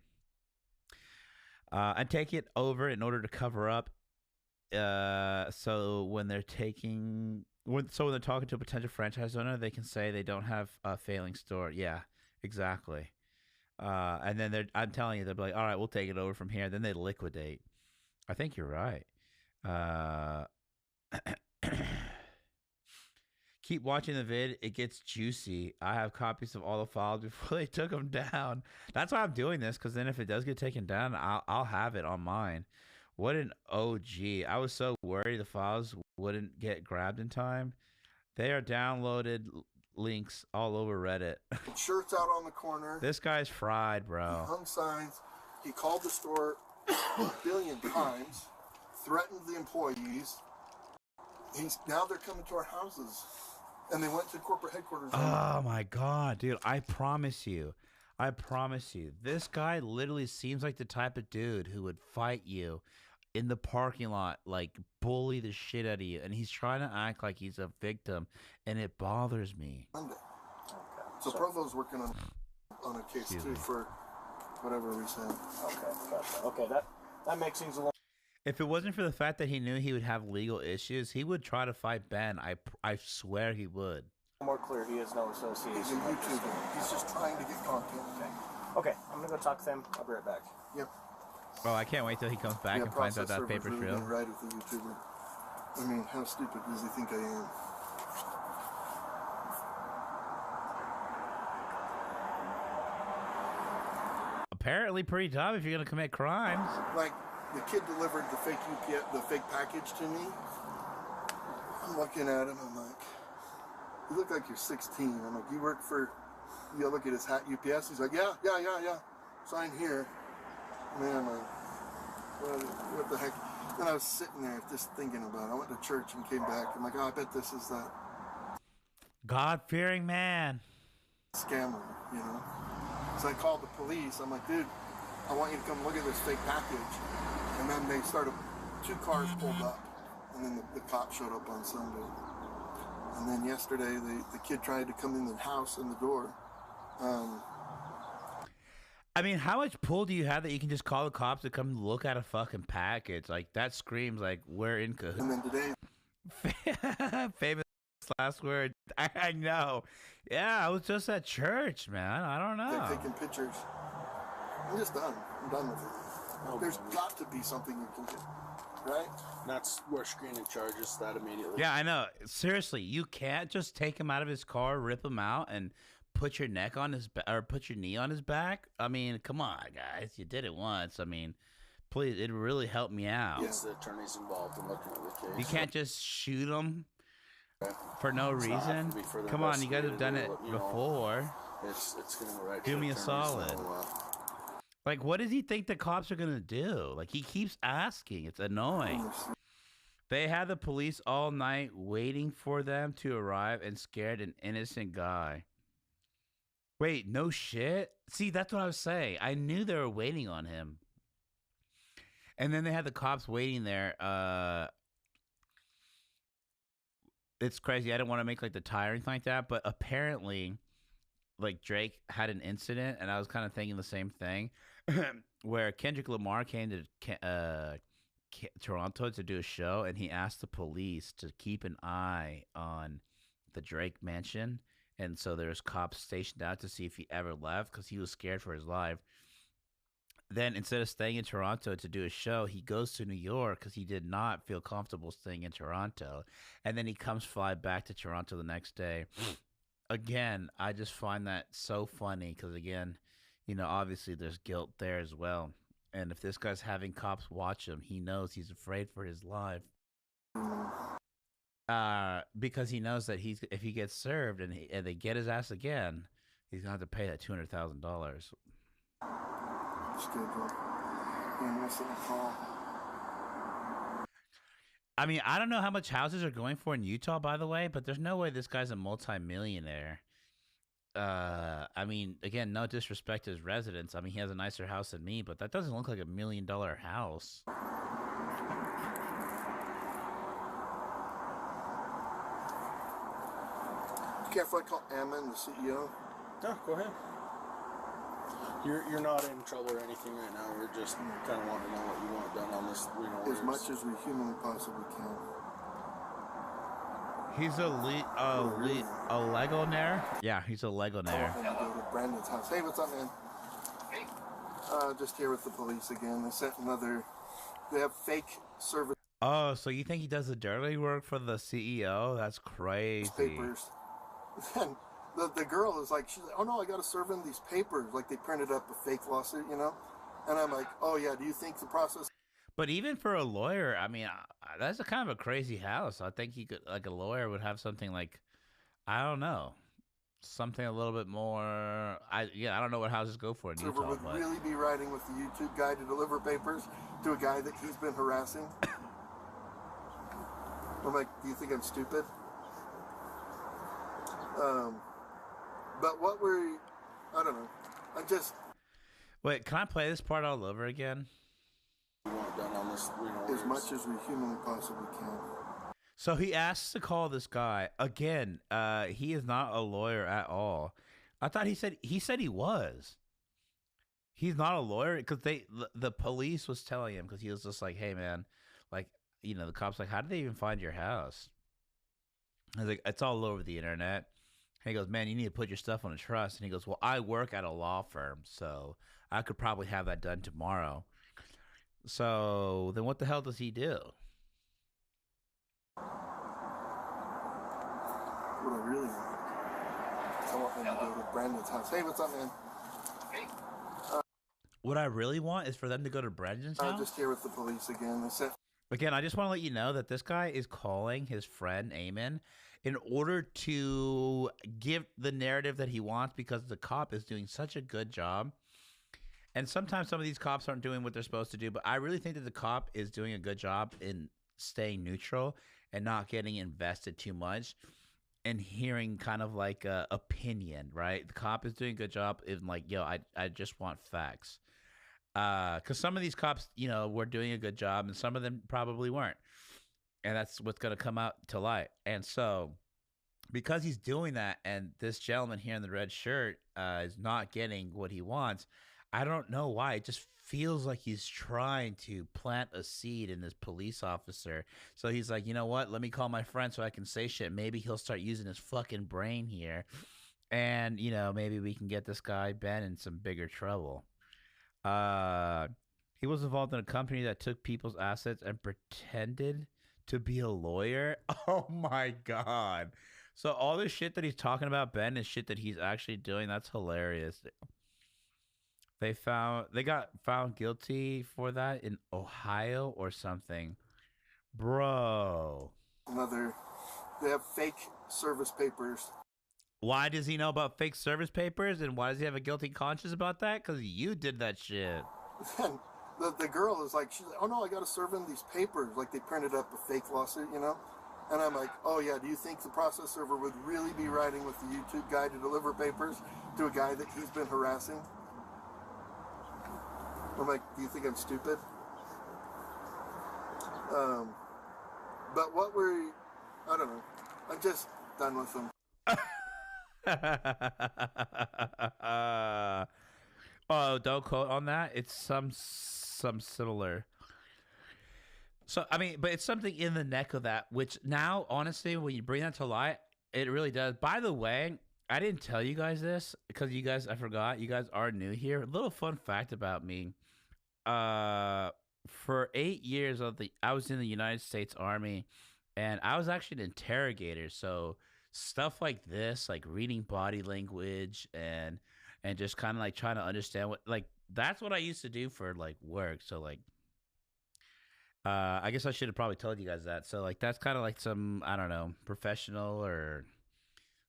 And take it over in order to cover up. So when they're talking to a potential franchise owner, they can say they don't have a failing store. Yeah, exactly. And then I'm telling you, they'll be like, all right, we'll take it over from here. Then they liquidate. I think you're right. Keep watching the vid. It gets juicy. I have copies of all the files before they took them down. That's why I'm doing this, because then if it does get taken down, I'll have it on mine. What an OG. I was so worried the files wouldn't get grabbed in time. They are downloaded links all over Reddit. Shirts out on the corner. This guy's fried, bro. He hung signs. He called the store a billion times, threatened the employees. Now they're coming to our houses. And they went to corporate headquarters. Oh my God, dude. I promise you. This guy literally seems like the type of dude who would fight you in the parking lot, like bully the shit out of you. And he's trying to act like he's a victim. And it bothers me. Monday. Okay. So Provo's working on a case too for whatever reason. Okay, gotcha. Okay, that makes things a little. If it wasn't for the fact that he knew he would have legal issues, he would try to fight Ben. I swear he would. More clear, he has no association. He's a YouTuber. He's just trying to get content. Okay, I'm gonna go talk to him. I'll be right back. Yep. Oh, I can't wait till he comes back and finds out that paper's real. Right with the YouTuber. I mean, how stupid does he think I am? Apparently pretty tough if you're gonna commit crimes. Like, the kid delivered the fake package to me. I'm looking at him, I'm like, you look like you're 16. I'm like, you look at his hat, UPS. He's like, yeah. Sign here. Man, I'm like, what the heck? Then I was sitting there just thinking about it. I went to church and came back. I'm like, oh, I bet this is that God-fearing man. Scammer, So I called the police. I'm like, dude, I want you to come look at this fake package. And then they started, 2 cars pulled up, and then the cop showed up on Sunday. And then yesterday, the kid tried to come in the house and the door. I mean, how much pull do you have that you can just call the cops to come look at a fucking package? Like, that screams like we're in cahoots. And then today, famous last word. I know. Yeah, I was just at church, man. I don't know. They're taking pictures. I'm just done. I'm done with it. There's got to be something you can do, right? That's where screening charges that immediately. Yeah, I know. Seriously, you can't just take him out of his car, rip him out, and put your neck on his or put your knee on his back. I mean, come on, guys. You did it once. I mean, please, it really helped me out. Yes, the attorney's involved in looking at the case. You can't just shoot him for no reason. Come on, you guys have done it before. It's going to go right. Do me a solid. Like, what does he think the cops are going to do? Like, he keeps asking. It's annoying. They had the police all night waiting for them to arrive and scared an innocent guy. Wait, no shit? See, that's what I was saying. I knew they were waiting on him. And then they had the cops waiting there. It's crazy. I don't want to make like the tie or anything like that, but apparently, like Drake had an incident, and I was kind of thinking the same thing, where Kendrick Lamar came to Toronto to do a show, and he asked the police to keep an eye on the Drake mansion, and so there's cops stationed out to see if he ever left because he was scared for his life. Then instead of staying in Toronto to do a show, he goes to New York because he did not feel comfortable staying in Toronto, and then he comes fly back to Toronto the next day. Again, I just find that so funny because, again, you know, obviously there's guilt there as well. And if this guy's having cops watch him, he knows he's afraid for his life. Because he knows that if he gets served and they get his ass again, he's going to have to pay that $200,000. I mean, I don't know how much houses are going for in Utah, by the way, but there's no way this guy's a multi-millionaire. I mean, again, no disrespect to his residents. I mean, he has a nicer house than me, but that doesn't look like $1 million house. Care if I call Ammon, the CEO? No, go ahead. You're not in trouble or anything right now. We're just kind of wanting to know what you want done on this. As much as we humanly possibly can. He's a Legonaire? Yeah, he's a Legonaire. Go to Brandon's house. Hey, what's up, man? Hey. Just here with the police again. They sent they have fake service. Oh, so you think he does the dirty work for the CEO? That's crazy. Papers. Then the girl is like, she's like, oh no, I got to serve in these papers. Like they printed up a fake lawsuit, you know? And I'm like, oh yeah, do you think the process... But even for a lawyer, I mean, that's a kind of a crazy house. I think he could, like, a lawyer would have something like, I don't know, something a little bit more. I don't know what houses go for in Utah. Would really be riding with the YouTube guy to deliver papers to a guy that he's been harassing. I'm like, do you think I'm stupid? But I don't know. I just. Wait, can I play this part all over again? Done on this, as much as we humanly possibly can. So he asks to call this guy again. He is not a lawyer at all. I thought he said he was. He's not a lawyer because the police was telling him because he was just like, hey man, like, you know, the cops like, how did they even find your house? I was like, it's all over the internet. And he goes, man, you need to put your stuff on a trust. And he goes, well, I work at a law firm, so I could probably have that done tomorrow. So then what the hell does he do? What I really want. I want them to go to Brandon's house. Hey, what's up, man? Hey. What I really want is for them to go to Brandon's house? Just here with the police again. Again, I just want to let you know that this guy is calling his friend Eamon in order to give the narrative that he wants because the cop is doing such a good job. And sometimes some of these cops aren't doing what they're supposed to do, but I really think that the cop is doing a good job in staying neutral and not getting invested too much and hearing kind of like a opinion, right? The cop is doing a good job in like, yo, I just want facts. Because some of these cops, you know, were doing a good job and some of them probably weren't. And that's what's going to come out to light. And so because he's doing that and this gentleman here in the red shirt is not getting what he wants, I don't know why. It just feels like he's trying to plant a seed in this police officer. So he's like, you know what? Let me call my friend so I can say shit. Maybe he'll start using his fucking brain here. And, you know, maybe we can get this guy, Ben, in some bigger trouble. He was involved in a company that took people's assets and pretended to be a lawyer. Oh, my God. So all this shit that he's talking about, Ben, is shit that he's actually doing. That's hilarious. They got found guilty for that in Ohio or something. Bro. They have fake service papers. Why does he know about fake service papers? And why does he have a guilty conscience about that? Because you did that shit. Then the girl is like, she's like, oh no, I got to serve in these papers. Like they printed up a fake lawsuit, you know? And I'm like, oh yeah, do you think the process server would really be riding with the YouTube guy to deliver papers to a guy that he's been harassing? I'm like, do you think I'm stupid? But I don't know. I'm just done with them. Oh, don't quote on that. It's some similar. So I mean, but it's something in the neck of that, which now, honestly, when you bring that to light, it really does. By the way, I didn't tell you guys this because I forgot. You guys are new here. A little fun fact about me. For 8 years I was in the United States Army, and I was actually an interrogator. So stuff like this, like reading body language and just kind of like trying to understand that's what I used to do for like work. So like, I guess I should have probably told you guys that. So like, that's kind of like some, I don't know, professional or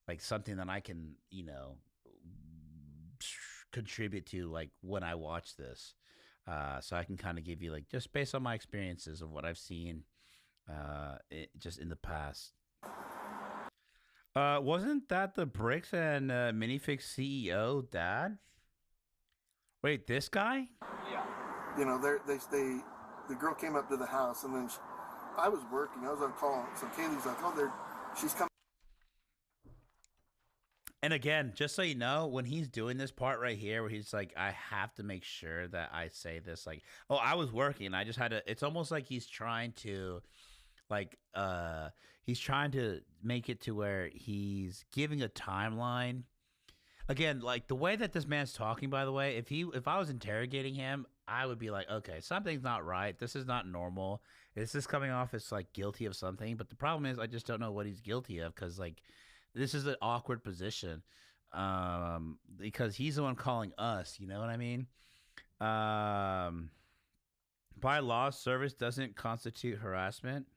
like something that I can, contribute to like when I watch this. So I can kind of give you like, just based on my experiences of what I've seen, just in the past. Wasn't that the Bricks and Minifig CEO dad? Wait, this guy? Yeah. The girl came up to the house, and then I was working. I was on call. So Kaylee's like, "Oh, she's coming." And again, just so you know, when he's doing this part right here, where he's like, "I have to make sure that I say this," like, "Oh, I was working. I just had to." It's almost like he's trying to. He's trying to make it to where he's giving a timeline. Again, like the way that this man's talking, by the way, if I was interrogating him, I would be like, okay, something's not right. This is not normal. This is coming off as like guilty of something. But the problem is I just don't know what he's guilty of, because like this is an awkward position. Because he's the one calling us, you know what I mean? By law, service doesn't constitute harassment.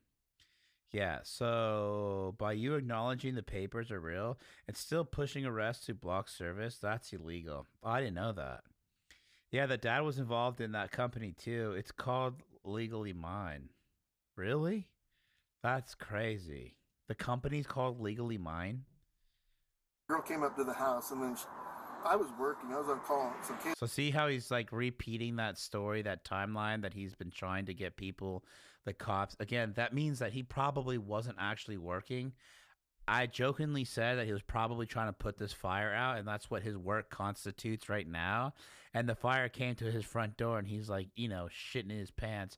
Yeah, so by you acknowledging the papers are real and still pushing arrests to block service, that's illegal. Oh, I didn't know that. Yeah, the dad was involved in that company too. It's called Legally Mine. Really? That's crazy. The company's called Legally Mine? Girl came up to the house, and then I was working. I was on call. So see how he's like repeating that story, that timeline that he's been trying to get people, the cops. Again, that means that he probably wasn't actually working. I jokingly said that he was probably trying to put this fire out, and that's what his work constitutes right now. And the fire came to his front door, and he's like, shitting in his pants.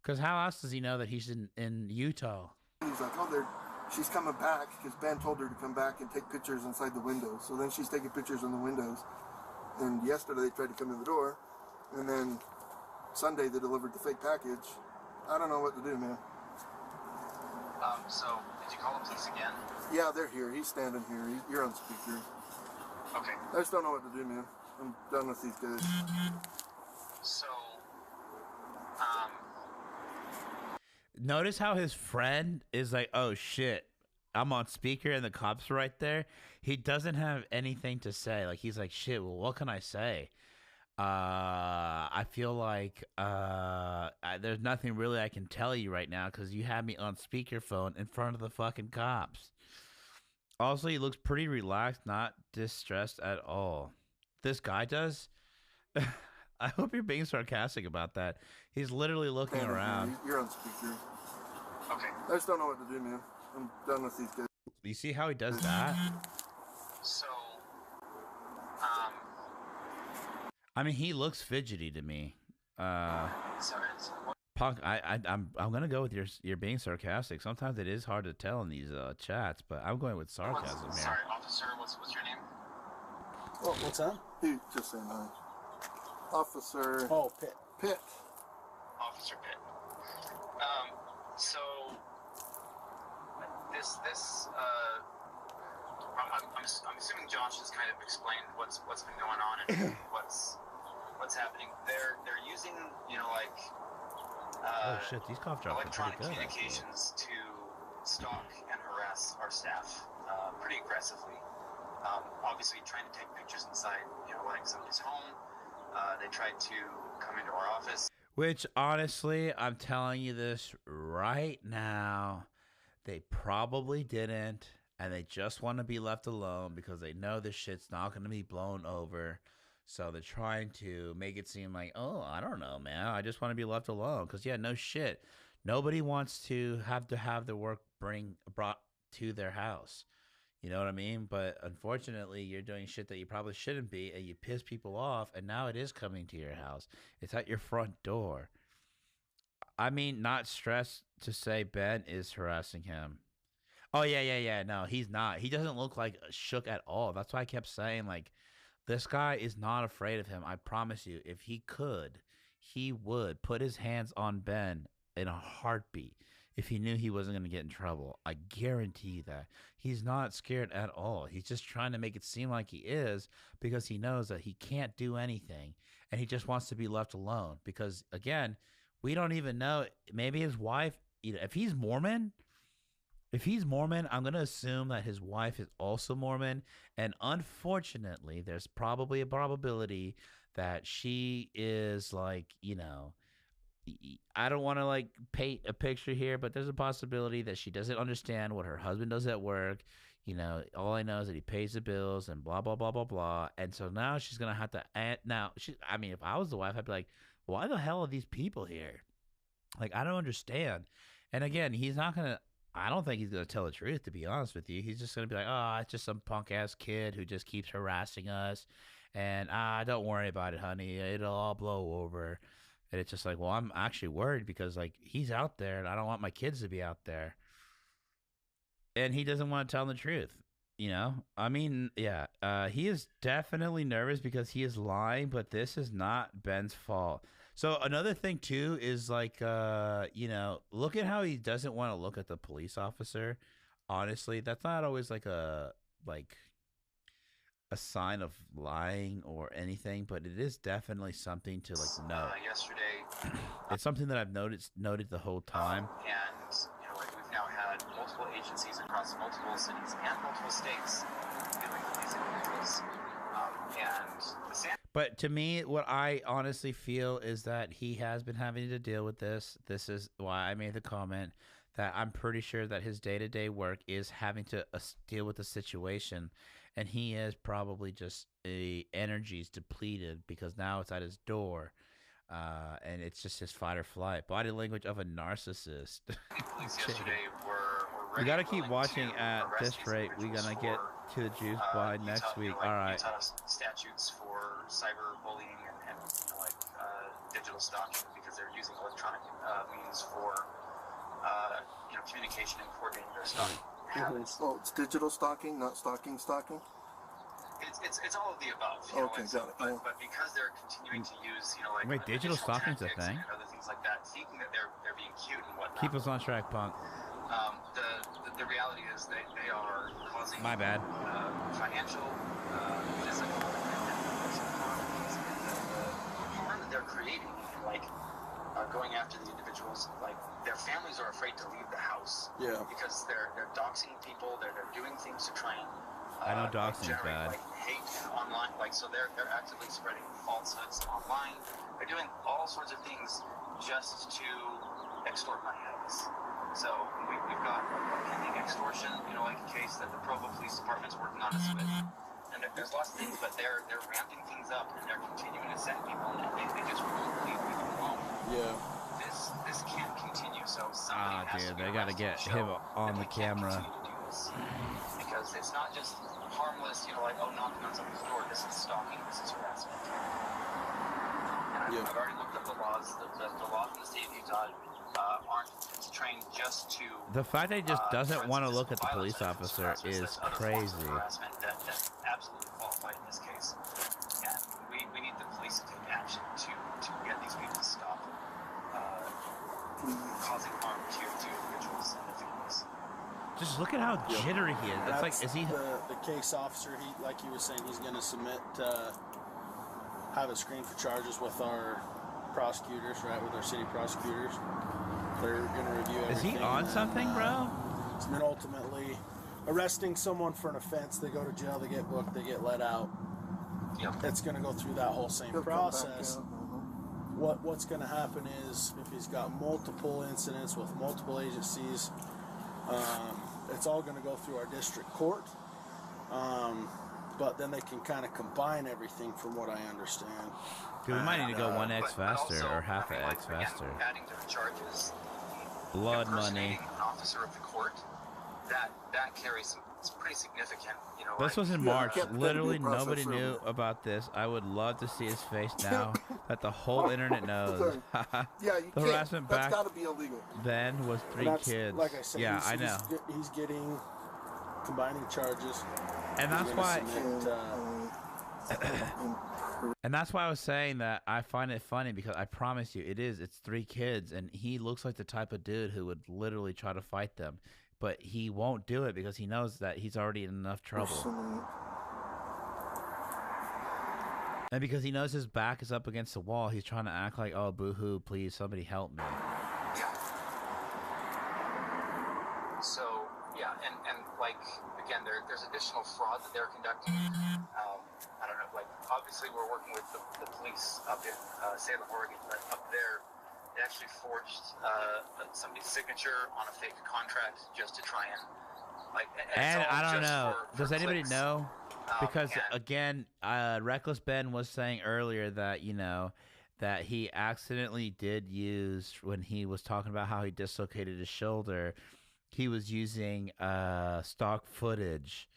Because how else does he know that he's in Utah? He's like, "Oh, she's coming back," because Ben told her to come back and take pictures inside the windows. So then she's taking pictures in the windows. And yesterday they tried to come in the door, and then Sunday they delivered the fake package. I don't know what to do, man. So did you call the police again? Yeah, they're here. He's standing here. You're on speaker. Okay. I just don't know what to do, man. I'm done with these guys. So, Notice how his friend is like, "Oh shit, I'm on speaker," and the cops are right there. He doesn't have anything to say. Like, he's like, "Shit, well, what can I say? I feel like there's nothing really I can tell you right now because you have me on speakerphone in front of the fucking cops." Also, he looks pretty relaxed, not distressed at all. This guy does. I hope you're being sarcastic about that. He's literally looking around. You're on speaker. okay. I just don't know what to do, man. I'm done with these guys. You see how he does that? So, I mean, he looks fidgety to me. sorry. Punk, I'm gonna go with you're being sarcastic. Sometimes it is hard to tell in these chats, but I'm going with sarcasm here. Sorry, officer. What's your name? Oh, what's that? He just saying hi. Officer. Oh, Pitt. Pitt. Officer Pitt. So I'm assuming Josh has kind of explained what's been going on and what's happening. They're using Oh shit, these cough drops are electronic pretty good. communications to stalk and harass our staff pretty aggressively. Obviously, trying to take pictures inside, like somebody's home. They tried to come into our office. Which, honestly, I'm telling you this right now, they probably didn't, and they just want to be left alone because they know this shit's not going to be blown over. So they're trying to make it seem like, oh, I don't know, man. I just want to be left alone. Because, yeah, no shit. Nobody wants to have the work brought to their house. You know what I mean? But unfortunately, you're doing shit that you probably shouldn't be, and you piss people off, and now it is coming to your house. It's at your front door. I mean, not stressed to say Ben is harassing him. Oh, yeah. No, he's not. He doesn't look like shook at all. That's why I kept saying, like, this guy is not afraid of him. I promise you, if he could, he would put his hands on Ben in a heartbeat if he knew he wasn't going to get in trouble. I guarantee you that. He's not scared at all. He's just trying to make it seem like he is because he knows that he can't do anything, and he just wants to be left alone because, again, we don't even know. Maybe his wife, if he's Mormon, I'm going to assume that his wife is also Mormon. And unfortunately, there's probably a probability that she is like, I don't want to like paint a picture here, but there's a possibility that she doesn't understand what her husband does at work. All I know is that he pays the bills and blah, blah, blah, blah, blah. And so now she's going to have to, if I was the wife, I'd be like, why the hell are these people here? Like, I don't understand. And again, I don't think he's going to tell the truth, to be honest with you. He's just going to be like, oh, it's just some punk-ass kid who just keeps harassing us. And don't worry about it, honey. It'll all blow over. And it's just like, well, I'm actually worried because, like, he's out there, and I don't want my kids to be out there. And he doesn't want to tell the truth, I mean, yeah, he is definitely nervous because he is lying, but this is not Ben's fault. So another thing, too, is, like, look at how he doesn't want to look at the police officer. Honestly, that's not always, like, a sign of lying or anything, but it is definitely something to, like, note. Yesterday. It's something that I've noted the whole time. And, we've now had multiple agencies across multiple cities and multiple states dealing with these individuals. But to me, what I honestly feel is that he has been having to deal with this. This is why I made the comment that I'm pretty sure that his day-to-day work is having to deal with the situation, and he is probably just energy's depleted because now it's at his door, and it's just his fight or flight. Body language of a narcissist. Police yesterday were we gotta keep watching at this rate. We're gonna get to the juice by next week. All right. Statutes for cyberbullying and digital stalking because they're using electronic means for communication and coordinating their stalking habits. Oh, it's digital stalking, not stalking. It's all of the above. Okay, got it. But because they're continuing to use wait, digital stalking's a thing? And other things like that, thinking that they're being cute and whatnot. Keep us on track, punk. The reality is they are causing my bad financial, physical, and the harm that they're creating, going after the individuals. Like, their families are afraid to leave the house. Yeah. Because they're doxing people. They're doing things to try and I know doxing's bad. Hate online. So they're actively spreading falsehoods online. They're doing all sorts of things just to extort money out of us. So we've got a pending extortion, case that the Provo Police Department's working on us with. And there's lots of things, but they're ramping things up and they're continuing to send people, and they just won't leave people alone. Yeah. This can't continue. So somebody has to be they gotta get him on the camera. Because it's not just harmless, knocking on somebody's door. This is stalking. This is harassment. And I've already looked up the laws. The laws in the state of Utah aren't trained just to. The fact that he just doesn't want to look at the police officer is crazy. That absolutely qualified in this case, and we need the police to take action to get these people to stop causing harm to individuals and their families. Just look at how jittery he is. It's like, is he the case officer? He was saying, he's going to submit, have it screened for charges with our prosecutors, right? With our city prosecutors. They're going to review everything. Is he on something, bro? And then ultimately, arresting someone for an offense, they go to jail, they get booked, they get let out. Yep. It's going to go through that whole same process. What's going to happen is, if he's got multiple incidents with multiple agencies, it's all going to go through our district court. But then they can kind of combine everything, from what I understand. Dude, we might need to go 1x faster or half an x faster. Adding to the charges, Blood money. impersonating an officer of the court, that carries some pretty significant, This was in March. Literally nobody knew about this. I would love to see his face now that the whole internet knows. Yeah, you The can't. harassment That's back got to be illegal. then was 3 That's- kids. Like I said, yeah, I know. He's getting combining charges. And that's He's why. gonna submit, And that's why I was saying that I find it funny because I promise you, it's 3 kids, and he looks like the type of dude who would literally try to fight them, but he won't do it because he knows that he's already in enough trouble, and because he knows his back is up against the wall, he's trying to act like, oh, boo-hoo, please, somebody help me. So yeah, and like again, there's additional fraud that they're conducting. I don't know, like obviously we're working with the police up in Salem, Oregon, but up there they actually forged somebody's signature on a fake contract just to try and like. And it's all I don't just know. for Does anybody clicks. know? Because and- again, Reckless Ben was saying earlier that that he accidentally did use, when he was talking about how he dislocated his shoulder, he was using stock footage,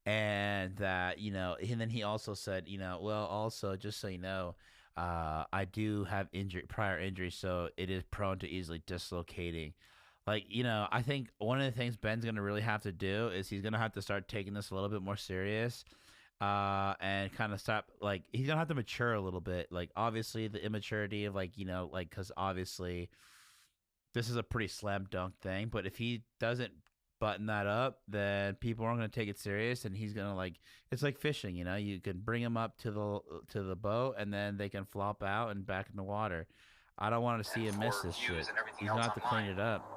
and that and then he also said well, also just so you know, I do have prior injury, so it is prone to easily dislocating. Like, I think one of the things Ben's going to really have to do is he's going to have to start taking this a little bit more serious, and kind of stop, like, he's going to have to mature a little bit. Like, obviously, the immaturity of, because obviously this is a pretty slam dunk thing, but if he doesn't button that up, then people aren't going to take it serious, and he's going to, it's like fishing, you can bring them up to the boat, and then they can flop out and back in the water. I don't want to see him miss this shit. He's going to have to clean it up.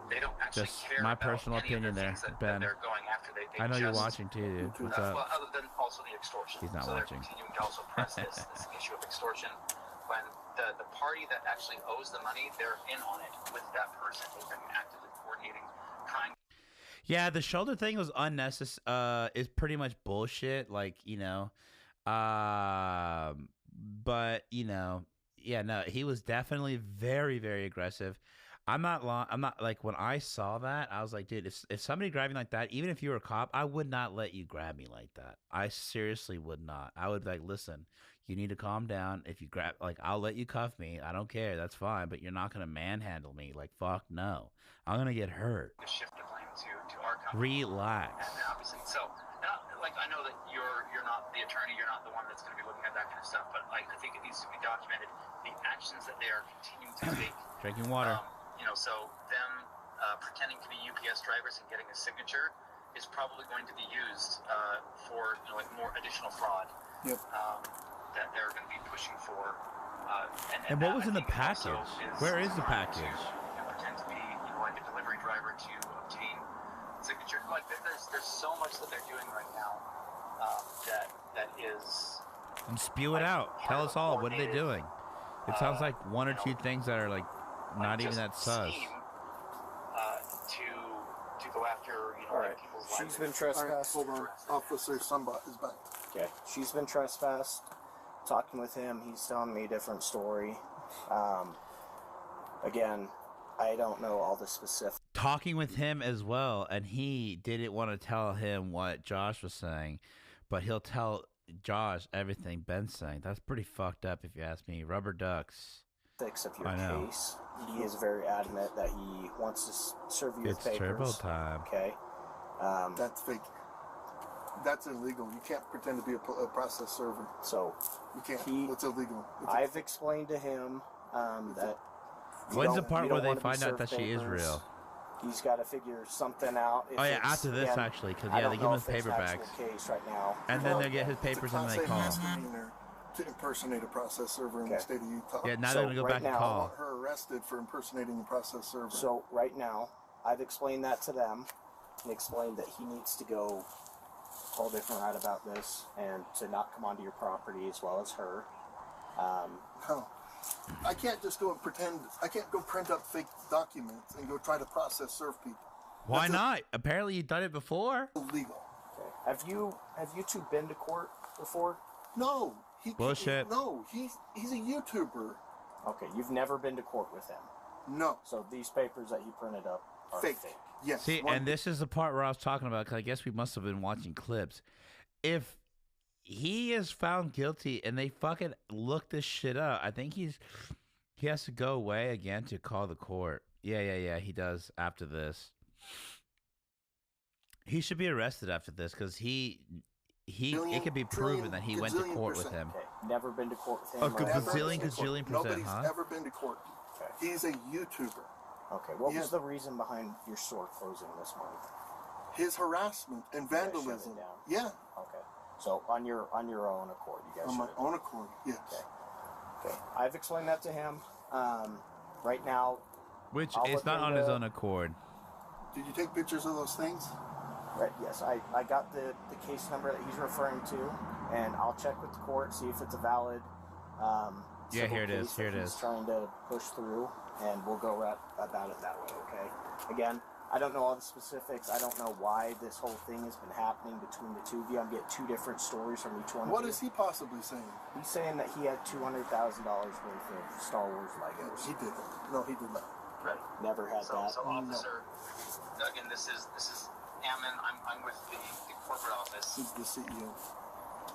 They don't actually Just care my about personal any of the opinion there, things that Ben. they're going after. They I know you're just, watching too, dude. What's up? Well, other than also the extortion. He's not so watching. They're continuing to also press this issue of extortion. When the party that actually owes the money, they're in on it with that person. They've been actively coordinating, trying. Yeah, the shoulder thing was unnecessary. Is pretty much bullshit. But yeah, no, he was definitely very, very aggressive. I'm not like, when I saw that, I was like, dude, if somebody grabbed me like that, even if you were a cop, I would not let you grab me like that. I seriously would not. I would be like, listen, you need to calm down. If you grab, I'll let you cuff me. I don't care. That's fine. But you're not going to manhandle me. Like, fuck no. I'm going to get hurt. To shift the blame to our company. Relax. And obviously, so I know that you're not the attorney, you're not the one that's going to be looking at that kind of stuff, but I think it needs to be documented the actions that they are continuing to take. Drinking water. So them pretending to be UPS drivers and getting a signature is probably going to be used for more additional fraud. Yep. That they're going to be pushing for. And what was in the package? Where is the package? To pretend to be like a delivery driver to obtain signature. Like there's so much that they're doing right now that is. And spew it out. Tell us all. What are they doing? It sounds like one or two things that are not even that sus. To go after people's lives. She's been trespassed. Hold on. Officer Sunbot is back. Okay. She's been trespassed. Talking with him, he's telling me a different story. Again, I don't know all the specifics. Talking with him as well, and he didn't want to tell him what Josh was saying, but he'll tell Josh everything Ben's saying. That's pretty fucked up if you ask me. Rubber ducks. Of your case. He is very adamant that he wants to serve you with papers. It's turbo time. Okay. That's fake. That's illegal. You can't pretend to be a process server. So you can't. It's illegal. I've explained to him that. When's the part where they find out that she is real? He's got to figure something out. Oh yeah, after this actually, because they give him his paper bags. Case right now. And then they get his papers and they call. To impersonate a process server in the state of Utah. Yeah, now they're gonna go back and call. I want her arrested for impersonating a process server. So right now, I've explained that to them, and explained that he needs to go a whole different route about this, and to not come onto your property as well as her. No, I can't just go and pretend. I can't go print up fake documents and go try to process serve people. Why not? Apparently you've done it before. Illegal. Okay. Have you two been to court before? No. Bullshit. No, he's a YouTuber. Okay, you've never been to court with him. No. So these papers that he printed up are fake. Yes. See, and this is the part where I was talking about, because I guess we must have been watching clips. If he is found guilty and they fucking look this shit up, I think he has to go away again to call the court. Yeah, he does after this. He should be arrested after this because it could be proven that he went to court with him. Okay. Never been to court with him. A gazillion percent, Nobody's huh? ever been to court. Okay. He's a YouTuber. Okay, what was the reason behind your store closing this month? His harassment and vandalism. Yeah. Okay. So on your own accord, you guys. On my own accord, yes. Okay. I've explained that to him. Right now. Which it's not on his own accord. Did you take pictures of those things? Right. Yes. I got the case number that he's referring to, and I'll check with the court, see if it's a valid. Yeah, here it is. Here it is. He's trying to push through, and we'll go about it that way. Okay. Again, I don't know all the specifics. I don't know why this whole thing has been happening between the two of you. I'm getting two different stories from each one. What is he possibly saying? He's saying that he had $200,000 worth of Star Wars Legos. He didn't. No, he did not. Right. Never had that. So officer, again, this is Ammon. I'm with the corporate office. He's the CEO.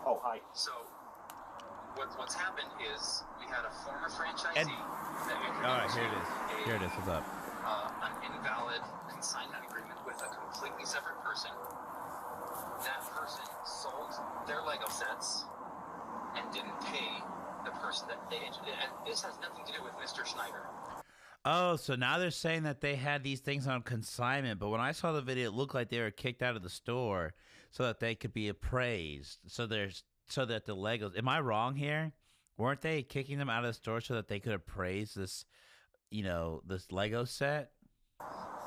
Oh, hi. So what's happened is we had a former franchisee that entered all right, here it is. Here it is. What's up? An invalid consignment agreement with a completely separate person. That person sold their Lego sets and didn't pay the person that they entered. And this has nothing to do with Mr. Schneider. Oh, so now they're saying that they had these things on consignment, but when I saw the video, it looked like they were kicked out of the store so that they could be appraised. So that the Legos. Am I wrong here? Weren't they kicking them out of the store so that they could appraise this, this Lego set?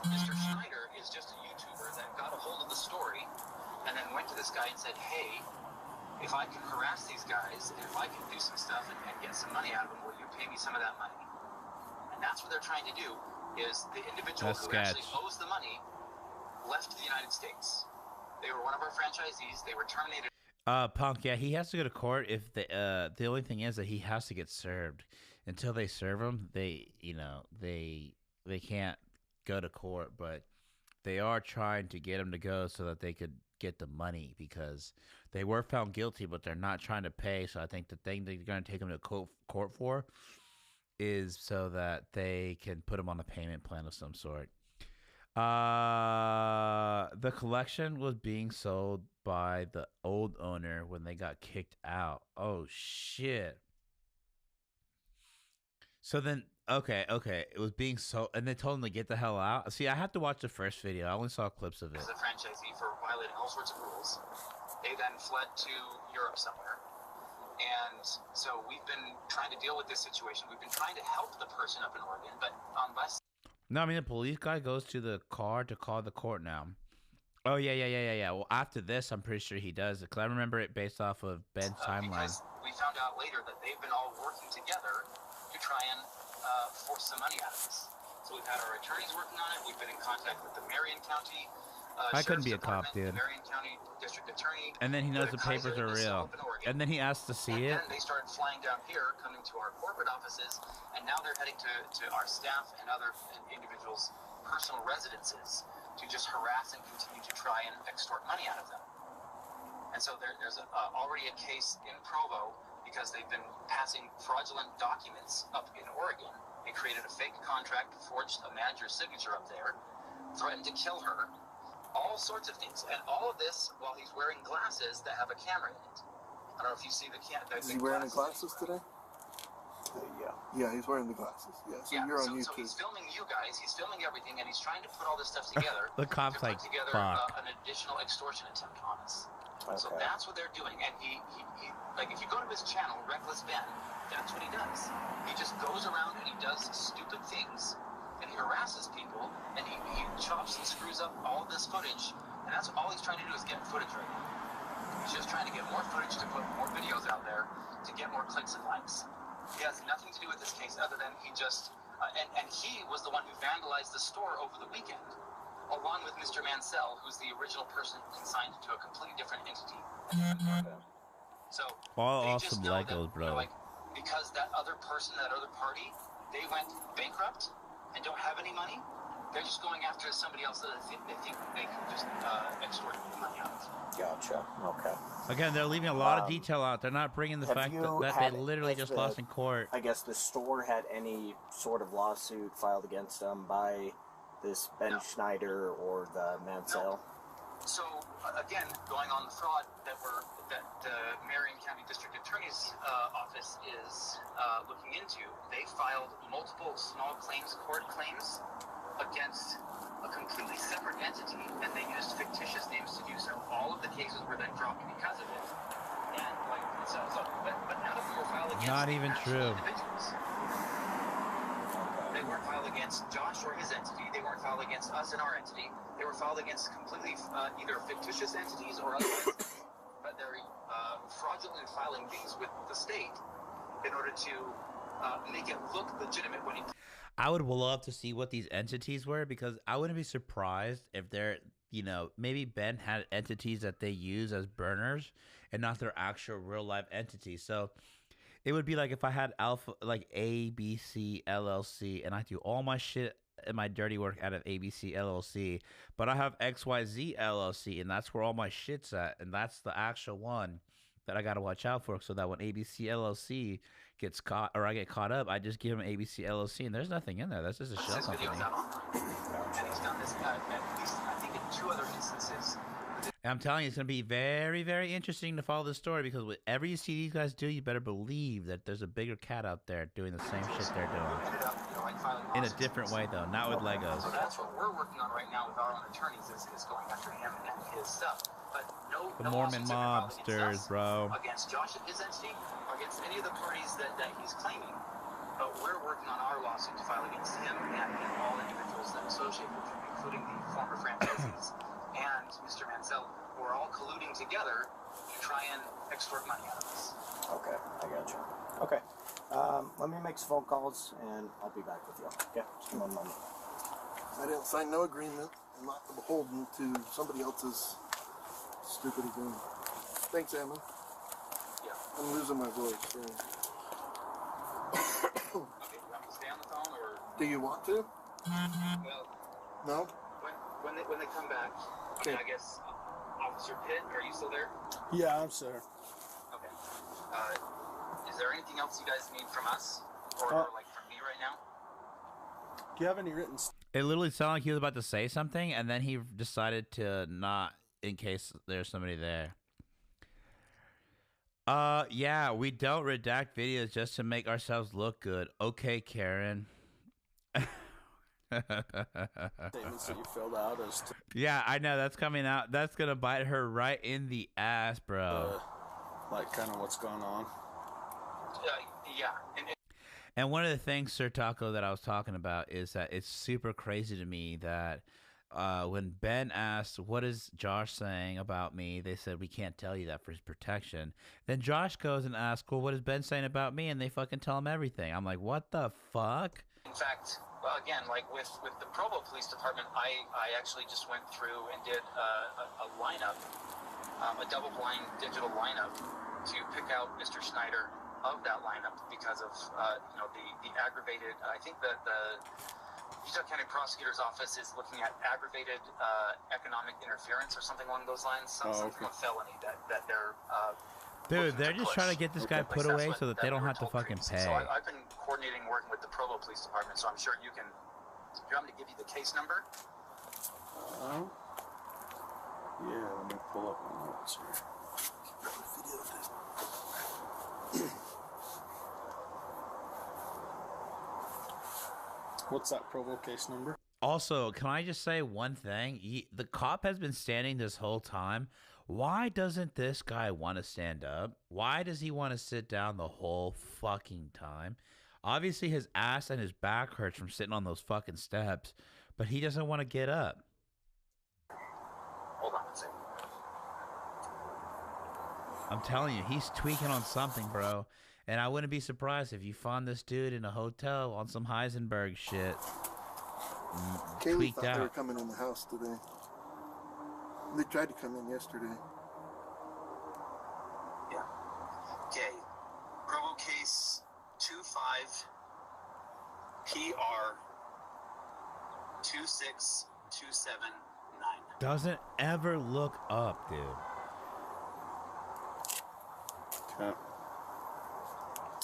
Mr. Schneider is just a YouTuber that got a hold of the story and then went to this guy and said, hey, if I can harass these guys and if I can do some stuff and get some money out of them, will you pay me some of that money? And that's what they're trying to do, is the individual who actually owes the money left the United States. They were one of our franchisees. They were terminated. Punk, yeah, he has to go to court. If the only thing is that he has to get served. Until they serve him, they can't go to court. But they are trying to get him to go so that they could get the money because they were found guilty, but they're not trying to pay. So I think the thing they're going to take him to court for is so that they can put him on a payment plan of some sort. The collection was being sold by the old owner when they got kicked out. Oh shit. So then okay, it was being sold and they told him to get the hell out. See, I have to watch the first video. I only saw clips of it. As a franchisee for violating all sorts of rules. They then fled to Europe somewhere. And so we've been trying to deal with this situation. We've been trying to help the person up in Oregon, but unless... No, I mean, the police guy goes to the car to call the court now. Oh, yeah. Well, after this, I'm pretty sure he does it, because I remember it based off of Ben's timeline. Because we found out later that they've been all working together to try and force some money out of us. So we've had our attorneys working on it. We've been in contact with the Marion County I couldn't be a cop, dude. The Marion County District Attorney. And then he knows the papers are real. And then he asks to see it. And then they started flying down here, coming to our corporate offices, and now they're heading to our staff and other individuals' personal residences to just harass and continue to try and extort money out of them. And so there's already a case in Provo because they've been passing fraudulent documents up in Oregon. They created a fake contract, forged a manager's signature up there, threatened to kill her, all sorts of things. And all of this while he's wearing glasses that have a camera in it. I don't know if you see the camera. Is he wearing the glasses today? Yeah. Yeah, he's wearing the glasses. Yeah, so you're on YouTube. So he's filming you guys, he's filming everything, and he's trying to put all this stuff together the cop's to like, put together an additional extortion attempt on us. Okay. So that's what they're doing. And he like, if you go to his channel, Reckless Ben, that's what he does. He just goes around and he does stupid things, and he harasses people, and he chops and screws up all this footage, and that's all he's trying to do is get footage right now. He's just trying to get more footage to put more videos out there to get more clicks and likes. He has nothing to do with this case other than he just, and he was the one who vandalized the store over the weekend, along with Mr. Mansell, who's the original person consigned to a completely different entity. So, all awesome Legos, bro. Like, because that other person, that other party, they went bankrupt, and don't have any money, they're just going after somebody else that they think they can just extort money out of. Gotcha. Okay. Again, they're leaving a lot of detail out. They're not bringing the fact that they literally just lost in court. I guess the store had any sort of lawsuit filed against them by this Ben Schneider or the Mansell? So again, going on the fraud that the Marion County District Attorney's Office is looking into, they filed multiple small claims court claims against a completely separate entity, and they used fictitious names to do so. All of the cases were then dropped because of it. And but none of them were filed against Not even true. individuals. They weren't filed against Josh or his entity. They weren't filed against us and our entity. They were filed against completely either fictitious entities or other entities. But they're fraudulently filing things with the state in order to make it look legitimate when I would love to see what these entities were, because I wouldn't be surprised if they're, maybe Ben had entities that they use as burners and not their actual real life entities. So it would be like if I had like ABC LLC, and I do all my shit and my dirty work out of ABC LLC, but I have XYZ LLC, and that's where all my shit's at, and that's the actual one that I got to watch out for, so that when ABC LLC gets caught, or I get caught up, I just give them ABC LLC, and there's nothing in there. That's just a shell company. and he's done this at least, I think, in 2 other instances. And I'm telling you, it's going to be very, very interesting to follow this story, because whatever you see these guys do, you better believe that there's a bigger cat out there doing the same shit they're doing. In a different way, though, not with Legos. So that's what we're working on right now with our own attorneys, is going after him and his stuff. But The Mormon mobsters, bro. Against Josh and his entity, or against any of the parties that he's claiming. But we're working on our lawsuit to file against him and all individuals that associate with him, including the former franchisees and Mr. Mansell. We're all colluding together to try and extort money out of us. Okay, I got you. Okay. Let me make some phone calls, and I'll be back with you. Okay, just give me 1 moment. I didn't sign no agreement. I'm not beholden to somebody else's stupid agreement. Thanks, Ammon. Yeah. I'm losing my voice. So. Okay, you want me to stay on the phone, or? Do you want to? Well, no? When they come back, okay. I guess, Officer Pitt, are you still there? Yeah, I'm still here. Okay. Is there anything else you guys need from us, or like from me right now? Do you have any written? It literally sounded like he was about to say something, and then he decided to not, in case there's somebody there. Yeah, we don't redact videos just to make ourselves look good. Okay, Karen. Statements that you filled out as to, yeah, I know, that's coming out. That's gonna bite her right in the ass, bro. Like kind of what's going on. Yeah. And one of the things, Sir Taco, that I was talking about is that it's super crazy to me that when Ben asked, what is Josh saying about me? They said, we can't tell you that for his protection. Then Josh goes and asks, well, what is Ben saying about me? And they fucking tell him everything. I'm like, what the fuck? In fact, well, again, like with the Provo Police Department, I actually just went through and did a lineup, a double-blind digital lineup to pick out Mr. Schneider of that lineup because of the aggravated. I think that the Utah County Prosecutor's Office is looking at aggravated economic interference or something along those lines. Something from a felony that they're. Dude, they're just trying to get this guy put away so that they don't have to fucking pay. So I've been coordinating, working with the Provo Police Department, so I'm sure you can. Do you want me to give you the case number? Yeah, let me pull up my notes here. What's that Provo case number? Also, can I just say one thing? The cop has been standing this whole time. Why doesn't this guy want to stand up? Why does he want to sit down the whole fucking time? Obviously, his ass and his back hurts from sitting on those fucking steps, but he doesn't want to get up. Hold on a second. I'm telling you, he's tweaking on something, bro. And I wouldn't be surprised if you found this dude in a hotel on some Heisenberg shit. Kaylee Tweaked thought they were out. coming in the house today. They tried to come in yesterday. Yeah. Okay. Provo case 25 PR 26279. Doesn't ever look up, dude. Okay.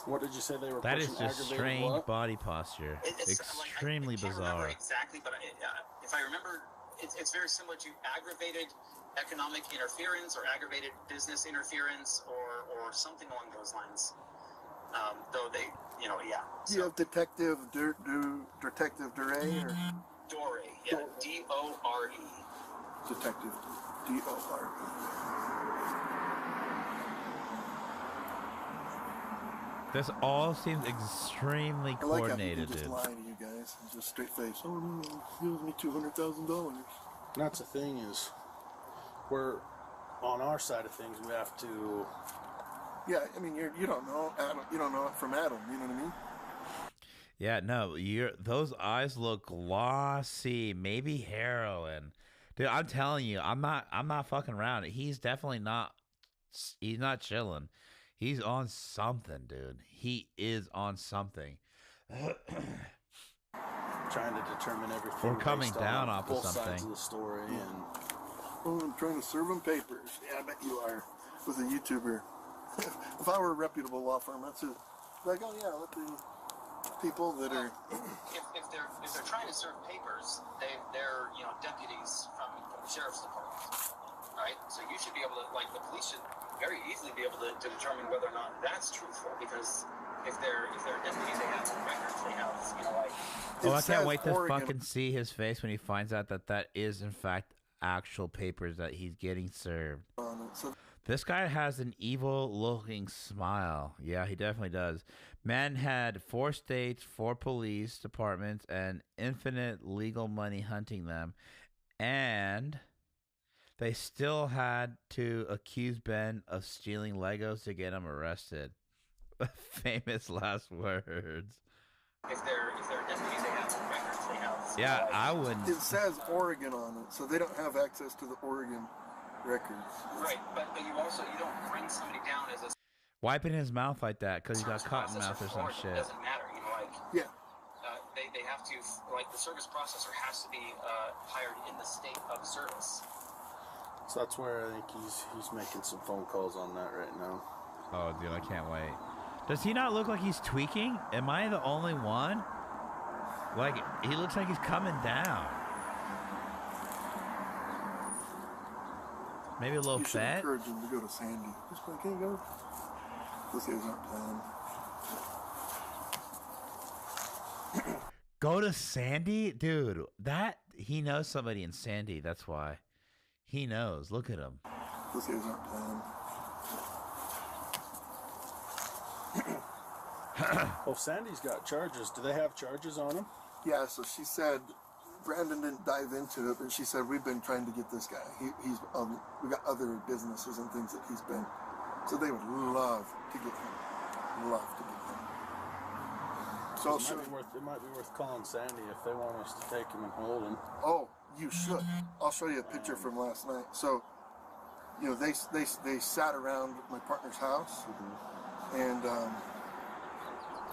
What did you say they were That is pushing? just Aggravated strange what? body posture. It's Extremely I can't bizarre. remember exactly, but if I remember, it's very similar to aggravated economic interference or aggravated business interference or something along those lines. Though they, yeah. Do you have Detective Detective Dore or Dore, yeah, D-O-R-E. Detective D-O-R-E. This all seems extremely I like how coordinated, you can just dude. lie to you guys. It's just straight face. Oh no, he owes me $200,000. That's the thing is, we're on our side of things. We have to. Yeah, I mean you don't know Adam. You don't know it from Adam. You know what I mean? Yeah, no, those eyes look glossy. Maybe heroin, dude. I'm telling you, I'm not fucking around. He's definitely not. He's not chilling. He's on something, dude. He is on something. Trying to determine everything. We're coming based down on off of both sides something. of the story, and Oh, I'm trying to serve him papers. Yeah, I bet you are. With a YouTuber. If I were a reputable law firm, that's it. Like, oh yeah, let the people that are. If they're trying to serve papers, they're deputies from the sheriff's department, right? So you should be able to, like, the police should very easily be able to determine whether or not that's truthful, because if they're deputies, they have records, they have like. Oh, I can't wait to fucking see his face when he finds out that is in fact actual papers that he's getting served. This guy has an evil-looking smile. Yeah, he definitely does. Man had 4 states, 4 police departments, and infinite legal money hunting them. And they still had to accuse Ben of stealing Legos to get him arrested. Famous last words. If they're deputies, they have records, they have. Yeah, I wouldn't. It says Oregon on it, so they don't have access to the Oregon records. Right, but you don't bring somebody down as a. Wiping his mouth like that because he got cotton mouth or some It shit. doesn't matter, like. Yeah. They have to, like, the service processor has to be hired in the state of service. so that's where I think he's making some phone calls on that right now. Oh, dude, I can't wait. Does he not look like he's tweaking? Am I the only one? Like, he looks like he's coming down. Maybe a little You should fat? encourage him to go to Sandy. Just like, can you go? Those guys aren't playing. Go to Sandy? Dude, he knows somebody in Sandy, that's why. He knows. Look at him. Those guys aren't playing. Well, Sandy's got charges. Do they have charges on him? Yeah, so she said, Brandon didn't dive into it, but she said, we've been trying to get this guy. He's we got other businesses and things that he's been. So they would love to get him. Love to get him. So It might be worth calling Sandy if they want us to take him and hold him. Oh, you should. I'll show you a picture from last night. So, they sat around my partner's house, and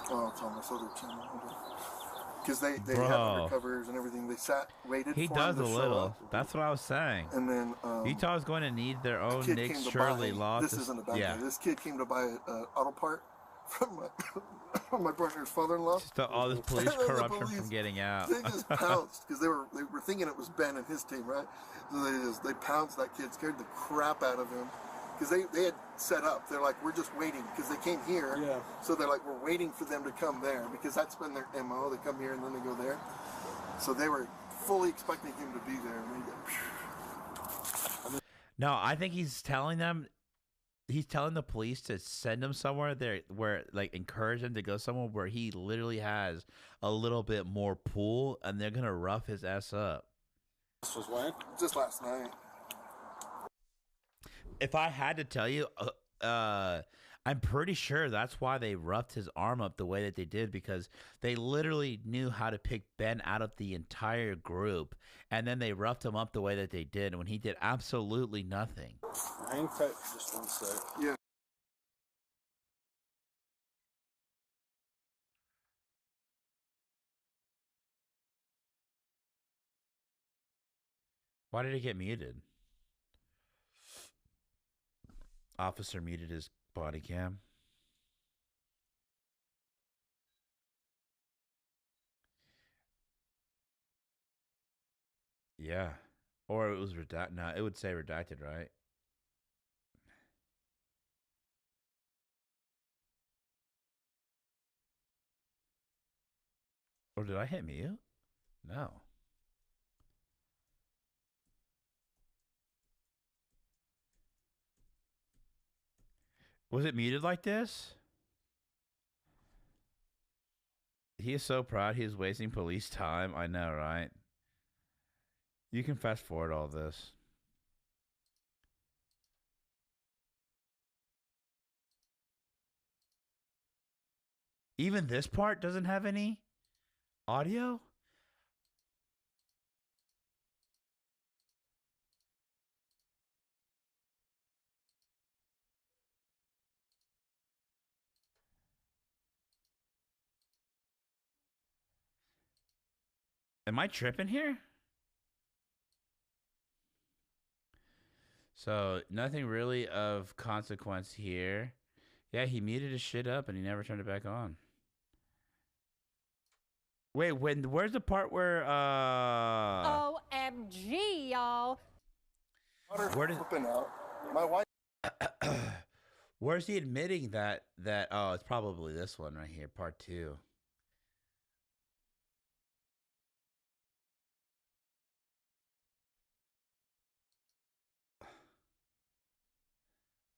it's on this other channel. Because they had undercovers and everything. They waited He for does him a to show little. up. That's what I was saying. And then Utah's going to need their own kid Nick came to Shirley buy, law. This isn't a bad guy. This kid came to buy an auto part from my partner's father-in-law. Stop all this police And then the corruption police, from getting out. They just pounced because they were thinking it was Ben and his team, right? So they pounced that kid, scared the crap out of him because they had set up. They're like, we're just waiting because they came here. Yeah. So they're like, we're waiting for them to come there because that's been their MO. They come here and then they go there. So they were fully expecting him to be there. And No, I think he's telling them. He's telling the police to send him somewhere there where, like, encourage him to go somewhere where he literally has a little bit more pull, and they're gonna rough his ass up. This was when? Just last night. If I had to tell you, I'm pretty sure that's why they roughed his arm up the way that they did, because they literally knew how to pick Ben out of the entire group, and then they roughed him up the way that they did when he did absolutely nothing. Hang tight for just 1 sec. Yeah. Why did it get muted? Officer muted his body cam. Yeah. Or it was redacted. No, it would say redacted, right? Or did I hit mute? No. Was it muted like this? He is so proud he is wasting police time. I know, right? You can fast forward all this. Even this part doesn't have any audio? Am I tripping here? So, nothing really of consequence here. Yeah, he muted his shit up and he never turned it back on. Wait, where's the part where OMG, y'all. Where does flipping out? My wife. Where's he admitting that oh, it's probably this one right here, part 2.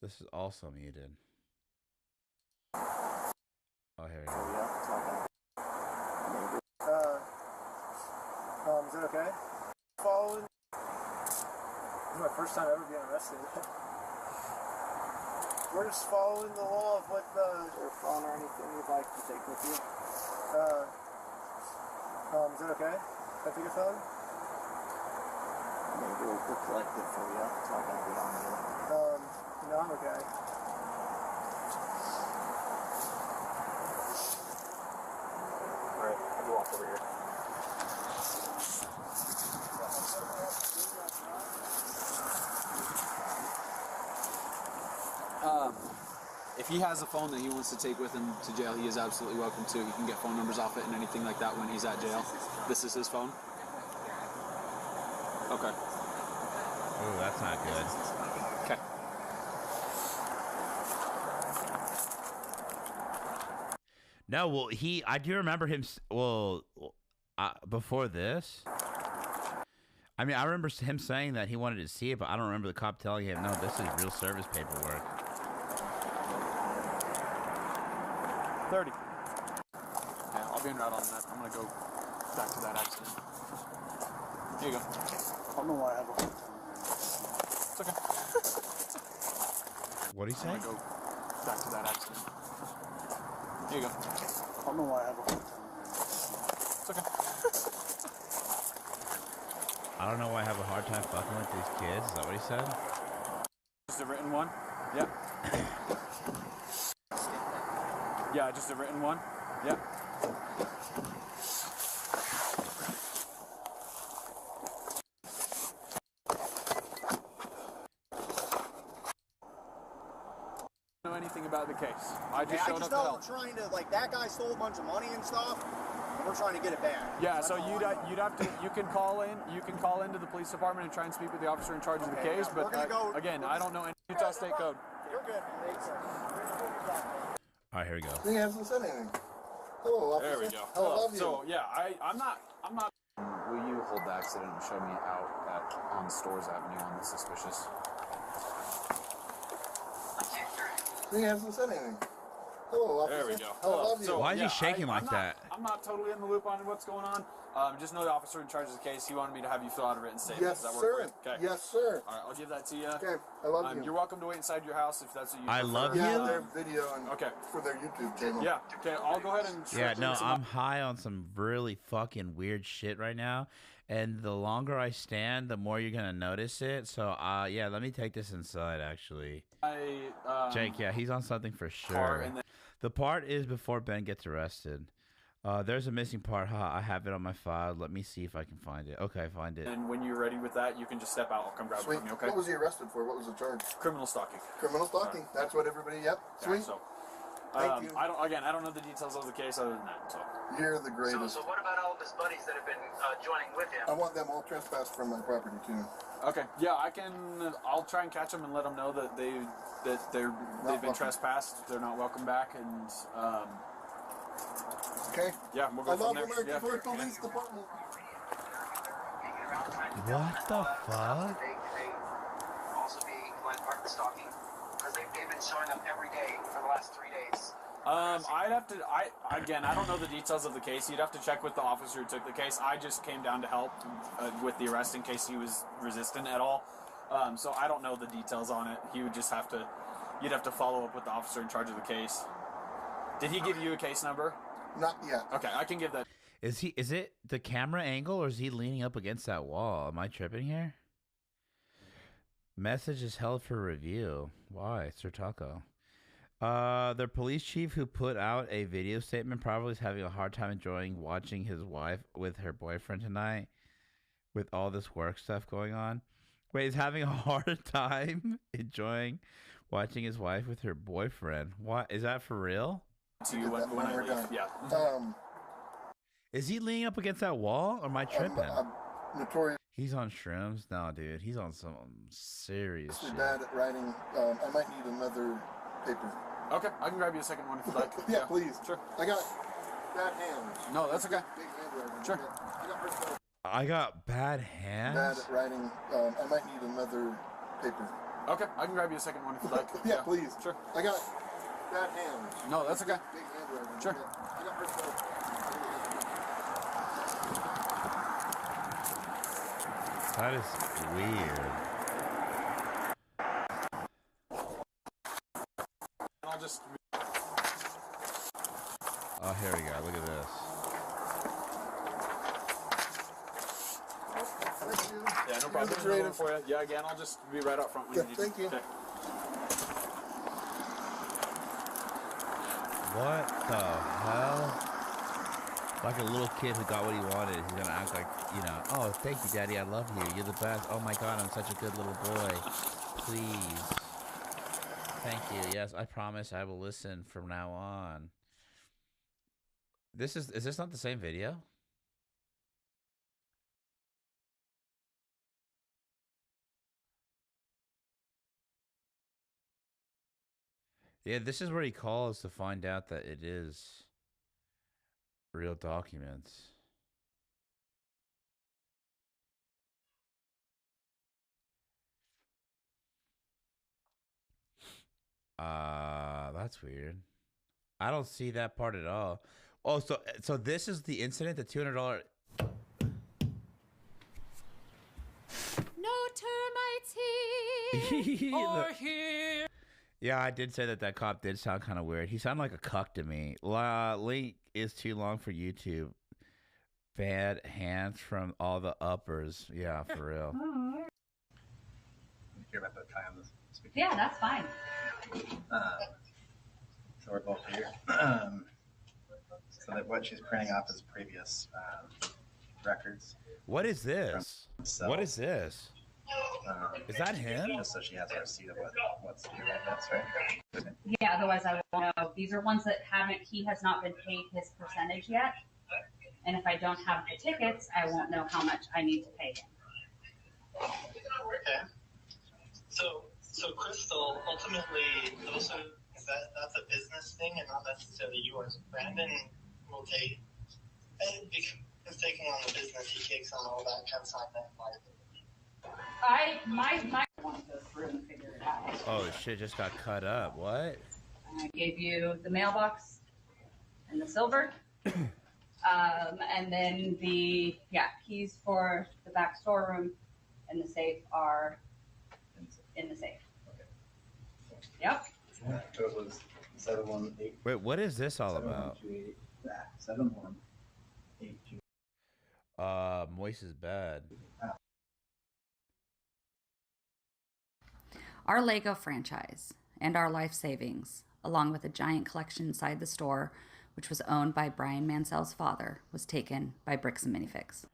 This is also muted. Oh, here we go. Is that okay? Following. This is my first time ever being arrested. We're just following the law of what the. Is there a phone or anything you'd like to take with you? Is that okay? Can I take a phone? Maybe we'll collect it for you. It's not gonna be on you. No, I'm okay. Alright, I'll walk over here. If he has a phone that he wants to take with him to jail, he is absolutely welcome to. He can get phone numbers off it and anything like that when he's at jail. This is his phone? Okay. Oh, that's not good. Okay. No, well, I do remember him, before this. I mean, I remember him saying that he wanted to see it, but I don't remember the cop telling him, no, this is real service paperwork. 30. Yeah, I'll be en route on that. I'm going to go back to that accident. Here you go. I don't know why I have a phone. It's okay. What did he say? I'm going to go back to that accident. Here you go. I don't know why I have a phone. It's okay. I don't know why I have a hard time fucking with these kids. Is that what he said? Just a written one? Yeah. Yeah, just a written one? Yeah. Know anything about the case? I just showed up to help. We're trying to, like, that guy stole a bunch of money and stuff, and we're trying to get it back. Yeah, so you'd have to, you can call into the police department and try and speak with the officer in charge of the case, yeah, but again, I don't know any Utah State Code. You're good. All right, here we go. He hasn't said anything. Hello, officer. There we go. How love you? So yeah, I'm not. Will you hold the accident and show me out on Stores Avenue on the suspicious? He hasn't said anything. Hello, officer. There we go. How love you? So, Why is he shaking like that? I'm not totally in the loop on what's going on. Just know the officer in charge of the case. He wanted me to have you fill out a written statement. Yes, Does that sir. work? Okay. Yes, sir. All right, I'll give that to you. Okay, I love you. You're welcome to wait inside your house if that's what you I prefer. love Yeah, you. their video and for their YouTube channel. Yeah. Okay, I'll go ahead and. Yeah, no, I'm high on some really fucking weird shit right now. And the longer I stand, the more you're going to notice it. So, yeah, let me take this inside, actually. Jake, yeah, he's on something for sure. The part is before Ben gets arrested. There's a missing part. I have it on my file. Let me see if I can find it. Okay, find it. And when you're ready with that, you can just step out. I'll come grab it Sweet. from you, okay? What was he arrested for? What was the charge? Criminal stalking. Criminal stalking. That's what everybody. Yep. Sweet. Yeah, so, Thank you. I don't know the details of the case other than that. So. You're the greatest. So what about all of his buddies that have been joining with him? I want them all trespassed from my property too. Okay. Yeah, I'll try and catch them and let them know that they've been trespassed. They're not welcome back, and okay. Yeah, we'll go I from love there. American Yeah. Forest Police Department. What the fuck? Also be like part of the stalking because they've been showing up every day for the last 3 days. I'd have to. I don't know the details of the case. You'd have to check with the officer who took the case. I just came down to help with the arrest in case he was resistant at all. So I don't know the details on it. He would just have to. You'd have to follow up with the officer in charge of the case. Did he give you a case number? Not yet. Okay, I can give that. Is it the camera angle or is he leaning up against that wall? Am I tripping here? Message is held for review. Why, Sir Taco? The police chief who put out a video statement probably is having a hard time enjoying watching his wife with her boyfriend tonight with all this work stuff going on. Wait, he's having a hard time enjoying watching his wife with her boyfriend. What? Is that for real? To you when I we're leave. done. Yeah. Is he leaning up against that wall or am I tripping? I'm notorious. He's on shrooms? No, dude. He's on some serious shit. Bad at writing. I might need another paper. Okay, I can grab you a second one if you'd like. Yeah, please. Sure. I got bad hands. No, that's okay. Big handwriting. Sure. I got bad hands? Bad at writing. I might need another paper. Okay, I can grab you a second one if you'd like. Yeah, please. Sure. I got bad hands. No, that's okay. Big handwriting. Sure. I got personal. That is weird. I'll just. Oh, here we go. Look at this. Yeah, no problem. There's another one for you. Yeah, again, I'll just be right up front when you need Thank you. Okay. What the hell? Like a little kid who got what he wanted. He's gonna act like, you know, oh, thank you, Daddy. I love you. You're the best. Oh my God, I'm such a good little boy. Please. Thank you. Yes, I promise I will listen from now on. Is this not the same video? Yeah, this is where he calls to find out that it is real documents. That's weird. I don't see that part at all. Oh, so this is the incident, the $200. No termites here or here. Yeah, I did say that cop did sound kind of weird. He sounded like a cuck to me. Link is too long for YouTube. Bad hands from all the uppers. Yeah, for real. Hear about the time. Yeah, that's fine. So we're both here. So that what she's printing off is previous records. What is this? What is this? Is that him? Just so she has a receipt of what's due, that's right. Yeah, otherwise I won't know. These are ones that he has not been paid his percentage yet. And if I don't have the tickets, I won't know how much I need to pay him. Okay. So Crystal, ultimately, that's a business thing and not necessarily yours. Brandon will take, because taking on the business, he takes on all that kind of side that My want to go through and figure it out. Oh, shit just got cut up. What? I gave you the mailbox and the silver. And then the keys for the back storeroom and the safe are in the safe. Okay. Yep. So it was 718. Wait, what is this all about? 7182. Moist is bad. Our Lego franchise and our life savings, along with a giant collection inside the store, which was owned by Brian Mansell's father, was taken by Bricks and Minifigs.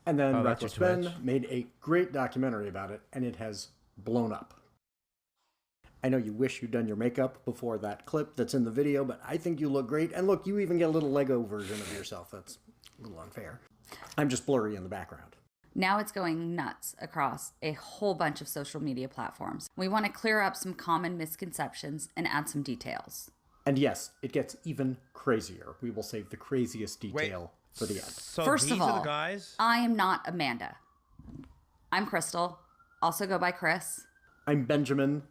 And then Oh, Reckless that's your Ben Twitch? made a great documentary about it, and it has blown up. I know you wish you'd done your makeup before that clip that's in the video, but I think you look great. And look, you even get a little Lego version of yourself. That's a little unfair. I'm just blurry in the background. Now it's going nuts across a whole bunch of social media platforms. We want to clear up some common misconceptions and add some details. And yes, it gets even crazier. We will save the craziest detail for the end. So First these of are all, the guys? I am not Amanda. I'm Crystal, also go by Chris. I'm Benjamin,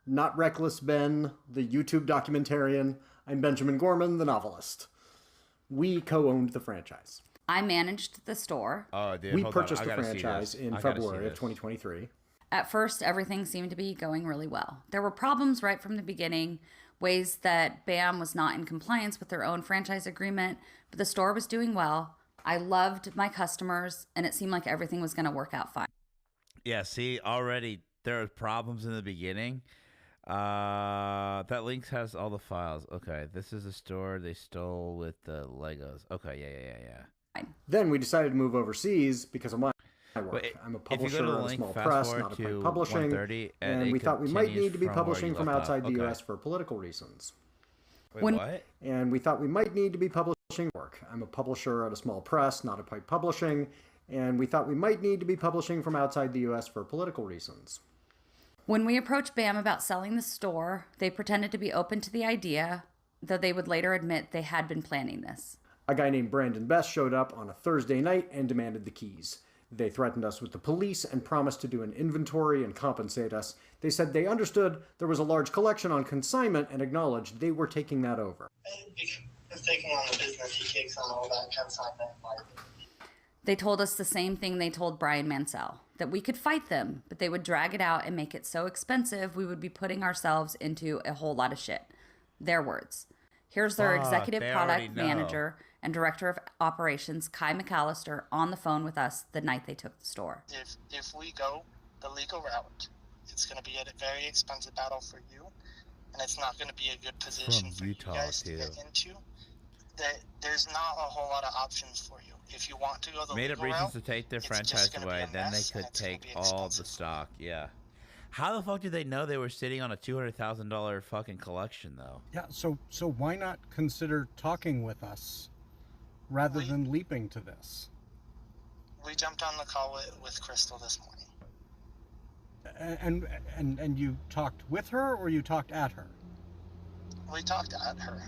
not Reckless Ben, the YouTube documentarian. I'm Benjamin Gorman, the novelist. We co-owned the franchise. I managed the store. Oh, dude, We hold on. purchased I the gotta see franchise this. in I gotta see February of this. 2023. At first, everything seemed to be going really well. There were problems right from the beginning, ways that BAM was not in compliance with their own franchise agreement, but the store was doing well. I loved my customers, and it seemed like everything was going to work out fine. Yeah, see, already there are problems in the beginning. That link has all the files. Okay, this is the store they stole with the Legos. Okay, yeah. Then we decided to move overseas because of my work. Wait, I'm a if you go to publisher the at a link, small fast press, forward not a to print publishing, 130, and and it we thought we might continues need to be from where publishing you from left outside off. the Okay. U.S. for political reasons. Wait, When- what? And we thought we might need to be publishing work. I'm a publisher at a small press, not a pipe publishing, and we thought we might need to be publishing from outside the U.S. for political reasons. When we approached BAM about selling the store, they pretended to be open to the idea, though they would later admit they had been planning this. A guy named Brandon Best showed up on a Thursday night and demanded the keys. They threatened us with the police and promised to do an inventory and compensate us. They said they understood there was a large collection on consignment and acknowledged they were taking that over. Because taking on the business, he takes on all that consignment liability. They told us the same thing they told Brian Mansell, that we could fight them, but they would drag it out and make it so expensive we would be putting ourselves into a whole lot of shit. Their words. Here's their Fuck, executive they product already know. manager and director of operations, Kai McAllister, on the phone with us the night they took the store. If we go the legal route, it's going to be a very expensive battle for you, and it's not going to be a good position for Utah, you guys to too. get into. There's not a whole lot of options for you. If you want to go the Made up legal reasons route, to take their it's franchise just gonna be away, a then they mess, and could it's gonna take be all expensive. the stock. Yeah. How the fuck did they know they were sitting on a $200,000 fucking collection, though? Yeah, so why not consider talking with us rather than leaping to this? We jumped on the call with Crystal this morning. And you talked with her or you talked at her? We talked at her.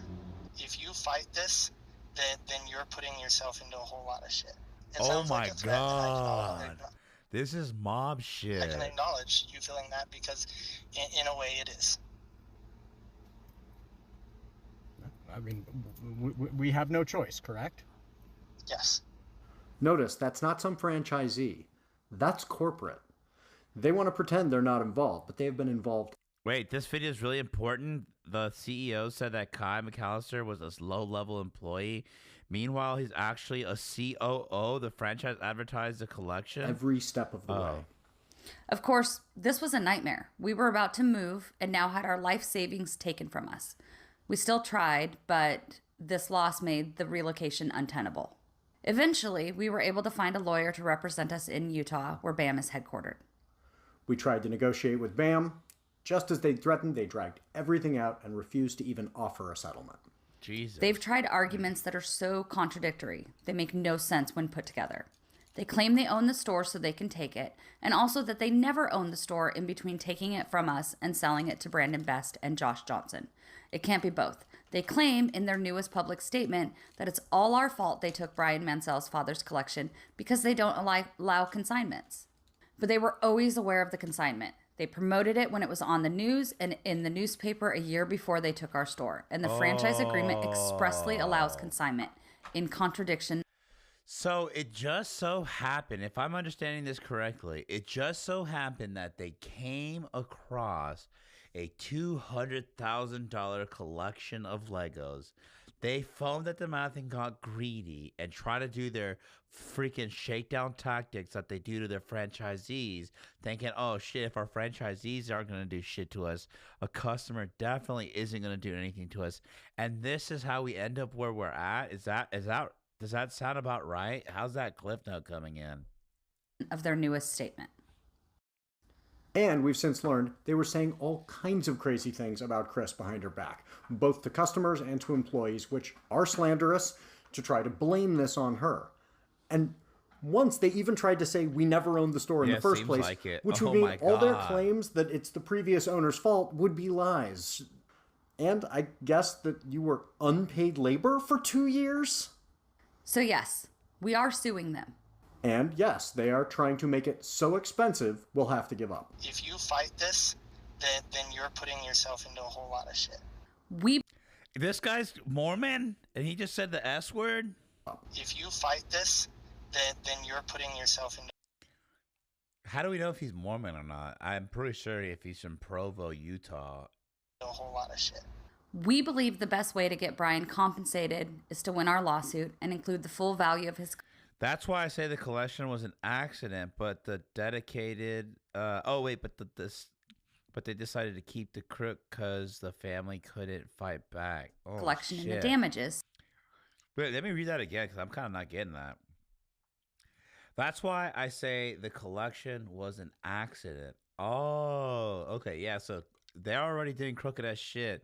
If you fight this, then you're putting yourself into a whole lot of shit. It Oh sounds my like a threat, and god. This is mob I shit. can acknowledge you feeling that because in a way it is. I mean, we have no choice, correct? Yes. Notice, that's not some franchisee. That's corporate. They want to pretend they're not involved, but they have been involved. Wait, this video is really important. The CEO said that Kai McAllister was a low-level employee. Meanwhile, he's actually a COO. The franchise advertised the collection. Every step of the way. Of course, this was a nightmare. We were about to move and now had our life savings taken from us. We still tried, but this loss made the relocation untenable. Eventually, we were able to find a lawyer to represent us in Utah, where BAM is headquartered. We tried to negotiate with BAM. Just as they threatened, they dragged everything out and refused to even offer a settlement. Jesus. They've tried arguments that are so contradictory, they make no sense when put together. They claim they own the store so they can take it, and also that they never owned the store in between taking it from us and selling it to Brandon Best and Josh Johnson. It can't be both. They claim in their newest public statement that it's all our fault they took Brian Mansell's father's collection because they don't allow consignments. But they were always aware of the consignment. They promoted it when it was on the news and in the newspaper a year before they took our store. And the franchise agreement expressly allows consignment, in contradiction. So it just so happened, if I'm understanding this correctly, it just so happened that they came across a $200,000 collection of Legos. They foamed at the mouth and got greedy and tried to do their freaking shakedown tactics that they do to their franchisees, thinking, oh shit, if our franchisees aren't going to do shit to us, a customer definitely isn't going to do anything to us. And this is how we end up where we're at. Does that sound about right? How's that cliff note coming in? Of their newest statement. And we've since learned they were saying all kinds of crazy things about Chris behind her back, both to customers and to employees, which are slanderous, to try to blame this on her. And once they even tried to say we never owned the store in the first place, which would mean all their claims that it's the previous owner's fault would be lies. And I guess that you were unpaid labor for 2 years? So yes, we are suing them. And yes, they are trying to make it so expensive, we'll have to give up. If you fight this, then you're putting yourself into a whole lot of shit. This guy's Mormon, and he just said the S word? If you fight this, then you're putting yourself into... How do we know if he's Mormon or not? I'm pretty sure if he's from Provo, Utah. A whole lot of shit. We believe the best way to get Brian compensated is to win our lawsuit and include the full value of his... That's why I say the collection was an accident, but the dedicated... but they decided to keep the crook because the family couldn't fight back. Oh, collection shit. And the damages. Wait, let me read that again because I'm kind of not getting that. That's why I say the collection was an accident. Oh, okay, yeah, so they're already doing crooked ass shit.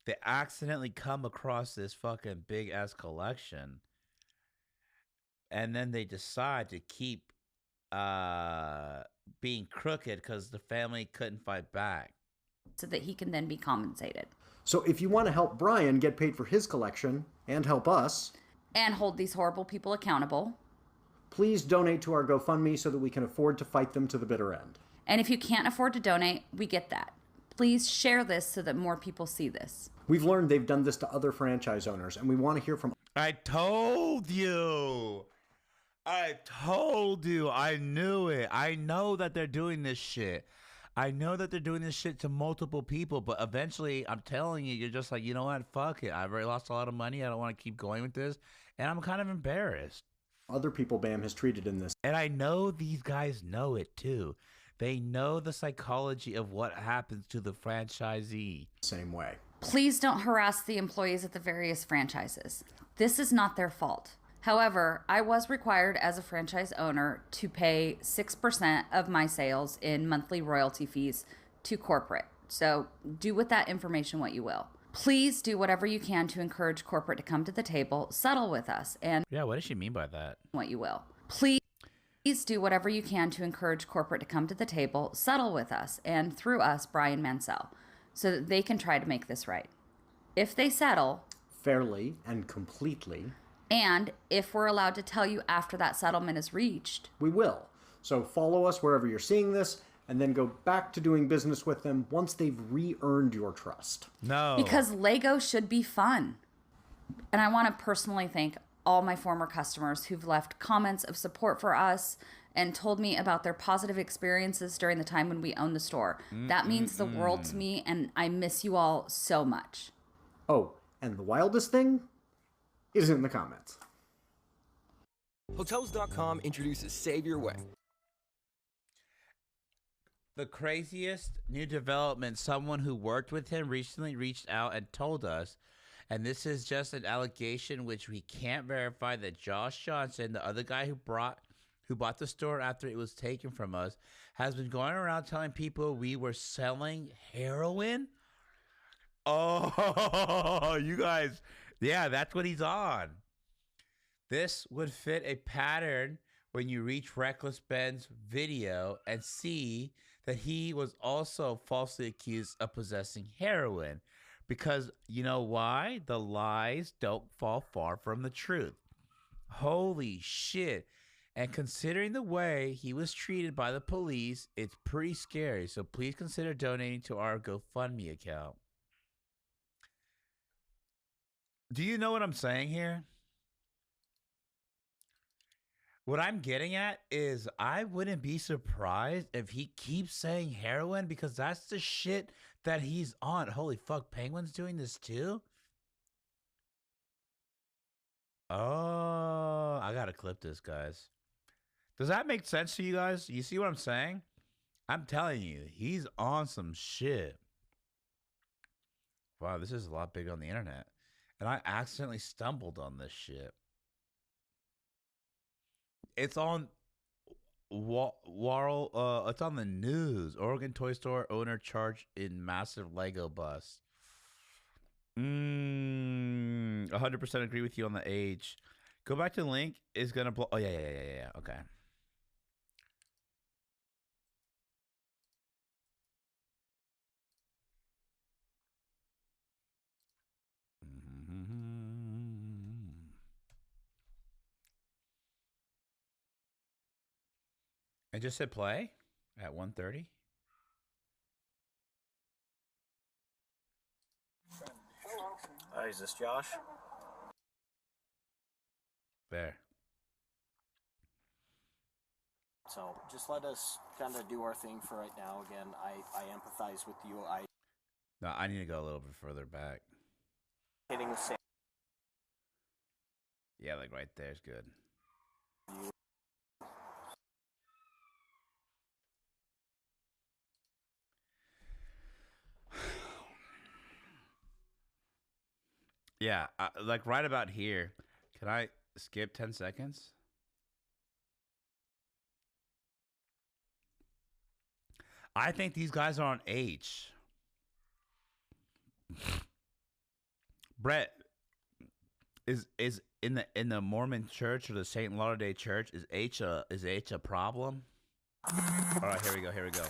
They accidentally come across this fucking big ass collection. And then they decide to keep being crooked because the family couldn't fight back. So that he can then be compensated. So if you want to help Brian get paid for his collection and help us... and hold these horrible people accountable... please donate to our GoFundMe so that we can afford to fight them to the bitter end. And if you can't afford to donate, we get that. Please share this so that more people see this. We've learned they've done this to other franchise owners, and we want to hear from... I told you! I told you! I knew it! I know that they're doing this shit. I know that they're doing this shit to multiple people, but eventually, I'm telling you, you're just like, you know what? Fuck it. I've already lost a lot of money. I don't want to keep going with this. And I'm kind of embarrassed. Other people BAM has treated in this. And I know these guys know it too. They know the psychology of what happens to the franchisee. Same way. Please don't harass the employees at the various franchises. This is not their fault. However, I was required as a franchise owner to pay 6% of my sales in monthly royalty fees to corporate. So do with that information what you will. Please do whatever you can to encourage corporate to come to the table, settle with us, and... yeah, what does she mean by that? ...what you will. Please do whatever you can to encourage corporate to come to the table, settle with us, and through us, Brian Mansell, so that they can try to make this right. If they settle... fairly and completely... and if we're allowed to tell you after that settlement is reached... we will. So follow us wherever you're seeing this, and then go back to doing business with them once they've re-earned your trust. No. Because Lego should be fun. And I want to personally thank all my former customers who've left comments of support for us and told me about their positive experiences during the time when we owned the store. That means the world to me, and I miss you all so much. Oh, and the wildest thing is in the comments. Hotels.com introduces Save Your Way. The craziest new development, someone who worked with him recently reached out and told us, and this is just an allegation which we can't verify, that Josh Johnson, the other guy who bought the store after it was taken from us, has been going around telling people we were selling heroin. Oh, you guys, yeah, that's what he's on. This would fit a pattern when you reach Reckless Ben's video and see that he was also falsely accused of possessing heroin. Because you know why? The lies don't fall far from the truth. Holy shit. And considering the way he was treated by the police, it's pretty scary. So please consider donating to our GoFundMe account. Do you know what I'm saying here? What I'm getting at is I wouldn't be surprised if he keeps saying heroin because that's the shit that he's on. Holy fuck, Penguin's doing this too? Oh, I gotta clip this, guys. Does that make sense to you guys? You see what I'm saying? I'm telling you, he's on some shit. Wow, this is a lot bigger on the internet. And I accidentally stumbled on this shit. It's on it's on the news. Oregon toy store owner charged in massive Lego bust. 100% agree with you on the age. Go back to the link. Is gonna blow. Oh yeah. Okay. I just hit play at 1:30. Hi, is this Josh? There. So just let us kind of do our thing for right now. Again, I empathize with you. No, I need to go a little bit further back. Hitting the same. Yeah, like right there is good. Yeah, like right about here. Can I skip 10 seconds? I think these guys are on H. Brett, is in the Mormon Church or the St. Latter-day Church, is H a problem? All right, here we go. I'm gonna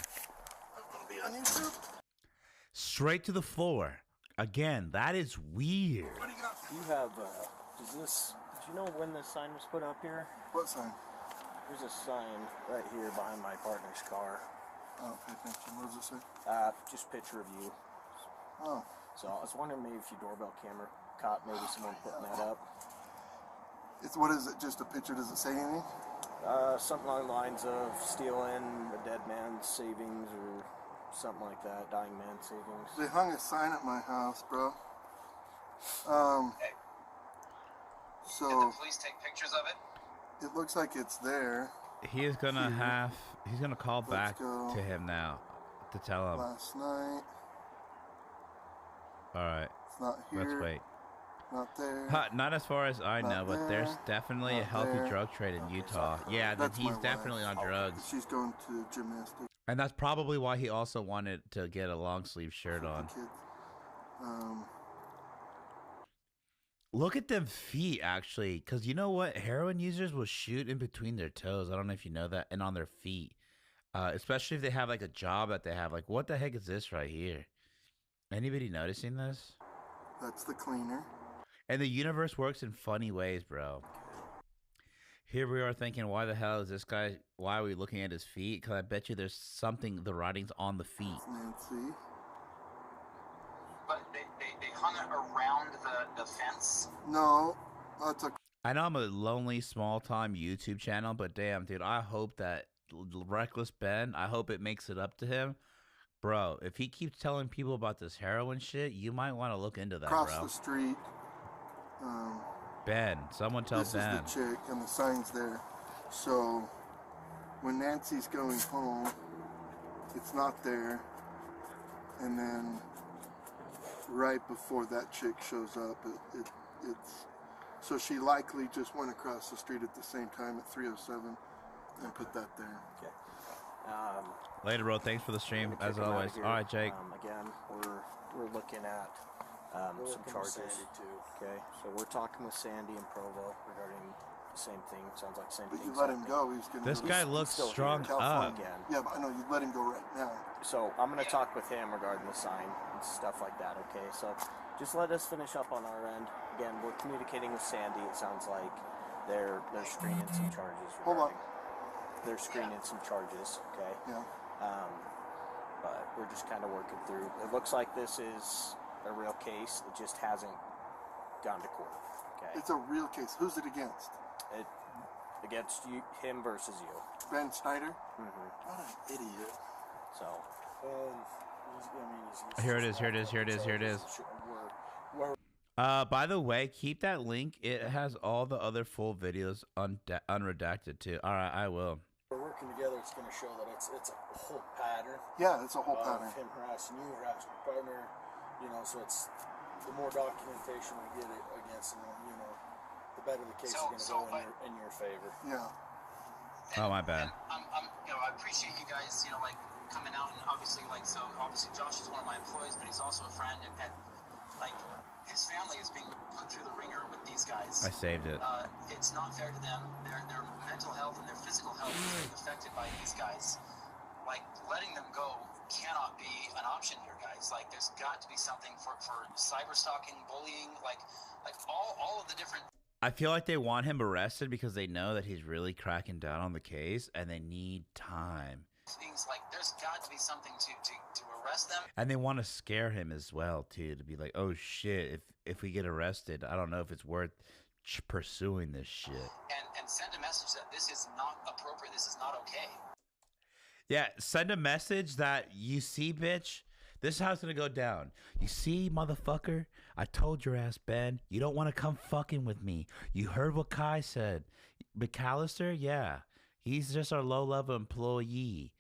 be on YouTube. Straight to the floor. Again, that is weird. You have, did you know when this sign was put up here? What sign? There's a sign right here behind my partner's car. Oh, pay attention. What does it say? Just picture of you. Oh. So I was wondering maybe if your doorbell camera caught maybe someone putting that up. What is it? Just a picture? Does it say anything? Something along the lines of stealing a dead man's savings or something like that, dying man's savings. They hung a sign at my house, bro. So did the police take pictures of it? It looks like it's there. He is gonna he's gonna call back to him now to tell him. Last night. All right. It's not here. Let's wait. Not there. Not as far as I know, but there's definitely a healthy drug trade in Utah. Yeah, he's definitely on drugs. She's going to gymnastics. And that's probably why he also wanted to get a long sleeve shirt on. Look at them feet, actually, because you know what? Heroin users will shoot in between their toes. I don't know if you know that, and on their feet, especially if they have like a job that they have. Like, what the heck is this right here? Anybody noticing this? That's the cleaner. And the universe works in funny ways, bro. Here we are thinking, why the hell is this guy? Why are we looking at his feet? Because I bet you there's something, the writing's on the feet. Nancy. But they hung it around the fence? No. That's a... I know I'm a lonely, small-time YouTube channel, but damn, dude, I hope that Reckless Ben, I hope it makes it up to him. Bro, if he keeps telling people about this heroin shit, you might want to look into that, Across bro. the street. Ben, someone tell Ben. This is the chick, and the sign's there. So, when Nancy's going home, it's not there. And then, right before that chick shows up, it's... So she likely just went across the street at the same time at 307 and put that there. Okay. Later, bro. Thanks for the stream, as always. All right, Jake. Again, we're looking at some charges. Okay, so we're talking with Sandy and Provo regarding the same thing. Sounds like the same thing. But you let him go. He's gonna. This guy looks strung up. Yeah, but I know you let him go right now. So I'm gonna talk with him regarding the sign and stuff like that. Okay, so just let us finish up on our end. Again, we're communicating with Sandy. It sounds like they're screening some charges. Hold on. They're screening some charges. Okay. Yeah. But we're just kind of working through. It looks like this is a real case. It just hasn't gone to court. Okay. It's a real case. Who's it against? against him versus you. Ben Snyder? Mm-hmm. What an idiot. So. Here it is. By the way, keep that link. It has all the other full videos unredacted too. All right, I will. We're working together. It's going to show that it's a whole pattern. Yeah, it's a whole pattern. Him harassing you, harassing your partner. So it's the more documentation we get it against him, the better the case is going to go in your favor. Yeah. Oh, my bad. I appreciate you guys, coming out and obviously Josh is one of my employees, but he's also a friend, and his family is being put through the ringer with these guys. I saved it. It's not fair to them. Their mental health and their physical health is being affected by these guys. Letting them go cannot be an option here, guys. There's got to be something for cyber stalking, bullying, all of the different. I feel like they want him arrested because they know that he's really cracking down on the case, and they need time. Things there's got to be something to arrest them. And they want to scare him as well too, to be like, oh shit, if we get arrested, I don't know if it's worth pursuing this shit. And send a message that this is not appropriate. This is not okay. Yeah, send a message that, you see, bitch, this is how it's gonna go down. You see, motherfucker, I told your ass, Ben, you don't want to come fucking with me. You heard what Kai said. McAllister, yeah, he's just our low-level employee.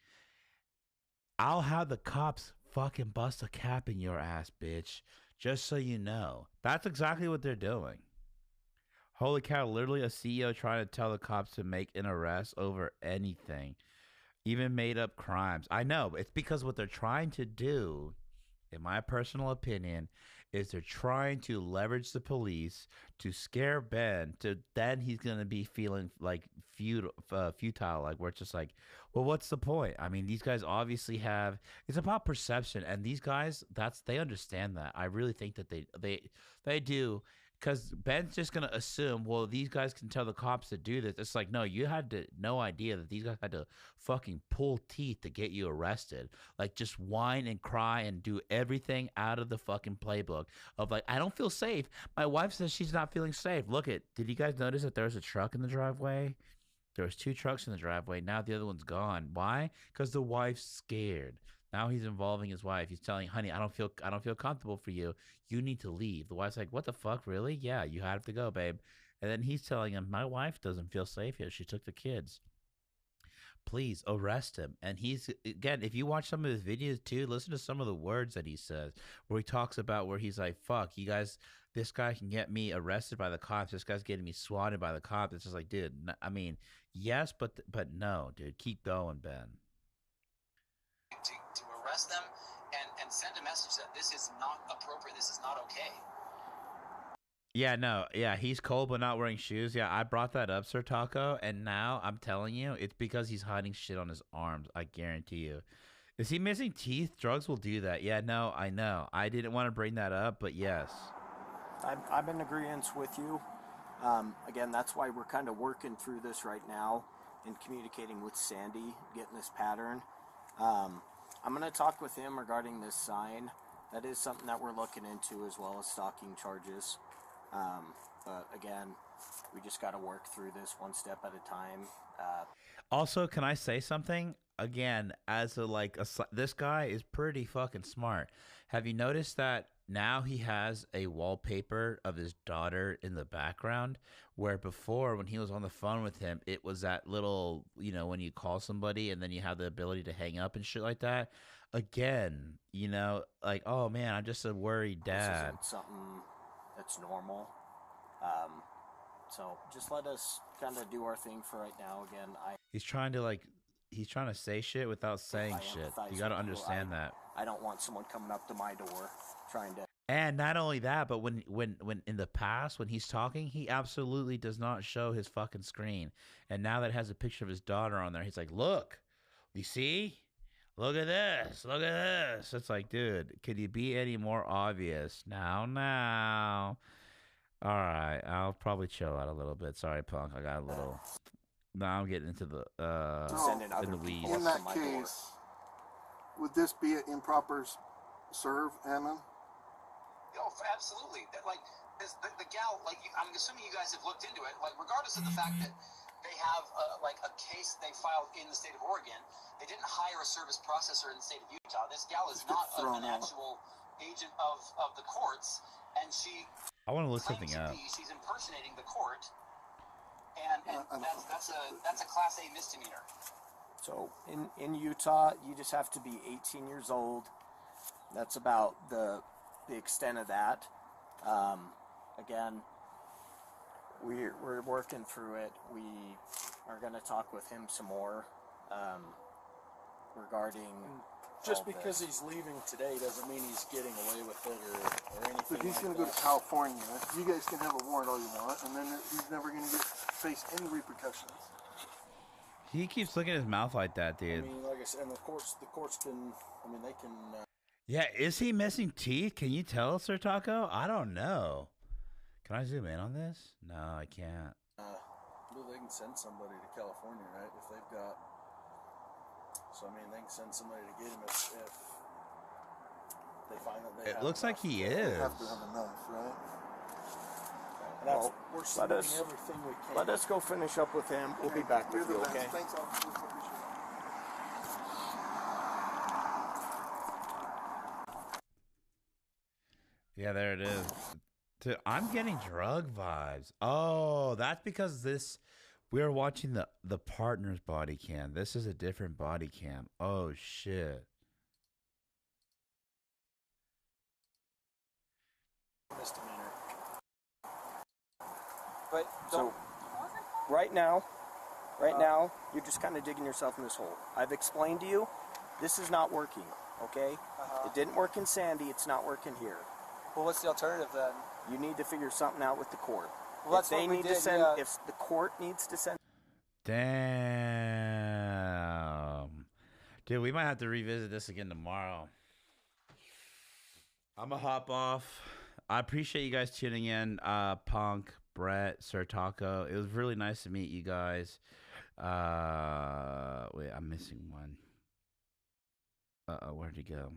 I'll have the cops fucking bust a cap in your ass, bitch, just so you know. That's exactly what they're doing. Holy cow, literally a CEO trying to tell the cops to make an arrest over anything. Even made up crimes. I know, it's because what they're trying to do, in my personal opinion, is they're trying to leverage the police to scare Ben, to then he's going to be feeling futile, where it's just like, well, what's the point? I mean, these guys obviously have, it's about perception, and these guys, they understand that. I really think that they do, because Ben's just going to assume, well, these guys can tell the cops to do this. It's like, no, you had no idea that these guys had to fucking pull teeth to get you arrested. Just whine and cry and do everything out of the fucking playbook of I don't feel safe. My wife says she's not feeling safe. Did you guys notice that there's a truck in the driveway? There was 2 trucks in the driveway. Now the other one's gone. Why? Because the wife's scared. Now he's involving his wife. He's telling, honey, I don't feel comfortable for you. You need to leave. The wife's like, what the fuck, really? Yeah, you have to go, babe. And then he's telling him, my wife doesn't feel safe here. She took the kids. Please arrest him. And he's, again, if you watch some of his videos too, listen to some of the words that he says, where he talks about where he's like, fuck, you guys, this guy can get me arrested by the cops. This guy's getting me swatted by the cops. It's just like, dude, I mean, yes, but no, dude, keep going, Ben. To arrest them and send a message that this is not appropriate. This is not okay. Yeah, no, yeah, he's cold but not wearing shoes. Yeah, I brought that up, Sir Taco, and now I'm telling you, it's because he's hiding shit on his arms. I guarantee you. Is he missing teeth? Drugs will do that. Yeah, no, I know. I didn't want to bring that up, but yes. I'm in agreement with you. Again, that's why we're kind of working through this right now and communicating with Sandy, getting this pattern. I'm going to talk with him regarding this sign. That is something that we're looking into, as well as stalking charges. But again, we just got to work through this one step at a time. Also, can I say something? Again, as this guy is pretty fucking smart. Have you noticed that now he has a wallpaper of his daughter in the background, where before when he was on the phone with him, it was that little, when you call somebody and then you have the ability to hang up and shit like that. Again, oh man, I'm just a worried dad. This isn't something that's normal. So just let us kind of do our thing for right now. Again, he's trying to say shit without saying shit. You got to understand that. I don't want someone coming up to my door trying to. And not only that, but when in the past, when he's talking, he absolutely does not show his fucking screen. And now that it has a picture of his daughter on there, he's like, look, you see? Look at this. Look at this. It's like, dude, could you be any more obvious? Now. All right. I'll probably chill out a little bit. Sorry, Punk. I got a little. Now I'm getting into the in the weeds. In that case, would this be an improper serve, Ammon? Oh, absolutely. The gal, I'm assuming you guys have looked into it. Regardless of the fact that they have a case they filed in the state of Oregon. They didn't hire a service processor in the state of Utah. This gal is not an actual agent of the courts, and she. I want to look something up. She's impersonating the court, and that's a Class A misdemeanor. So in Utah, you just have to be 18 years old. That's about the extent of that. Again, we're working through it. We are going to talk with him some more regarding. Just because he's leaving today doesn't mean he's getting away with it or anything. But he's going to go to California. You guys can have a warrant all you want, and then he's never going to face any repercussions. He keeps looking at his mouth like that, dude. I mean, like I said, and the courts can. I mean, they can. Yeah, is he missing teeth? Can you tell, Sir Taco? I don't know. Can I zoom in on this? No, I can't. Well, they can send somebody to California, right? If they've got. So I mean, they can send somebody to get him if they find that they. It looks like he is. They have to have enough, right? Well, we're submitting everything we can. Let us go finish up with him. We'll be back with you, okay? Thanks, officers. Yeah, there it is. Dude, I'm getting drug vibes. Oh, that's because we're watching the partner's body cam. This is a different body cam. Oh shit. Misdemeanor. But so right now, you're just kind of digging yourself in this hole. I've explained to you, this is not working. Okay? It didn't work in Sandy. It's not working here. Well, what's the alternative then? You need to figure something out with the court. Well, that's what we did, yeah. If the court needs to send. Damn. Dude, we might have to revisit this again tomorrow. I'm going to hop off. I appreciate you guys tuning in. Punk, Brett, Sir Taco. It was really nice to meet you guys. Wait, I'm missing one. Where'd he go?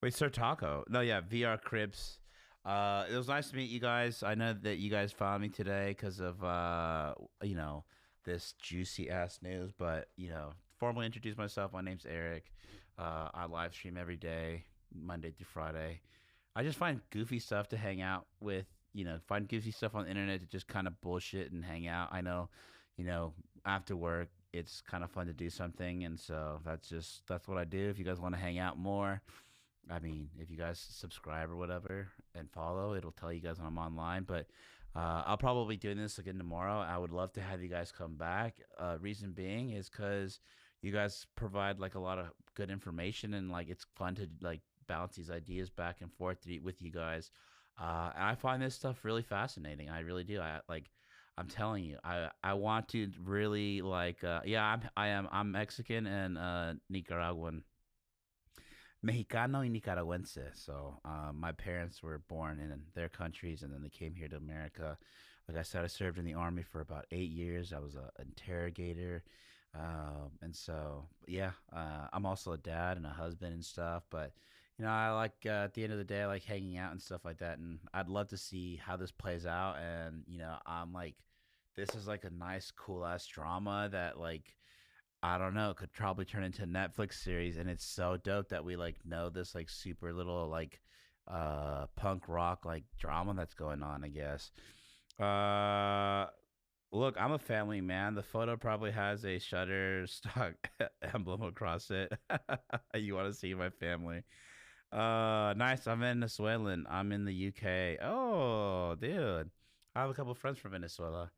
Wait, Sir Taco. No, yeah, VR Cribs. It was nice to meet you guys. I know that you guys found me today because of, this juicy ass news. But, formally introduce myself. My name's Eric. I live stream every day, Monday through Friday. I just find goofy stuff to hang out with, find goofy stuff on the internet to just kind of bullshit and hang out. I know, after work, it's kind of fun to do something. And so that's what I do. If you guys want to hang out more, I mean, if you guys subscribe or whatever and follow, it'll tell you guys when I'm online. But I'll probably be doing this again tomorrow. I would love to have you guys come back. Reason being is because you guys provide like a lot of good information, and like it's fun to like bounce these ideas back and forth with you guys. And I find this stuff really fascinating. I really do. I'm telling you, I want to really like. I'm Mexican and Nicaraguan. Mexicano y Nicaragüense. So my parents were born in their countries, and then they came here to America. Like I said, I served in the Army for about 8 years. I was an interrogator. And so, yeah, I'm also a dad and a husband and stuff. But, I like, at the end of the day, I like hanging out and stuff like that. And I'd love to see how this plays out. And, I'm like, this is like a nice, cool ass drama that like, I don't know, could probably turn into a Netflix series. And it's so dope that we like know this like super little like punk rock like drama that's going on, I guess. Look, I'm a family man. The photo probably has a Shutterstock emblem across it. You want to see my family? Nice. I'm Venezuelan. I'm in the UK. Oh, dude, I have a couple friends from Venezuela.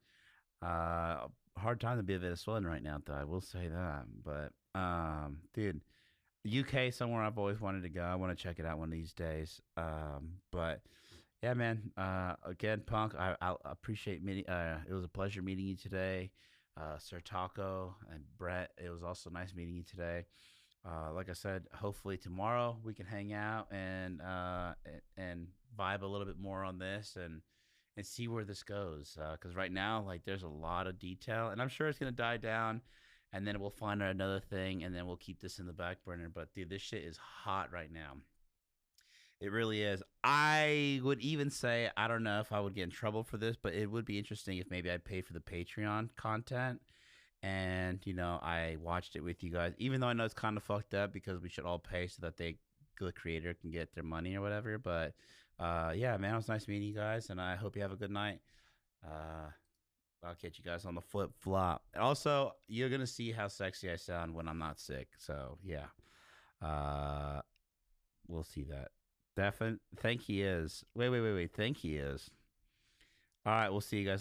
Hard time to be a Venezuelan right now, though. I will say that. But, dude, UK somewhere I've always wanted to go. I want to check it out one of these days. But yeah, man. Again, Punk, I appreciate meeting. It was a pleasure meeting you today, Sir Taco and Brett. It was also nice meeting you today. Like I said, hopefully tomorrow we can hang out and vibe a little bit more on this and see where this goes. Because right now, like, there's a lot of detail, and I'm sure it's gonna die down, and then we'll find another thing, and then we'll keep this in the back burner. But dude, this shit is hot right now. It really is. I would even say, I don't know if I would get in trouble for this, but it would be interesting if maybe I paid for the Patreon content and, you know, I watched it with you guys, even though I know it's kind of fucked up because we should all pay so that the creator can get their money or whatever. But yeah, man, it was nice meeting you guys, and I hope you have a good night. I'll catch you guys on the flip flop. Also, you're going to see how sexy I sound when I'm not sick. So, yeah. We'll see that. Think he is. Wait. Think he is. All right, we'll see you guys.